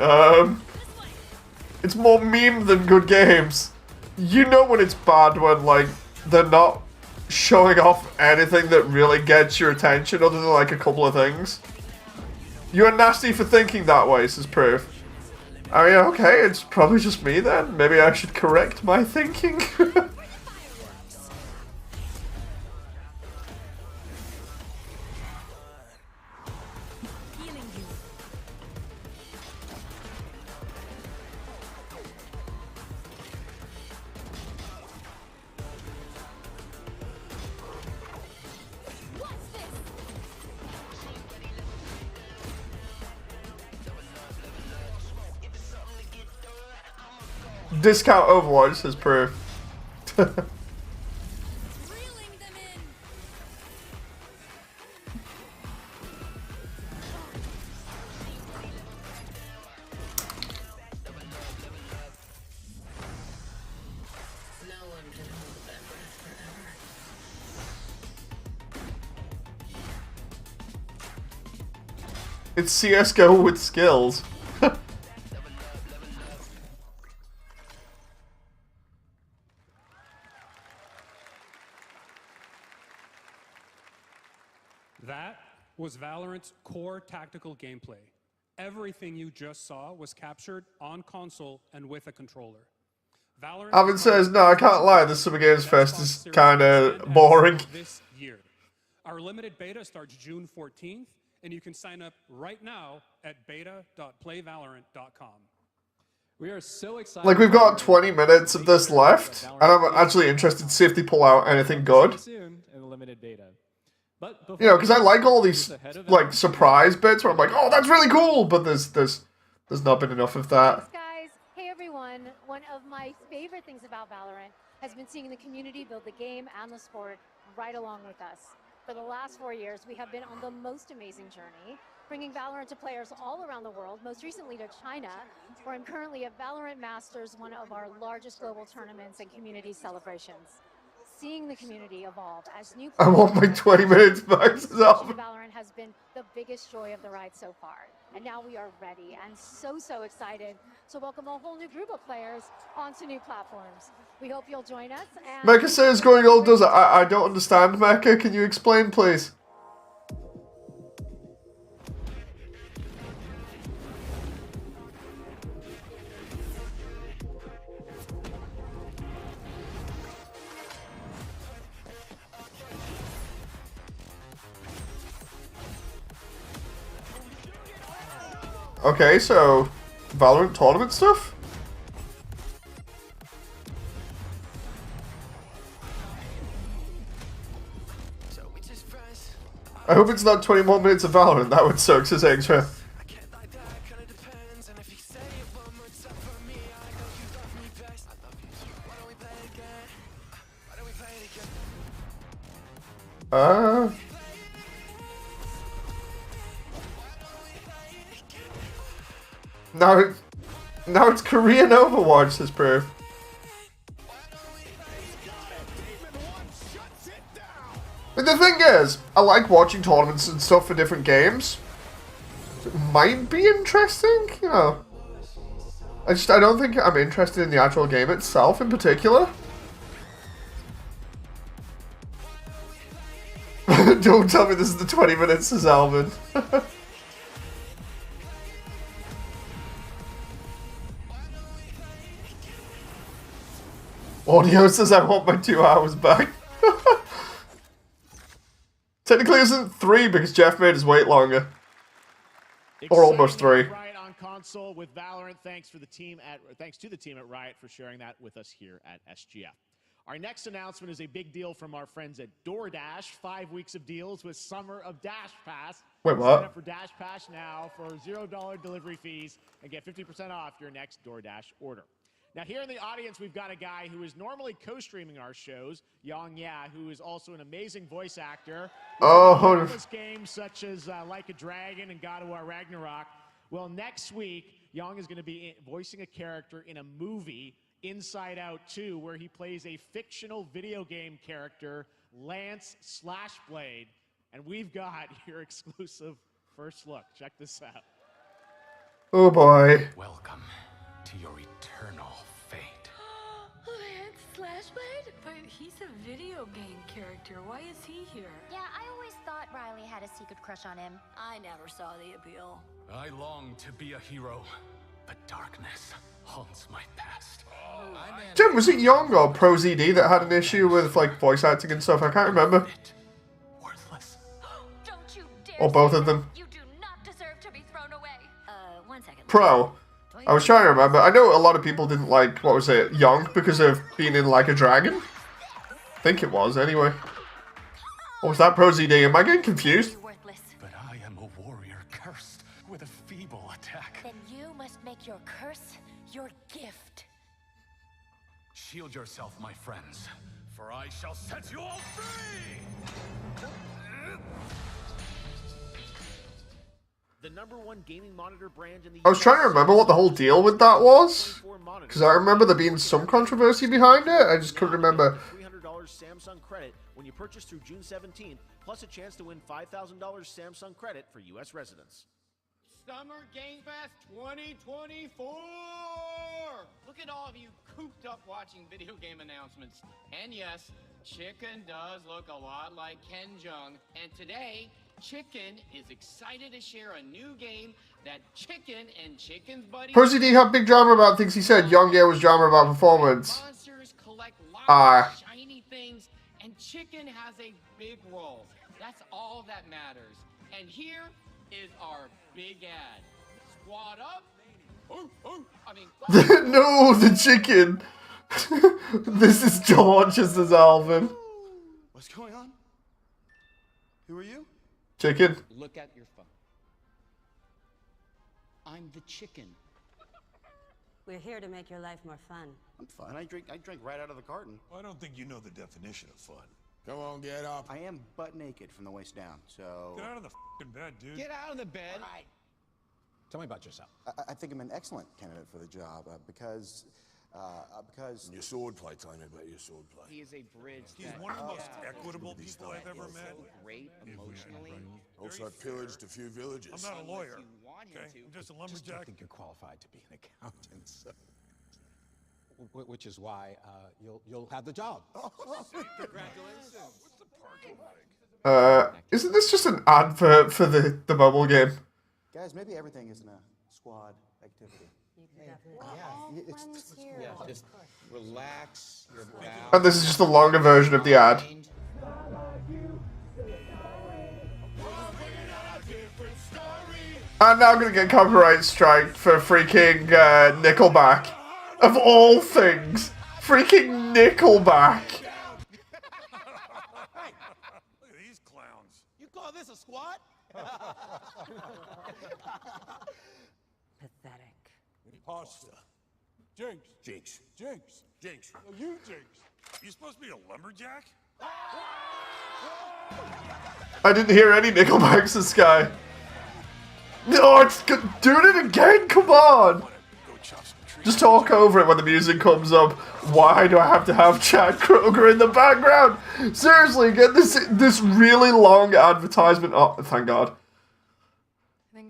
It's more meme than good games. You know when it's bad when, like, they're not showing off anything that really gets your attention other than, like, a couple of things. You're nasty for thinking that way, says Proof. I mean, okay, it's probably just me then. Maybe I should correct my thinking. Discount Overwatch, says Proof. It's CSGO with skills. That was Valorant's core tactical gameplay. Everything you just saw was captured on console and with a controller. Valorant Alvin says, no, I can't lie, the Summer Games Fest is kind of boring. this year. Our limited beta starts June 14th, and you can sign up right now at beta.playvalorant.com. We are so excited. Like, we've got 20 minutes of this left, and I'm actually interested to see if they pull out anything good. Soon in the limited beta. But You know, because I like all these, like, surprise bits where I'm like, oh, that's really cool, but there's not been enough of that. Thanks, guys. Hey, everyone. One of my favorite things about Valorant has been seeing the community build the game and the sport right along with us. For the last 4 years, we have been on the most amazing journey, bringing Valorant to players all around the world, most recently to China, where I'm currently at Valorant Masters, one of our largest global tournaments and community celebrations. Seeing the community evolve as new I want my 20 minutes back. Valorant has been the biggest joy of the ride so far. And now we are ready and so excited to welcome a whole new group of players onto new platforms. We hope you'll join us. And Mecha says going old does it. I don't understand, Mecha. Can you explain, please? Okay, so Valorant tournament stuff? I hope it's not 20 more minutes of Valorant, that would suck, says Extra. Now it's Korean Overwatch, says Proof. But the thing is, I like watching tournaments and stuff for different games. It might be interesting, you know. I don't think I'm interested in the actual game itself in particular. Don't tell me this is the 20 minutes, says Alvin. Audio says I want my 2 hours back. Technically, it isn't 3 because Jeff made us wait longer. Or almost 3. Riot on console with Valorant. Thanks to the team at Riot for sharing that with us here at SGF. Our next announcement is a big deal from our friends at DoorDash. 5 weeks of deals with Summer of Dash Pass. Wait, what? Sign up for Dash Pass now for $0 delivery fees and get 50% off your next DoorDash order. Now, here in the audience, we've got a guy who is normally co-streaming our shows, Yang Ya, who is also an amazing voice actor. Oh, Games such as Like a Dragon and God of War Ragnarok. Well, next week, Yang is going to be voicing a character in a movie, Inside Out 2, where he plays a fictional video game character, Lance Slashblade. And we've got your exclusive first look. Check this out. Oh boy. Welcome to your eternal fate. Lance Slashblade? But he's a video game character. Why is he here? Yeah, I always thought Riley had a secret crush on him. I never saw the appeal. I long to be a hero, but darkness haunts my past. Jim, was it Young or ProZD that had an issue with like voice acting and stuff? I can't remember. Don't you dare! Or both of them. You do not deserve to be thrown away. 1 second. Pro. I was trying to remember. I know a lot of people didn't like, what was it, Young because of being in Like a Dragon? I think it was, anyway. Or was that ProZD? Am I getting confused? But I am a warrior cursed with a feeble attack. Then you must make your curse your gift. Shield yourself, my friends, for I shall set you all free! The #1 gaming monitor brand in the I was trying to remember what the whole deal with that was. Because I remember there being some controversy behind it. I just couldn't remember. $300 Samsung credit when you purchase through June 17th, plus a chance to win $5,000 Samsung credit for U.S. residents. Summer Game Fest 2024! Look at all of you cooped up watching video game announcements. And yes, Chicken does look a lot like Ken Jeong. And today, Chicken is excited to share a new game that Chicken and Chicken's buddies. Percy D had big drama about things he said. Young Gear was drama about performance. Monsters collect lots of shiny things, and Chicken has a big role. That's all that matters. And here is our big ad. Squad up. No, the chicken. This is George as Alvin. What's going on? Who are you? Chicken. Look at your phone. I'm the chicken. We're here to make your life more fun. I'm fine. I drink right out of the carton. I don't think you know the definition of fun. Come on, get up. I am butt naked from the waist down, so... Get out of the f***ing bed, dude. Get out of the bed. All right. Tell me about yourself. I think I'm an excellent candidate for the job because... Your sword play, tell me about your sword play. He is a bridge. He's one of the most equitable people I've ever met. Great emotionally. Also, I pillaged a few villages. I'm not a lawyer. Okay, I'm just a I lumberjack. think you're qualified to be an accountant, so. Which is why you'll have the job. Congratulations. What's the parking like? Isn't this just an advert for the mobile game? Guys, maybe everything isn't a squad activity. Just relax your back. And this is just a longer version of the ad. I'm now gonna get copyright strike for freaking Nickelback. Of all things. Freaking Nickelback. Hey, look at these clowns. You call this a squad? Pathetic. Pasta. Jinx. Jinx. Jinx. Jinx. Oh, you Jinx. You supposed to be a lumberjack? I didn't hear any Nickelbacks this guy. No, it's doing it again, come on! Just talk over it when the music comes up. Why do I have to have Chad Kroger in the background? Seriously, get this really long advertisement. Oh, thank God.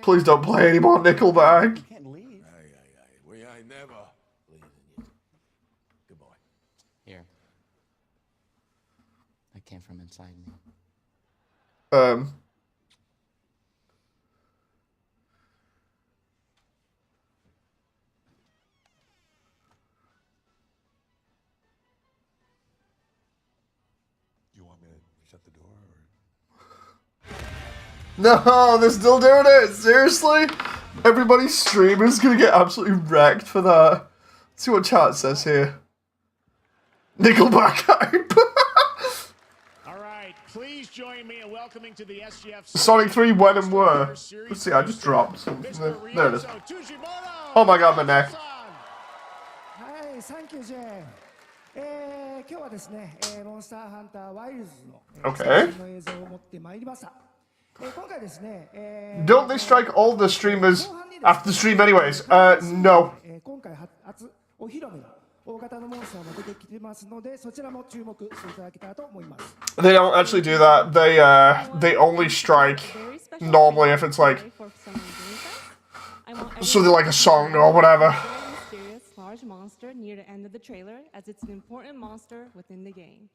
Please don't play any more Nickelback. You can't leave. We ain't never leaving you. Good boy. Here. That came from inside me. You want me to shut the door No, they're still doing it. Seriously? Everybody's stream is gonna get absolutely wrecked for that. Let's see what chat says here. Nickelback hype. All right, please join me in welcoming to the SGF Sonic 3 when and were. Let's see, I just dropped something. There it is. Oh my God, my neck. はい、サンキュージェーン。今日はですね、モンスターハンターワイルズの Okay. 最新の映像を持ってまいりました。今回ですね、Don't they strike all the streamers after the stream anyways? No. 今回初お披露目の大型のモンスターも出てきてますので、そちらも注目していただけたらと思います。 They don't actually do that. They only strike normally if it's like something like a song or whatever. Large monster near the end of the trailer, as it's an important monster within the game.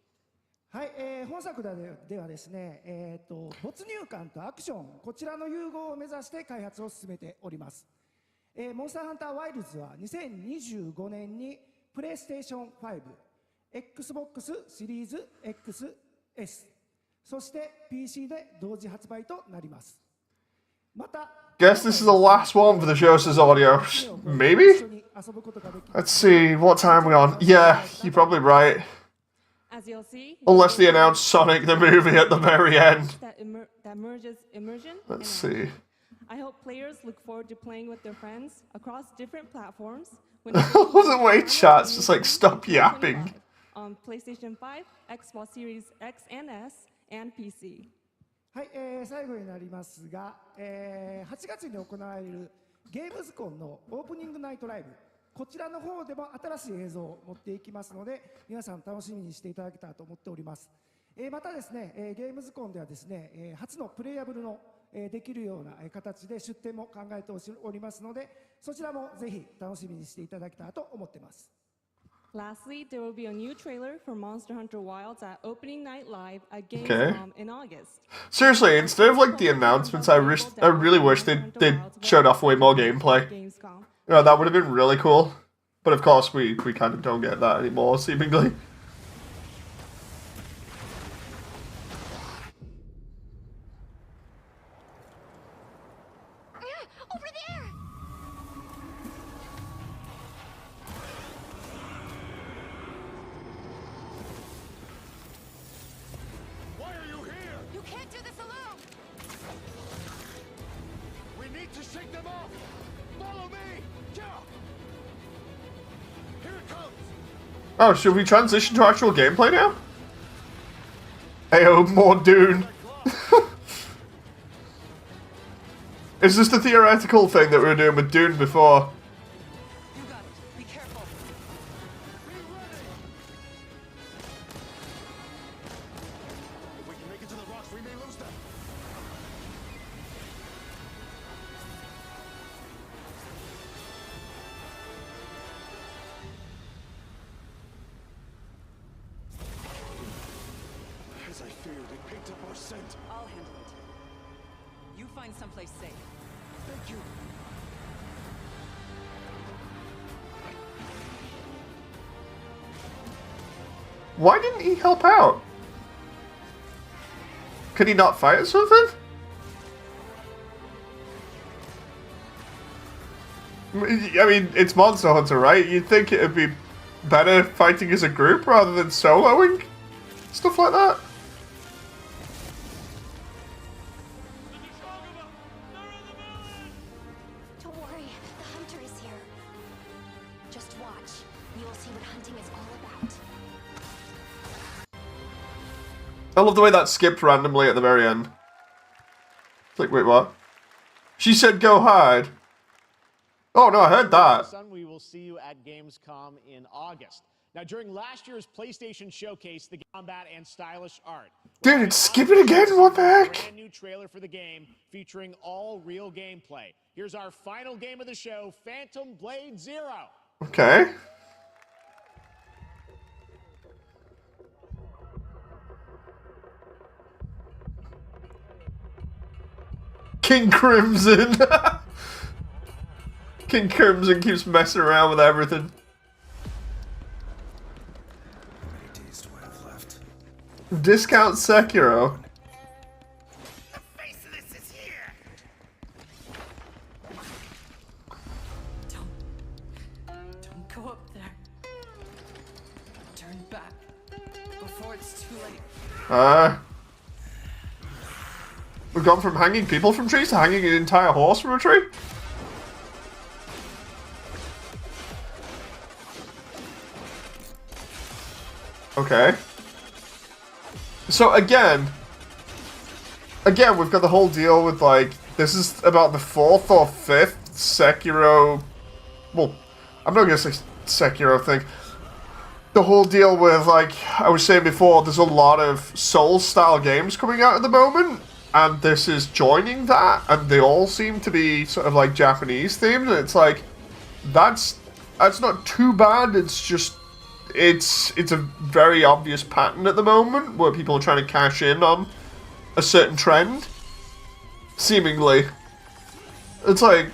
はい、本作ではですね、没入感とアクション、こちらの融合を目指して開発を進めております。モンスターハンターワイルズは2025年にプレイステーション5、Xbox シリーズ XS、そして PC で同時発売となります。また、 Guess this is the last one for the show, says audio. Maybe? Let's see, what time are we on? Yeah, you're probably right. As you'll see, Unless they announce Sonic the movie at the very end. that merges immersion. Let's see. I hope players look forward to playing with their friends across different platforms. The way chat's just like, stop yapping. On PlayStation 5, Xbox Series X and S, and PC. はい、最後になりますが、8月に行われるゲームズコンのオープニングナイトライブ、こちらの方でも新しい映像を持っていきますので、皆さん楽しみにしていただけたらと思っております。またですね、ゲームズコンではですね、初のプレイヤブルのできるような形で出展も考えておりますので、そちらもぜひ楽しみにしていただけたらと思っています。Lastly, there will be a new trailer for Monster Hunter Wilds at opening night live at Okay. Gamescom in August. Seriously, instead of like the announcements, I really wish they showed off way more gameplay. Gamescom. You know, that would have been really cool. But of course, we kind of don't get that anymore, seemingly. Over there! Why are you here? You can't do this alone! We need to shake them off! Follow me! Yeah! Here it comes! Oh, should we transition to actual gameplay now? Ayo, more Dune. Is this the theoretical thing that we were doing with Dune before? You got it. Be careful. If we can make it to the rocks, we may lose them. As I feared, it picked up our scent. I'll handle it. You find someplace safe. Thank you. Why didn't he help out? Could he not fight or something? I mean, it's Monster Hunter, right? You'd think it'd be better fighting as a group rather than soloing? Stuff like that. Don't worry, the hunter is here. Just watch. You'll see what hunting is all about. I love the way that skipped randomly at the very end. It's like, wait, what? She said go hide. Oh, no, I heard that. Son, we will see you at Gamescom in August. Now, during last year's PlayStation Showcase, the combat and stylish art. Dude, it's skipping again, what the heck? Brand new trailer for the game featuring all real gameplay. Here's our final game of the show, Phantom Blade Zero. Okay. King Crimson. King Crimson keeps messing around with everything. How many days do I have left? Discount Sekiro. The faceless is here! Don't go up there. Turn back before it's too late. We've gone from hanging people from trees to hanging an entire horse from a tree? Okay. So again, we've got the whole deal with, like, this is about the 4th or 5th Sekiro, well, I'm not gonna say Sekiro thing. The whole deal with, like I was saying before, there's a lot of Souls-style games coming out at the moment, and this is joining that, and they all seem to be sort of like Japanese themed, and it's like, that's not too bad, it's just, it's a very obvious pattern at the moment, where people are trying to cash in on a certain trend, seemingly. It's like,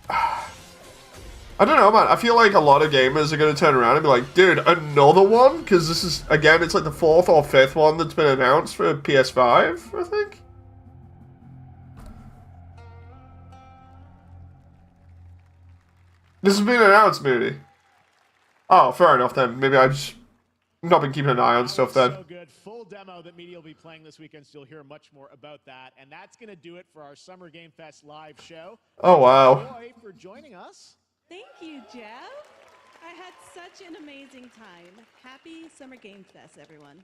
I don't know, man. I feel like a lot of gamers are going to turn around and be like, dude, another one? Because this is, again, it's like the 4th or 5th one that's been announced for PS5, I think. This has been announced, Moody. Oh, fair enough then. Maybe I've just not been keeping an eye on stuff then. So good. Full demo that media will be playing this weekend, so you'll hear much more about that. And that's going to do it for our Summer Game Fest live show. Oh, wow. Joy for joining us. Thank you, Jeff. I had such an amazing time. Happy Summer Game Fest, everyone.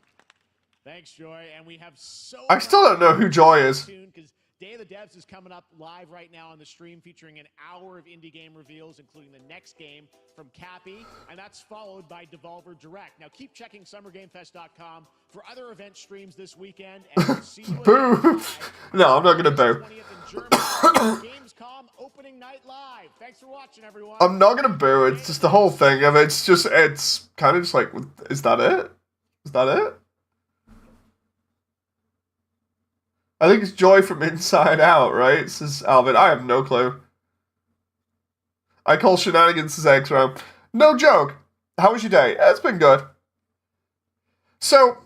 Thanks, Joy. And we have so I still don't know who Joy is. Because Day of the Devs is coming up live right now on the stream, featuring an hour of indie game reveals, including the next game from Cappy, and that's followed by Devolver Direct. Now, keep checking SummerGameFest.com for other event streams this weekend, and we'll see you Boo! No, I'm not gonna boo. Gamescom opening Opening night live. Thanks for watching, everyone. I'm not gonna boo. It's just the whole thing of it's kind of just like, is that it? Is that it? I think it's Joy from Inside Out, right? Says Alvin. I have no clue. I call shenanigans his X-Ram. No joke. How was your day? It's been good. So,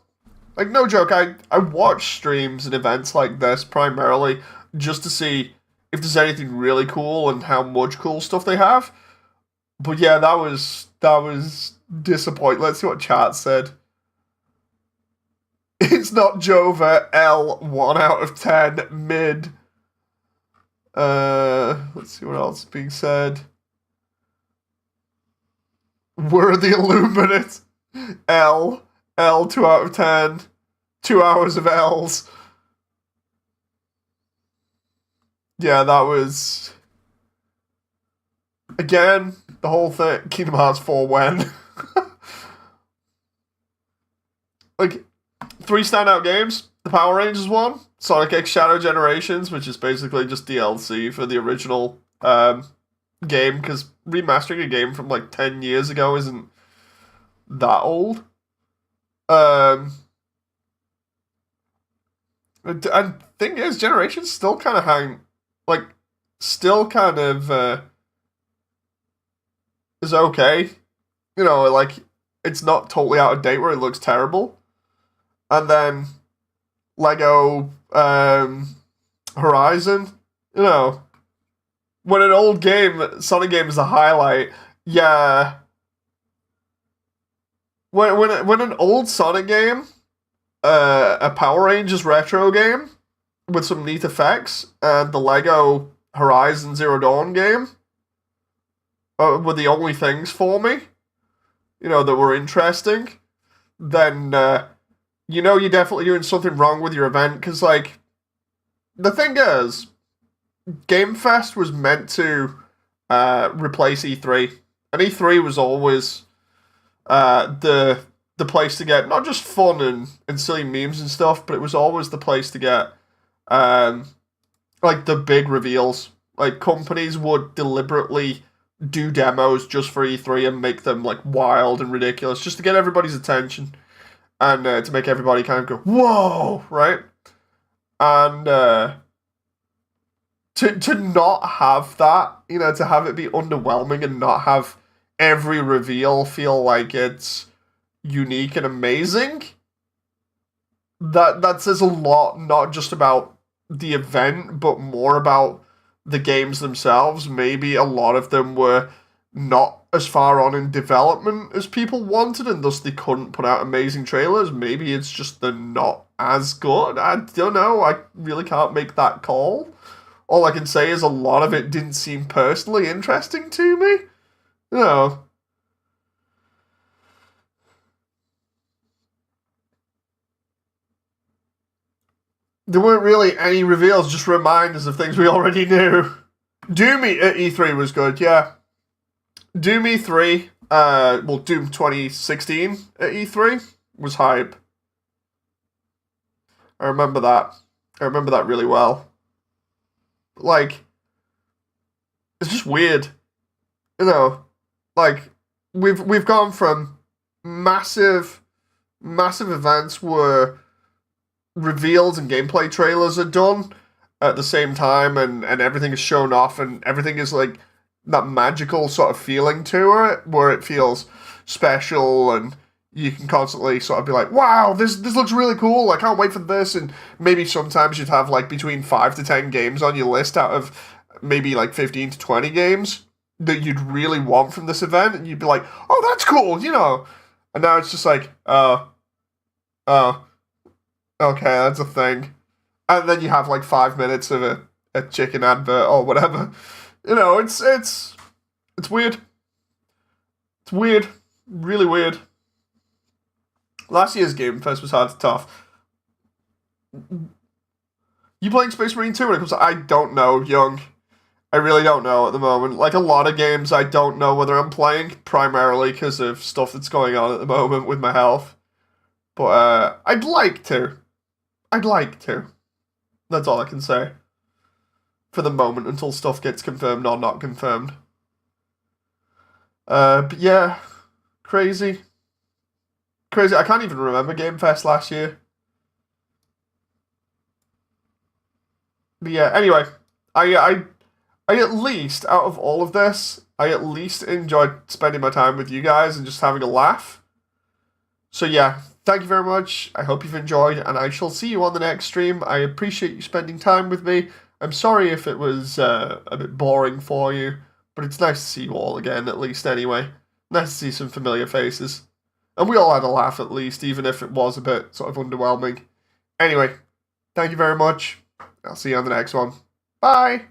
like, no joke, I watch streams and events like this primarily just to see if there's anything really cool and how much cool stuff they have. But yeah, that was disappointing. Let's see what chat said. It's not Jova L 1 out of 10 mid. Let's see what else is being said. Worthy Illuminate L 2 out of 10. 2 hours of L's. Yeah, that was again the whole thing. Kingdom Hearts 4 when like 3 standout games. The Power Rangers one, Sonic X Shadow Generations, which is basically just DLC for the original game, because remastering a game from like 10 years ago isn't that old. And thing is, Generations still kind of is okay. You know, like, it's not totally out of date where it looks terrible. And then Lego Horizon, you know, when an old game, Sonic game is a highlight, yeah. When an old Sonic game, a Power Rangers retro game with some neat effects, and the Lego Horizon Zero Dawn game were the only things for me, you know, that were interesting, then you know you're definitely doing something wrong with your event, because, like, the thing is, Game Fest was meant to replace E3, and E3 was always the place to get not just fun and silly memes and stuff, but it was always the place to get like the big reveals. Like, companies would deliberately do demos just for E3 and make them like wild and ridiculous just to get everybody's attention. And to make everybody kind of go, whoa, right? And to not have that, you know, to have it be underwhelming and not have every reveal feel like it's unique and amazing, that says a lot, not just about the event, but more about the games themselves. Maybe a lot of them were not as far on in development as people wanted, and thus they couldn't put out amazing trailers. Maybe it's just they're not as good. I don't know. I really can't make that call. All I can say is a lot of it didn't seem personally interesting to me. You know. There weren't really any reveals, just reminders of things we already knew. Doom at E3 was good, yeah. Doom E3, Doom 2016 at E3 was hype. I remember that. I remember that really well. Like, it's just weird. You know, like, we've gone from massive events where reveals and gameplay trailers are done at the same time, and everything is shown off, and everything is like that magical sort of feeling to it, where it feels special, and you can constantly sort of be like, wow, this looks really cool, I can't wait for this. And maybe sometimes you'd have like between 5 to 10 games on your list out of maybe like 15 to 20 games that you'd really want from this event, and you'd be like, oh, that's cool, you know. And now it's just like, oh, okay, that's a thing. And then you have like 5 minutes of a chicken advert or whatever. You know, it's weird. It's weird. Really weird. Last year's Game Fest was hard to top. You playing Space Marine 2 when it comes to... I don't know, Young. I really don't know at the moment. Like a lot of games, I don't know whether I'm playing, primarily because of stuff that's going on at the moment with my health. But I'd like to. I'd like to. That's all I can say. for the moment until stuff gets confirmed or not confirmed. But yeah, crazy. Crazy. I can't even remember Game Fest last year. But yeah, anyway, I at least, out of all of this, I at least enjoyed spending my time with you guys and just having a laugh. So yeah, thank you very much. I hope you've enjoyed, and I shall see you on the next stream. I appreciate you spending time with me. I'm sorry if it was a bit boring for you, but it's nice to see you all again, at least anyway. Nice to see some familiar faces. And we all had a laugh at least, even if it was a bit sort of underwhelming. Anyway, thank you very much. I'll see you on the next one. Bye!